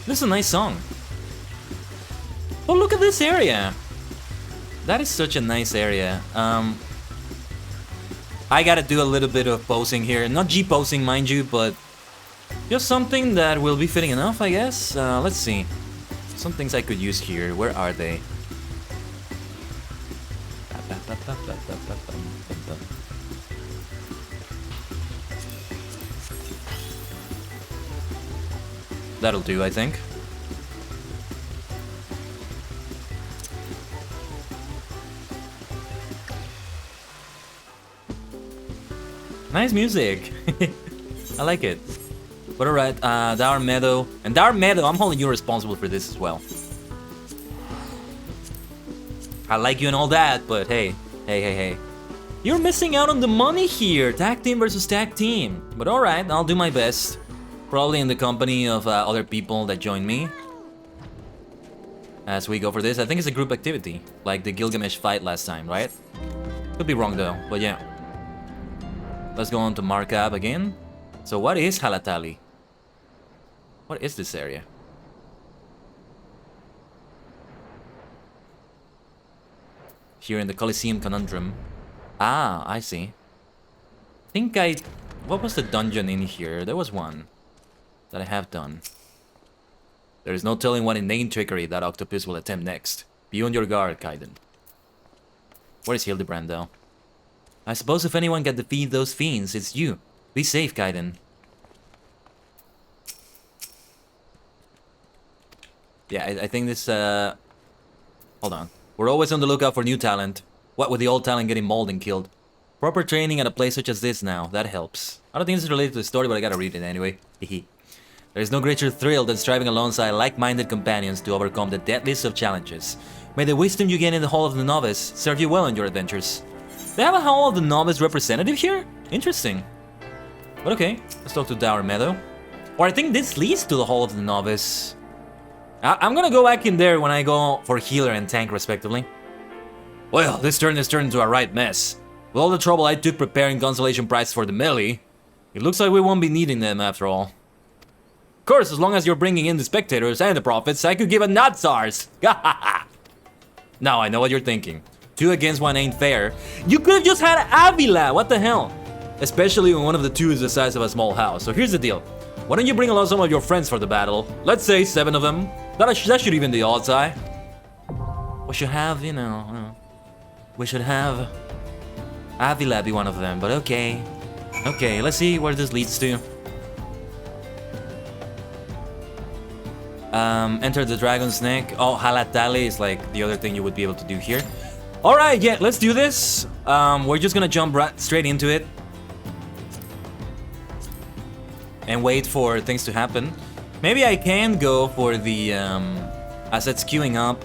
This is a nice song. Oh, look at this area. That is such a nice area. I gotta do a little bit of posing here. Not G-posing, mind you, but just something that will be fitting enough, I guess. Let's see. Some things I could use here. Where are they? That'll do, I think. Nice music. I like it. But alright, Dower Meadow. And Dower Meadow, I'm holding you responsible for this as well. I like you and all that, but hey. Hey. You're missing out on the money here. Tag team versus tag team. But alright, I'll do my best. Probably in the company of other people that join me. As we go for this, I think it's a group activity. Like the Gilgamesh fight last time, right? Could be wrong though, but yeah. Let's go on to Markab again. So what is Halatali? What is this area? Here in the Colosseum Conundrum. Ah, I see. What was the dungeon in here? There was one that I have done. There is no telling what inane trickery that octopus will attempt next. Be on your guard, Khaiden. Where is Hildibrand, though? I suppose if anyone can defeat those fiends, it's you. Be safe, Khaiden. Yeah, I think this, hold on. We're always on the lookout for new talent. What with the old talent getting mauled and killed? Proper training at a place such as this now, that helps. I don't think this is related to the story, but I gotta read it anyway. Hehe. There is no greater thrill than striving alongside like-minded companions to overcome the deadliest of challenges. May the wisdom you gain in the Hall of the Novice serve you well in your adventures. They have a Hall of the Novice representative here? Interesting. But okay, let's talk to Dower Meadow. Or I think this leads to the Hall of the Novice. I'm gonna go back in there when I go for healer and tank respectively. Well, this turn has turned into a right mess. With all the trouble I took preparing consolation prizes for the melee, it looks like we won't be needing them after all. Of course, as long as you're bringing in the spectators and the profits, I could give a nutsars. Now I know what you're thinking. 2 against 1 ain't fair. You could have just had Avila, what the hell? Especially when one of the two is the size of a small house. So here's the deal. Why don't you bring along some of your friends for the battle? Let's say 7 of them. That should even the odds high. We should have, you know, we should have Avila be one of them, but okay. Okay, let's see where this leads to. Enter the dragon's neck. Oh, Halatali is like the other thing you would be able to do here. Alright, yeah, let's do this. We're just gonna jump straight into it. And wait for things to happen. Maybe I can go for the, as it's queuing up,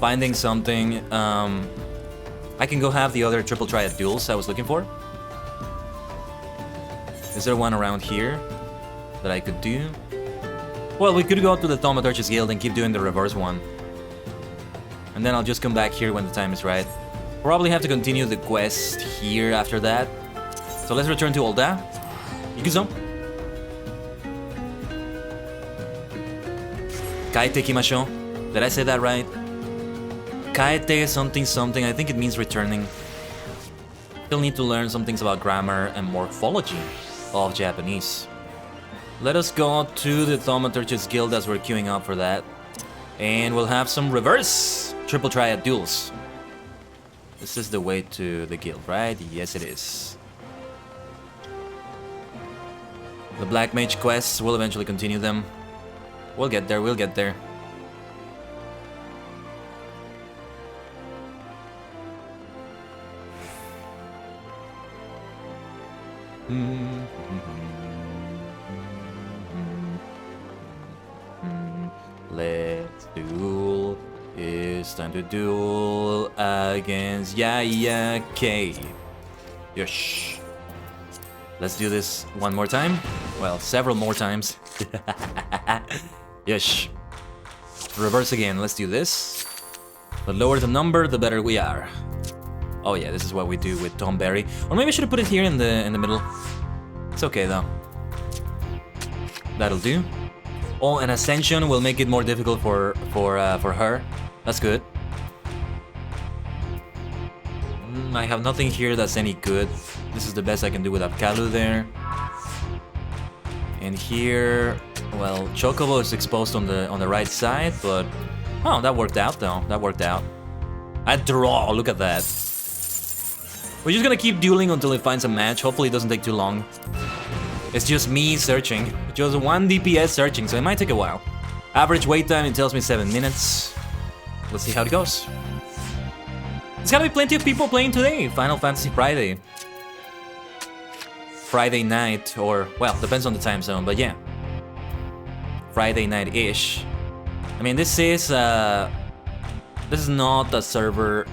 finding something, I can go have the other triple triad duels I was looking for. Is there one around here that I could do? Well, we could go to the Thaumaturge's Guild and keep doing the reverse one. And then I'll just come back here when the time is right. Probably have to continue the quest here after that. So let's return to Olda. Ikuzo. Kaite ikimashou. Did I say that right? Kaite something something. I think it means returning. Still need to learn some things about grammar and morphology of Japanese. Let us go to the Thaumaturge's Guild as we're queuing up for that. And we'll have some reverse triple triad duels. This is the way to the guild, right? Yes, it is. The Black Mage quests, we'll eventually continue them. We'll get there, we'll get there. Let's duel. It's time to duel against Yaya K. Yosh. Let's do this one more time. Well, several more times. Yosh. Reverse again. Let's do this. The lower the number, the better we are. Oh yeah, this is what we do with Tom Berry. Or maybe I should have put it here in the middle. It's okay though. That'll do. Oh, an ascension will make it more difficult for her. That's good. I have nothing here that's any good. This is the best I can do with Apkalu there. And here, well, Chocobo is exposed on the right side, but oh, that worked out though. That worked out. I draw. Look at that. We're just gonna keep dueling until it finds a match. Hopefully, it doesn't take too long. It's just me searching. Just 1 DPS searching, so it might take a while. Average wait time, it tells me 7 minutes. Let's see how it goes. There's gotta be plenty of people playing today. Final Fantasy Friday. Friday night, or, well, depends on the time zone, but yeah. Friday night-ish. I mean, this is not a server.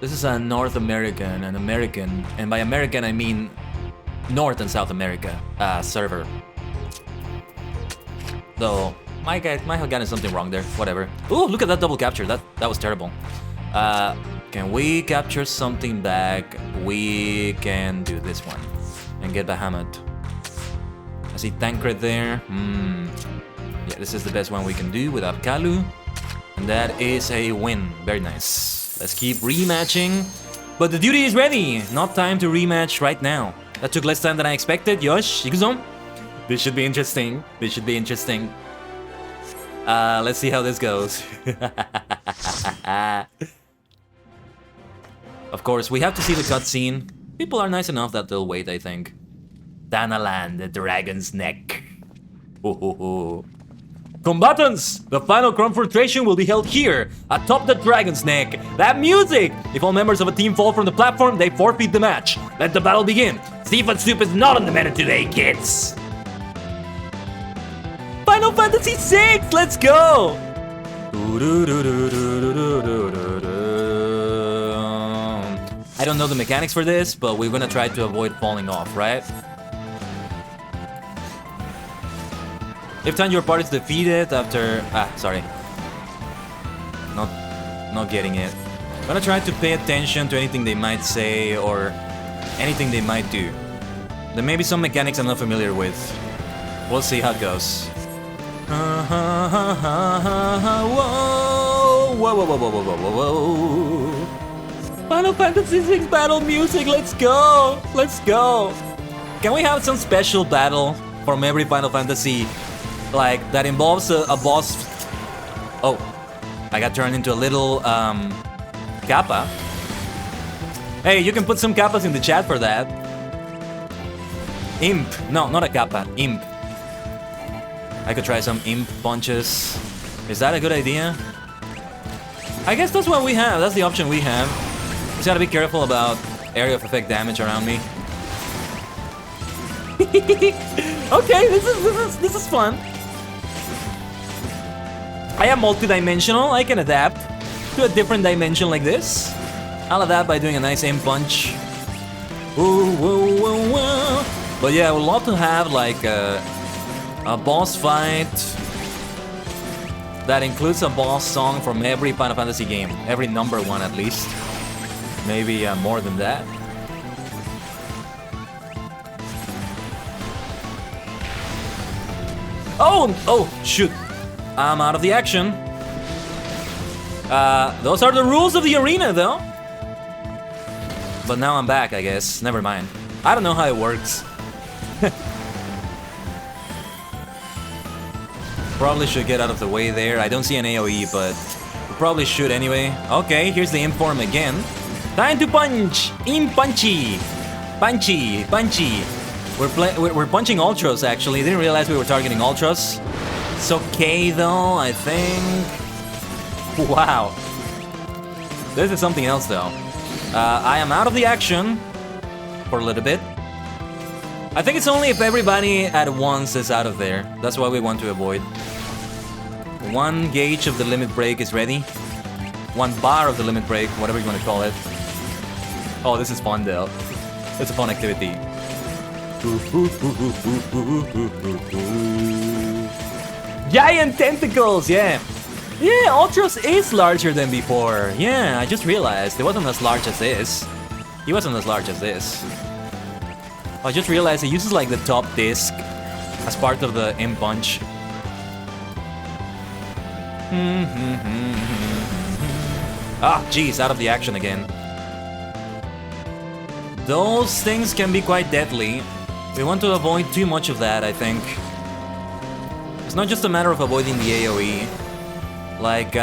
This is a North American, an American, and by American I mean North and South America server. Though might have gotten something wrong there. Whatever. Ooh, look at that double capture. That was terrible. Can we capture something back? We can do this one and get Bahamut. I see Tancred there. Yeah, this is the best one we can do with Apkalu, and that is a win. Very nice. Let's keep rematching. But the duty is ready. Not time to rematch right now. That took less time than I expected. Yosh, Ikuzo. This should be interesting. This should be interesting. Let's see how this goes. Of course, we have to see the cutscene. People are nice enough that they'll wait, I think. Danalan, the dragon's neck. Combatants! The final confrontation will be held here, atop the dragon's neck. That music! If all members of a team fall from the platform, they forfeit the match. Let the battle begin. Seafood soup is not on the menu today, kids! Final Fantasy VI! Let's go! I don't know the mechanics for this, but we're gonna try to avoid falling off, right? If time your party is defeated after... sorry. Not getting it. I'm gonna try to pay attention to anything they might say or anything they might do. There may be some mechanics I'm not familiar with. We'll see how it goes. Whoa. Final Fantasy VI battle music, let's go! Let's go! Can we have some special battle from every Final Fantasy? Like, that involves a boss... Oh, I got turned into a little, kappa. Hey, you can put some kappas in the chat for that. Imp. No, not a kappa. Imp. I could try some imp punches. Is that a good idea? I guess that's what we have. That's the option we have. Just gotta be careful about area of effect damage around me. Okay, this is fun. I am multidimensional. I can adapt. to a different dimension like this. I'll adapt by doing a nice aim punch. Woo, woo, woo, woo. But yeah, I would love to have like a boss fight that includes a boss song from every Final Fantasy game. Every number one at least. Maybe more than that. Oh, shoot. I'm out of the action. Those are the rules of the arena, though. But now I'm back, I guess. Never mind. I don't know how it works. Probably should get out of the way there. I don't see an AoE, but we probably should anyway. Okay, here's the inform again. Time to punch! Punchy! Punchy! Punchy! We're punching ultras, actually. Didn't realize we were targeting ultras. It's okay, though, I think. Wow. This is something else, though. I am out of the action for a little bit. I think it's only if everybody at once is out of there. That's what we want to avoid. 1 gauge of the limit break is ready. 1 bar of the limit break, whatever you want to call it. Oh, this is fun, though. It's a fun activity. Giant tentacles, yeah. Yeah, Ultros is larger than before. Yeah, I just realized it wasn't as large as this. He wasn't as large as this. I just realized he uses like the top disc as part of the M punch. Ah, jeez, out of the action again. Those things can be quite deadly. We want to avoid too much of that, I think. It's not just a matter of avoiding the AoE. Like,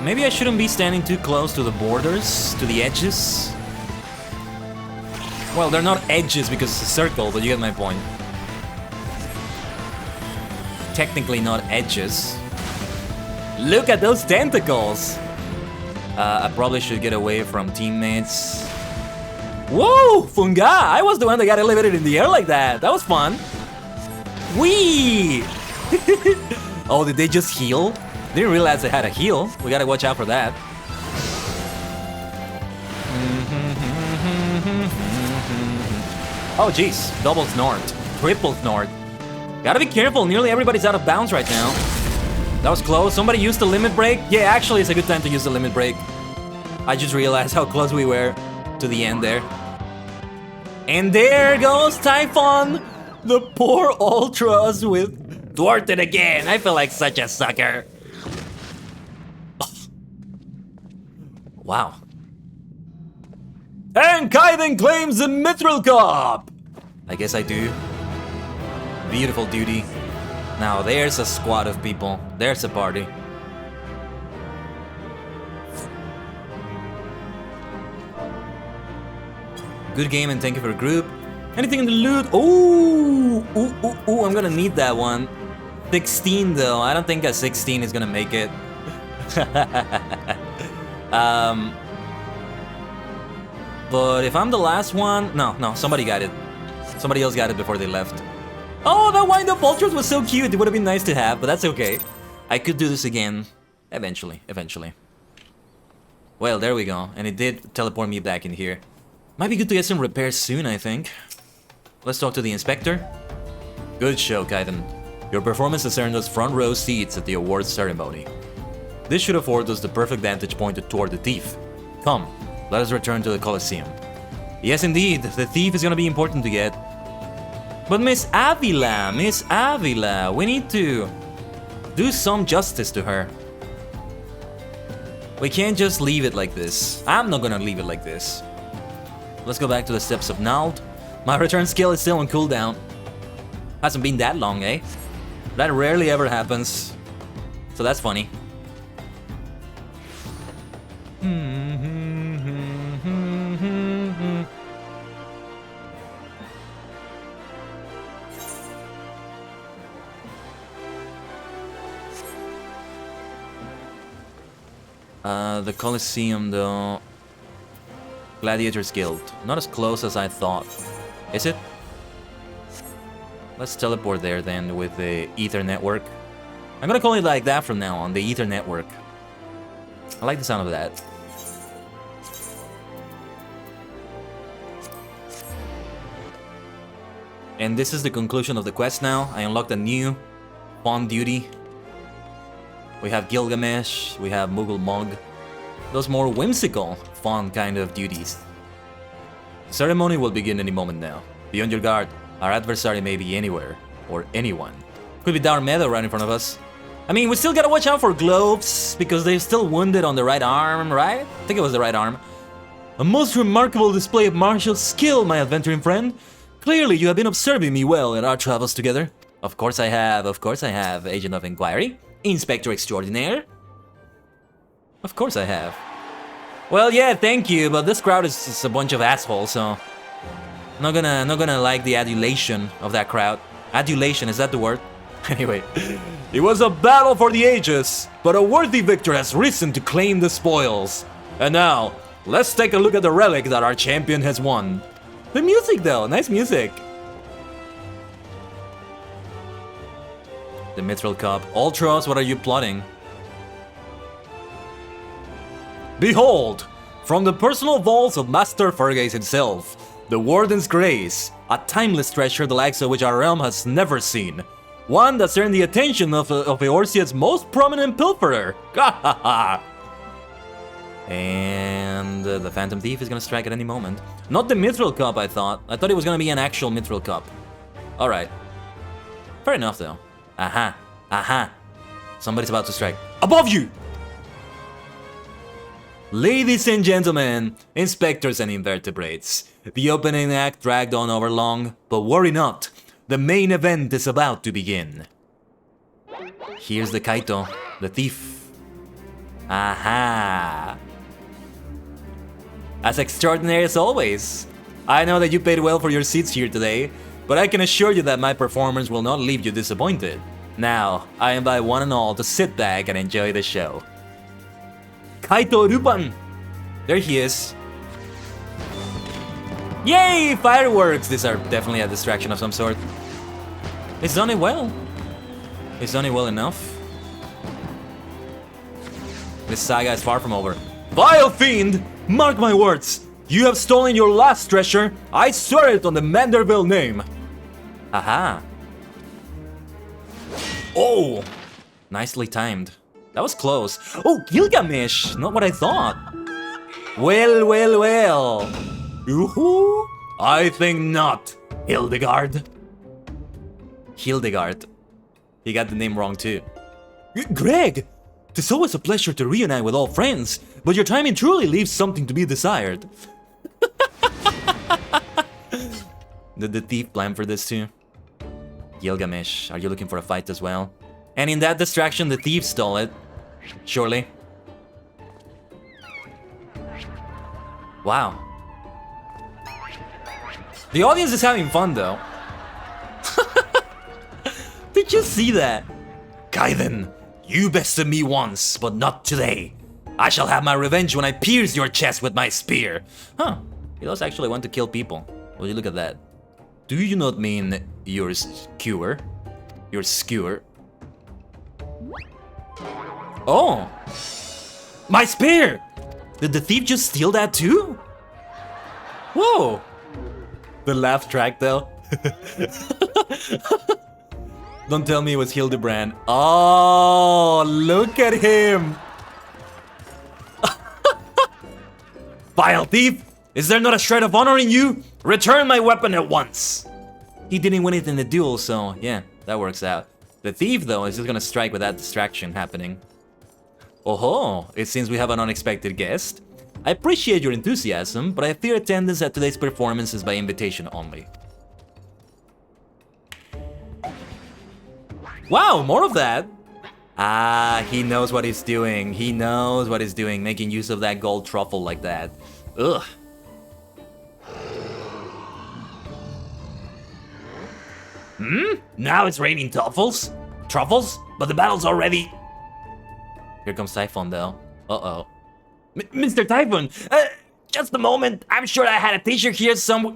maybe I shouldn't be standing too close to the borders, to the edges. Well, they're not edges because it's a circle, but you get my point. Technically not edges. Look at those tentacles! I probably should get away from teammates. Whoa! Funga! I was the one that got elevated in the air like that. That was fun. Whee! Oh, did they just heal? Didn't realize they had a heal. We gotta watch out for that. Oh, jeez. Double snort. Triple snort. Gotta be careful. Nearly everybody's out of bounds right now. That was close. Somebody used the limit break. Yeah, actually, it's a good time to use the limit break. I just realized how close we were to the end there. And there goes Typhon! The poor Ultras with thwarted again. I feel like such a sucker. Wow. And Khaiden claims the Mithril Cup! I guess I do. Beautiful duty. Now there's a squad of people. There's a party. Good game and thank you for the group. Anything in the loot? Ooh, I'm gonna need that one. 16 though. I don't think a 16 is gonna make it. But if I'm the last one, no, somebody got it. Somebody else got it before they left. Oh, that wind-up Ultras was so cute. It would have been nice to have, but that's okay. I could do this again. Eventually. Well, there we go. And it did teleport me back in here. Might be good to get some repairs soon, I think. Let's talk to the inspector. Good show, Khaiden. Your performance has earned us front row seats at the awards ceremony. This should afford us the perfect vantage point toward the thief. Come, let us return to the Colosseum. Yes, indeed, the thief is gonna be important to get. But Miss Avila, we need to do some justice to her. We can't just leave it like this. I'm not gonna leave it like this. Let's go back to the steps of Nald. My return skill is still on cooldown. Hasn't been that long, eh? That rarely ever happens. So that's funny. The Colosseum, though. Gladiators Guild. Not as close as I thought. Is it? Let's teleport there then with the Ether Network. I'm gonna call it like that from now on, the Ether Network. I like the sound of that. And this is the conclusion of the quest now. I unlocked a new fun duty. We have Gilgamesh, we have Mughal Mug. Those more whimsical, fun kind of duties. Ceremony will begin any moment now. Be on your guard. Our adversary may be anywhere, or anyone. Could be Darth Meadow right in front of us. I mean, we still gotta watch out for globes, because they're still wounded on the right arm, right? I think it was the right arm. A most remarkable display of martial skill, my adventuring friend. Clearly, you have been observing me well in our travels together. Of course I have, Agent of Inquiry. Inspector Extraordinaire. Of course I have. Well, yeah, thank you, but this crowd is just a bunch of assholes, so... Not gonna like the adulation of that crowd. Adulation, is that the word? Anyway. It was a battle for the ages, but a worthy victor has risen to claim the spoils. And now, let's take a look at the relic that our champion has won. The music though, nice music. The Mithril Cup. Ultros, what are you plotting? Behold, from the personal vaults of Master Fergus himself, the Warden's Grace, a timeless treasure the likes of which our realm has never seen. One that's earned the attention of Eorzea's most prominent pilferer. And the Phantom Thief is gonna strike at any moment. Not the Mithril Cup, I thought. I thought it was gonna be an actual Mithril Cup. Alright. Fair enough, though. Aha. Aha. Somebody's about to strike. Above you! Ladies and gentlemen, inspectors and invertebrates. The opening act dragged on over long, but worry not. The main event is about to begin. Here's the Kaito, the thief. Aha. As extraordinary as always. I know that you paid well for your seats here today, but I can assure you that my performance will not leave you disappointed. Now, I invite one and all to sit back and enjoy the show. Kaito Rupan! There he is. Yay! Fireworks! These are definitely a distraction of some sort. He's done it well. He's done it well enough. This saga is far from over. Vile fiend! Mark my words! You have stolen your last treasure. I swear it on the Manderville name. Aha. Oh! Nicely timed. That was close. Oh, Gilgamesh! Not what I thought. Well, well, well. Yoo-hoo? I think not, Hildegard. Hildegard. He got the name wrong too. Greg! It's always a pleasure to reunite with old friends, but your timing truly leaves something to be desired. Did the thief plan for this too? Gilgamesh, are you looking for a fight as well? And in that distraction, the thief stole it. Surely. Wow. The audience is having fun though. Did you see that? Khaiden, you bested me once, but not today. I shall have my revenge when I pierce your chest with my spear. Huh, he does actually want to kill people. Will you look at that? Do you not mean your skewer? Your skewer? Oh! My spear! Did the thief just steal that too? Whoa! The laugh track though. Don't tell me it was Hildibrand. Oh, look at him! Vile thief! Is there not a shred of honor in you? Return my weapon at once! He didn't win it in the duel, so yeah, that works out. The thief, though, is just gonna strike with that distraction happening. Oh-ho, it seems we have an unexpected guest. I appreciate your enthusiasm, but I fear attendance at today's performance is by invitation only. Wow, more of that! Ah, he knows what he's doing. He knows what he's doing, making use of that gold truffle like that. Ugh. Now it's raining truffles? Truffles? But the battle's already... Here comes Typhon, though. Uh-oh. Mr. Typhon! Just a moment. I'm sure I had a t-shirt here somewhere.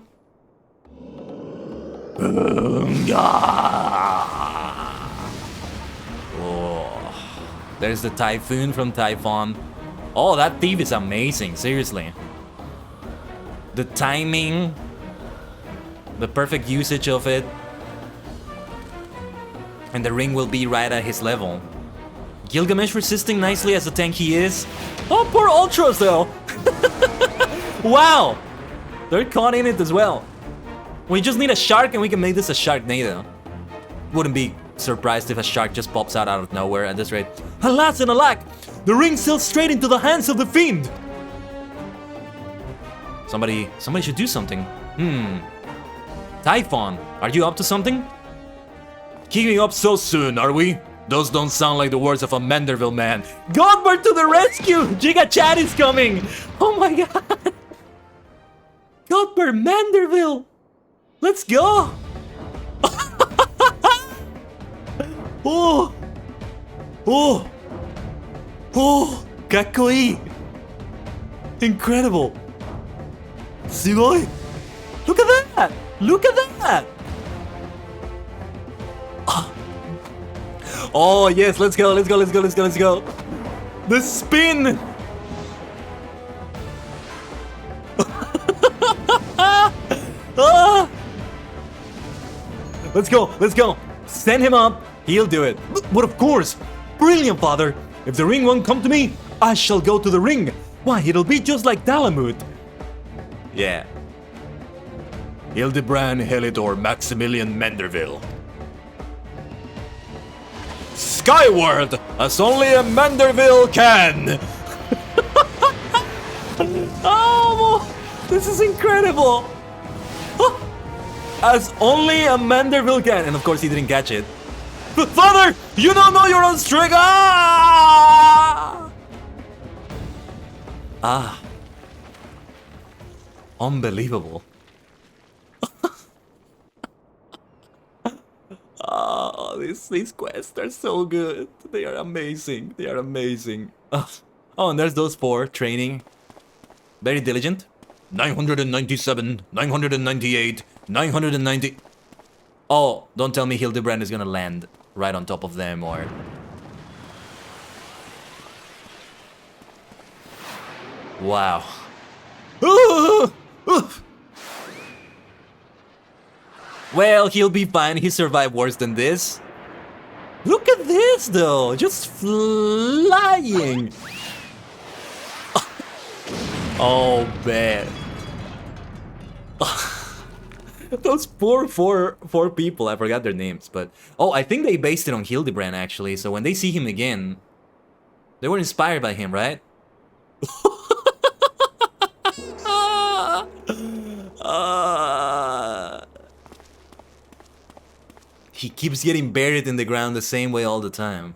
Oh. There's the Typhoon from Typhon. Oh, that thief is amazing, seriously. The timing, the perfect usage of it. And the ring will be right at his level. Gilgamesh resisting nicely as the tank he is. Oh, poor Ultros though. Wow, they're caught in it as well. We just need a shark and we can make this a Sharknado. Wouldn't be surprised if a shark just pops out of nowhere at this rate. Alas and alack, the ring sails straight into the hands of the fiend. Somebody should do something. Typhon, are you up to something? Keeping up so soon, are we? Those don't sound like the words of a Manderville man. Godbert to the rescue! Giga Chat is coming! Oh my god! Godbert Manderville! Let's go! Oh! Oh! Oh! Kakkoi! Incredible! Sugoi! Look at that! Look at that! Oh yes, let's go, let's go, let's go, let's go, let's go. The spin! Let's go, let's go. Send him up, he'll do it. But of course, brilliant, father. If the ring won't come to me, I shall go to the ring. Why, it'll be just like Dalamud. Yeah. Hildibrand, Helidor, Maximilian Manderville. Skyward, as only a Manderville can! Oh, this is incredible! As only a Manderville can. And of course he didn't catch it. Father, you don't know you're on string! Unbelievable. Oh, these quests are so good. They are amazing. They are amazing. Oh, and there's those 4 training. Very diligent. 997, 998, 990. Oh, don't tell me Hildibrand is gonna land right on top of them or... Wow. Well, he'll be fine. He survived worse than this. Look at this, though. Just flying. Oh, man. Those poor four people. I forgot their names, but... Oh, I think they based it on Hildibrand, actually. So when they see him again, they were inspired by him, right? He keeps getting buried in the ground the same way all the time.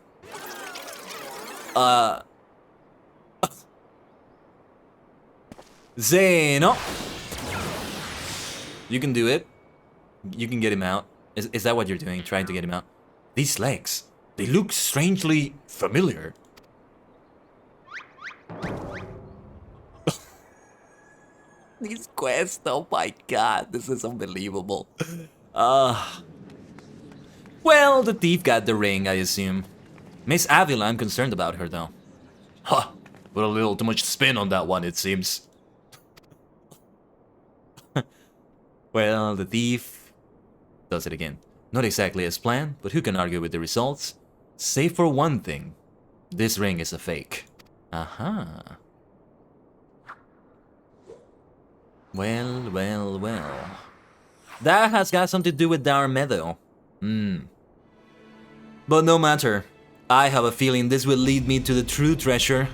Zeno! You can do it. You can get him out. Is that what you're doing? Trying to get him out? These legs, they look strangely familiar. These quests, oh my god, this is unbelievable. Well, the thief got the ring, I assume. Miss Avila, I'm concerned about her, though. Huh, put a little too much spin on that one, it seems. Well, the thief does it again. Not exactly as planned, but who can argue with the results? Save for one thing. This ring is a fake. Aha. Well, well, well. That has got something to do with our meadow. But no matter. I have a feeling this will lead me to the true treasure.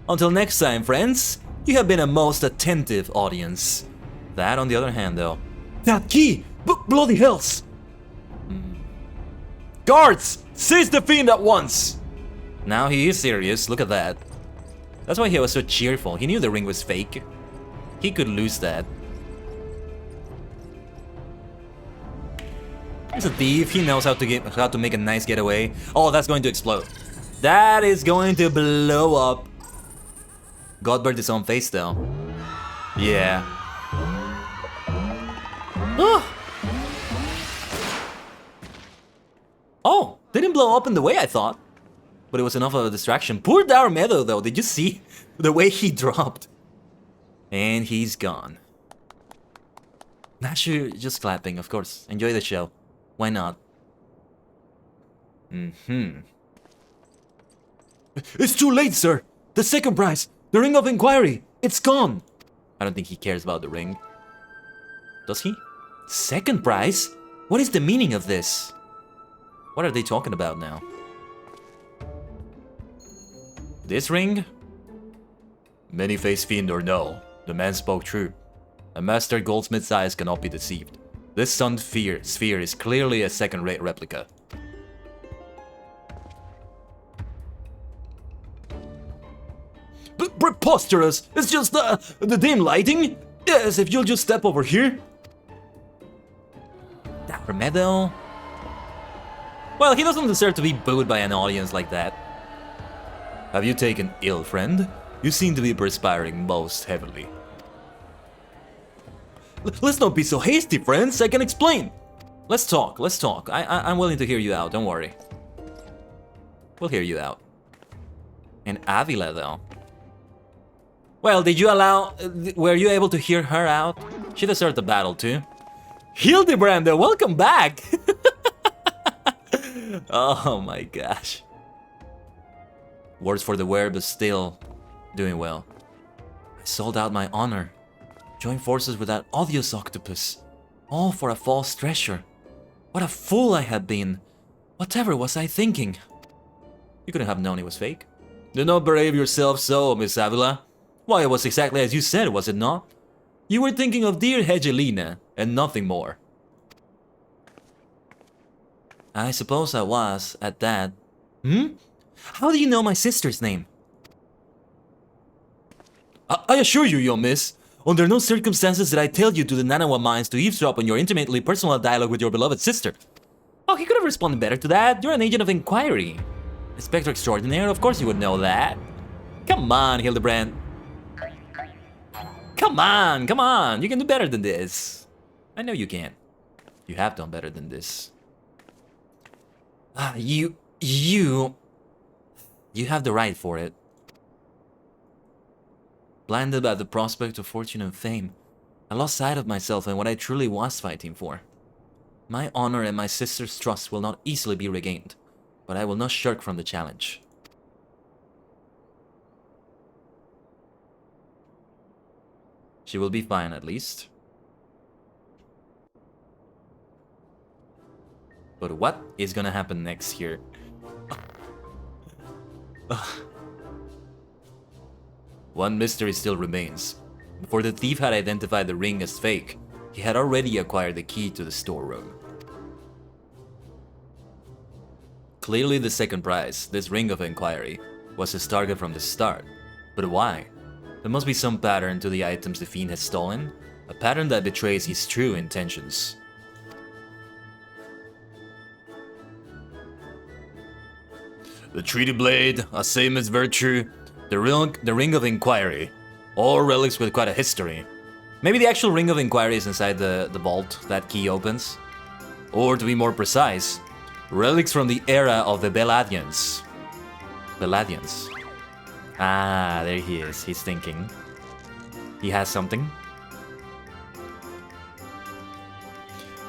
Until next time, friends, you have been a most attentive audience. That, on the other hand, though. That key! Bloody hells! Guards! Seize the fiend at once! Now he is serious, look at that. That's why he was so cheerful. He knew the ring was fake. He could lose that. He's a thief. He knows how to make a nice getaway. Oh, that's going to explode. That is going to blow up. Godbert is on face though. Yeah. Oh, didn't blow up in the way I thought. but it was enough of a distraction. Poor Darmedo, though. Did you see the way he dropped? And he's gone. Nashu just clapping, of course. Enjoy the show. Why not? It's too late, sir. The second prize, the Ring of Inquiry, it's gone. I don't think he cares about the ring. Does he? Second prize? What is the meaning of this? What are they talking about now? This ring? Many-faced fiend or no, the man spoke true. A master goldsmith's eyes cannot be deceived. This sun sphere is clearly a second-rate replica. Preposterous! It's just the dim lighting? Yes, if you'll just step over here. That Meadow. Well, he doesn't deserve to be booed by an audience like that. Have you taken ill, friend? You seem to be perspiring most heavily. Let's not be so hasty, friends. I can explain. Let's talk. Let's talk. I'm willing to hear you out. Don't worry. We'll hear you out. And Avila, though. Well, did you allow... were you able to hear her out? She deserved the battle, too. Hildibrand, welcome back! Oh my gosh. Words for the wear, but still doing well. I sold out my honor. Joined forces with that odious octopus. All for a false treasure. What a fool I had been. Whatever was I thinking? You couldn't have known it was fake. Do not behave yourself so, Miss Avila. Why, it was exactly as you said, was it not? You were thinking of dear Hegelina, and nothing more. I suppose I was, at that. How do you know my sister's name? I assure you, young miss, under no circumstances did I tell you to the Nanawa mines to eavesdrop on your intimately personal dialogue with your beloved sister. Oh, he could have responded better to that. You're an agent of inquiry. Inspector extraordinaire, of course you would know that. Come on, Hildibrand. Come on, you can do better than this. I know you can. You have done better than this. You have the right for it. Blinded by the prospect of fortune and fame, I lost sight of myself and what I truly was fighting for. My honor and my sister's trust will not easily be regained, but I will not shirk from the challenge. She will be fine, at least. But what is gonna happen next here? One mystery still remains. Before the thief had identified the ring as fake, he had already acquired the key to the storeroom. Clearly the second prize, this ring of inquiry, was his target from the start. But why? There must be some pattern to the items the fiend has stolen, a pattern that betrays his true intentions. The treaty blade, a same as virtue, the ring of inquiry, all relics with quite a history. Maybe the actual ring of inquiry is inside the vault that key opens. Or to be more precise, relics from the era of the Beladians. Beladians. Ah, there he is. He's thinking. He has something.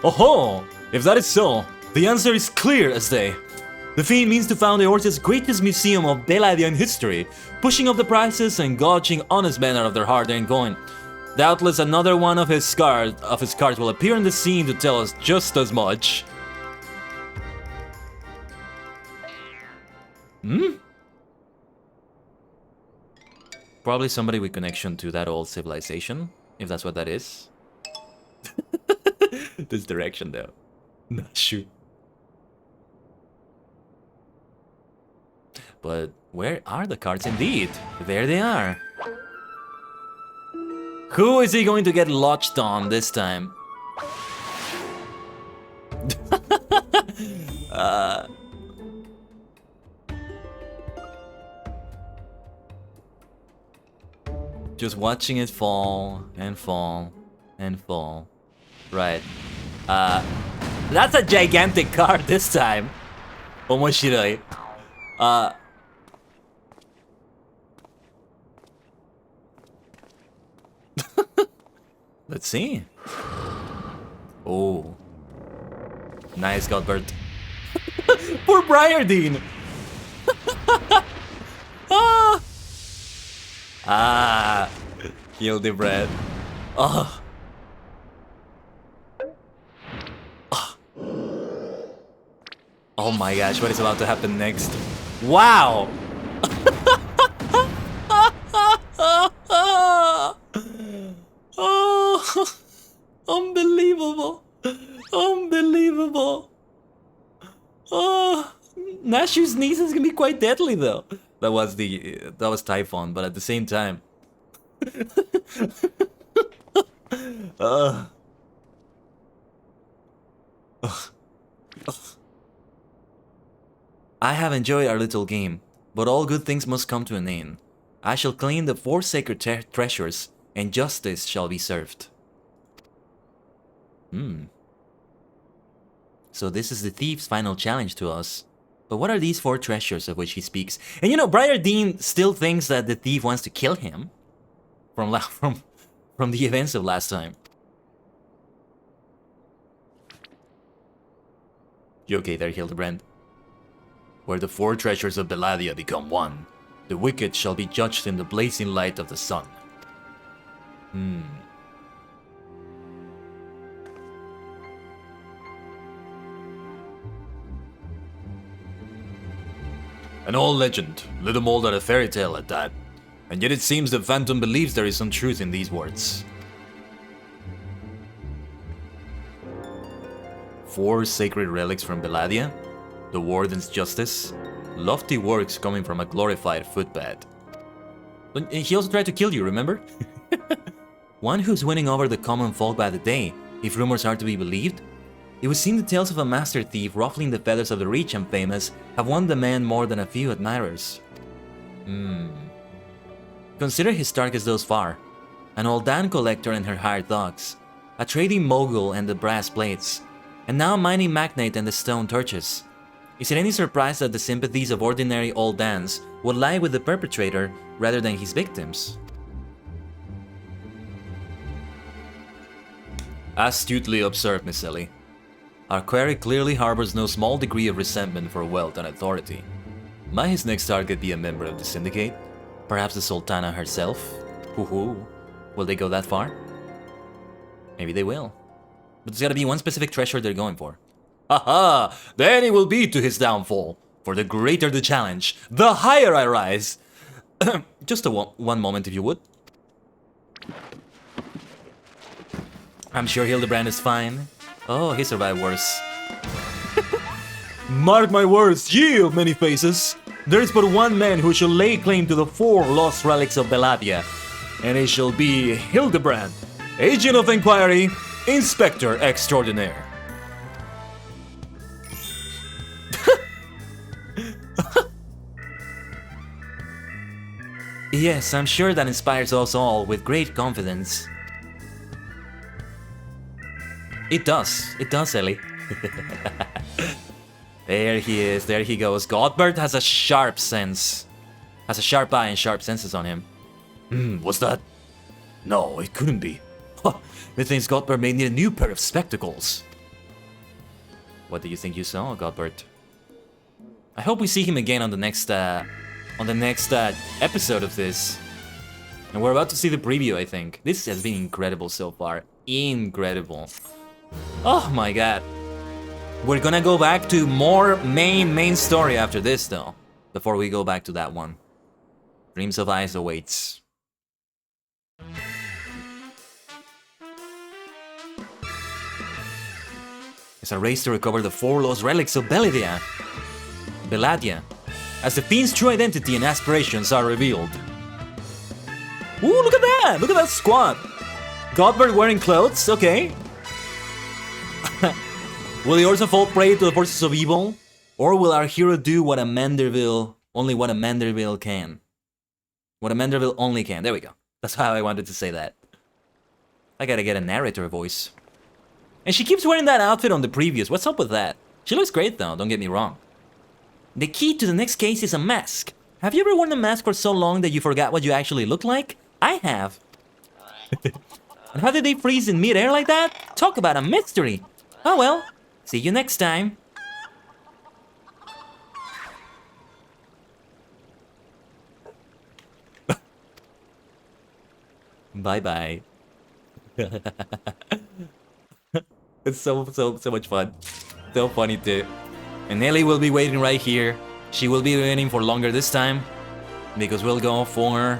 Oh-ho! If that is so, the answer is clear as day. The fiend means to found the Eorzea's greatest museum of Beladian history, pushing up the prices and gouging honest men out of their hard-earned coin. Doubtless another one of his cards will appear on the scene to tell us just as much. Probably somebody with connection to that old civilization, if that's what that is. This direction though. Not sure. But where are the cards indeed? There they are. Who is he going to get lodged on this time? Just watching it fall and fall and fall. Right. That's a gigantic card this time. Omoshiroi. Let's see. Oh. Nice, Godbert. Poor Briardine! Ah! Hildibrand. Oh. Oh my gosh, what is about to happen next? Wow! Oh, unbelievable! Unbelievable! Oh, Nashu's sneeze is gonna be quite deadly though. That was Typhon, but at the same time. I have enjoyed our little game, but all good things must come to an end. I shall claim the 4 sacred treasures, and justice shall be served. So this is the thief's final challenge to us. But what are these 4 treasures of which he speaks? And you know, Briardine still thinks that the thief wants to kill him from the events of last time. You okay there, Hildibrand? Where the 4 treasures of Belladia become one, the wicked shall be judged in the blazing light of the sun. An old legend, little more than a fairy tale at that. And yet it seems the Phantom believes there is some truth in these words. 4 sacred relics from Belladia, the Warden's justice, lofty works coming from a glorified footpad. He also tried to kill you, remember? One who's winning over the common folk by the day, if rumors are to be believed. It would seem the tales of a master thief ruffling the feathers of the rich and famous have won the man more than a few admirers. Consider his targets thus far. An old Dan collector and her hired dogs, a trading mogul and the brass plates, and now a mining magnate and the stone torches. Is it any surprise that the sympathies of ordinary old Dans would lie with the perpetrator rather than his victims? Astutely observed, Miss Ellie. Our query clearly harbors no small degree of resentment for wealth and authority. Might his next target be a member of the Syndicate? Perhaps the Sultana herself? Hoo-hoo. Will they go that far? Maybe they will. But there's gotta be one specific treasure they're going for. Haha! Then it will be to his downfall. For the greater the challenge, the higher I rise! Just one moment if you would. I'm sure Hildibrand is fine. Oh, he survived worse. Mark my words, ye of many faces! There is but one man who shall lay claim to the 4 lost relics of Belladia, and it shall be Hildibrand, Agent of Inquiry, Inspector Extraordinaire. Yes, I'm sure that inspires us all with great confidence. It does, Ellie. There he is, there he goes. Godbert has a sharp sense. Has a sharp eye and sharp senses on him. What's that? No, it couldn't be. Methinks Godbert may need a new pair of spectacles. What do you think you saw, Godbert? I hope we see him again on the next episode of this. And we're about to see the preview, I think. This has been incredible so far. Incredible. Oh my god. We're gonna go back to more main story after this though. Before we go back to that one. Dreams of Ice awaits. It's a race to recover the 4 lost relics of Belladia. As the fiend's true identity and aspirations are revealed. Ooh, look at that! Look at that squad! Godbert wearing clothes, okay. Will he also fall prey to the forces of evil? Or will our hero do what a Manderville can? What a Manderville only can. There we go. That's how I wanted to say that. I gotta get a narrator voice. And she keeps wearing that outfit on the previews. What's up with that? She looks great though, don't get me wrong. The key to the next case is a mask. Have you ever worn a mask for so long that you forgot what you actually look like? I have. And how did they freeze in mid-air like that? Talk about a mystery. Oh well, see you next time. Bye-bye. It's so much fun. So funny too. And Ellie will be waiting right here. She will be waiting for longer this time, because we'll go for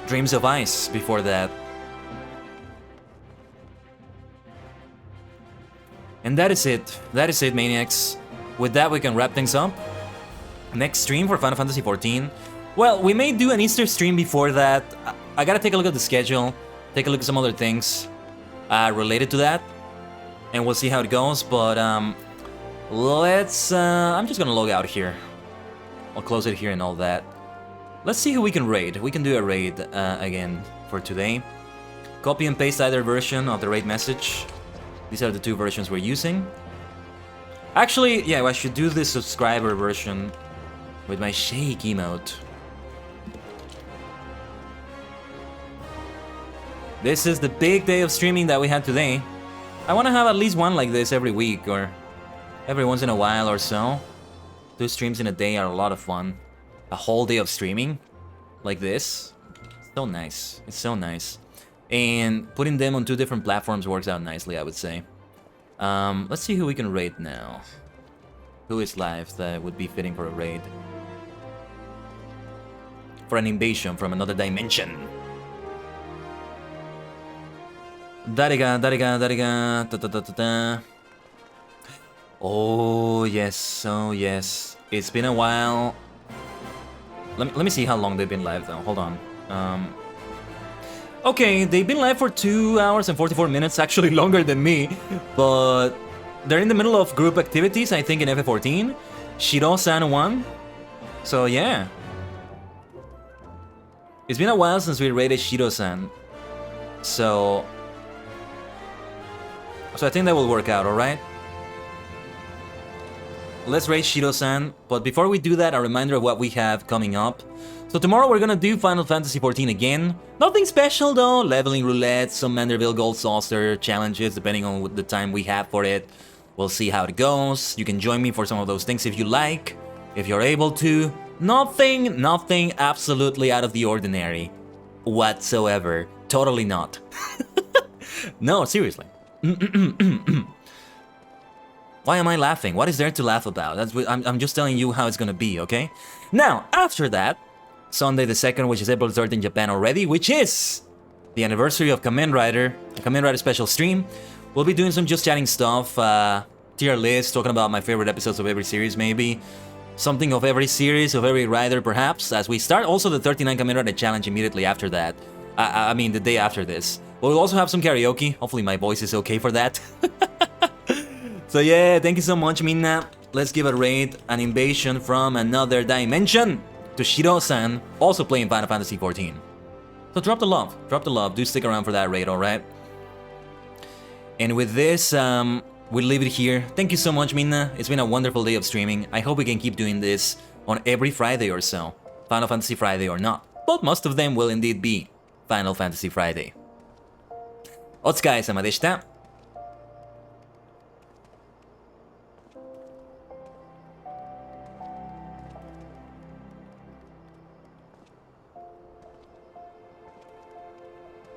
Dreams of Ice before that. And that is it. That is it, Maniacs. With that, we can wrap things up. Next stream for Final Fantasy XIV. Well, we may do an Easter stream before that. I gotta take a look at the schedule, take a look at some other things related to that, and we'll see how it goes. But let's... I'm just gonna log out here. I'll close it here and all that. Let's see who we can raid. We can do a raid again for today. Copy and paste either version of the raid message. These are the two versions we're using. Actually, yeah, I should do the subscriber version with my shake emote. This is the big day of streaming that we had today. I want to have at least one like this every week or every once in a while or so. 2 streams in a day are a lot of fun. A whole day of streaming like this. So nice. It's so nice. And putting them on 2 different platforms works out nicely, I would say. Let's see who we can raid now. Who is live that would be fitting for a raid? For an invasion from another dimension. Dariga. Oh yes, oh yes. It's been a while. Let me see how long they've been live though. Hold on. Okay, they've been live for 2 hours and 44 minutes, actually longer than me. But they're in the middle of group activities, I think in FF14. Shiro-san won. So yeah. It's been a while since we raided Shiro-san. So I think that will work out, alright? Let's raid Shiro-san, but before we do that, a reminder of what we have coming up. So tomorrow we're gonna do Final Fantasy XIV again. Nothing special though, leveling roulette, some Manderville Gold Saucer challenges, depending on the time we have for it. We'll see how it goes. You can join me for some of those things if you like, if you're able to. Nothing absolutely out of the ordinary whatsoever. Totally not. No, seriously. Why am I laughing? What is there to laugh about? I'm just telling you how it's gonna be, okay? Now, after that, Sunday the 2nd, which is April 3rd in Japan already, which is the anniversary of Kamen Rider, a Kamen Rider special stream. We'll be doing some just chatting stuff, tier list, talking about my favorite episodes of every series maybe. Something of every series, of every rider perhaps, as we start also the 39 Kamen Rider challenge immediately after that. I mean, the day after this. But we'll also have some karaoke. Hopefully my voice is okay for that. So yeah, thank you so much, Minna. Let's give a raid, an invasion from another dimension to Shiro-san, also playing Final Fantasy XIV. So drop the love, do stick around for that raid, alright? And with this, we'll leave it here. Thank you so much, Minna. It's been a wonderful day of streaming. I hope we can keep doing this on every Friday or so. Final Fantasy Friday or not. But most of them will indeed be Final Fantasy Friday. お疲れ様でした。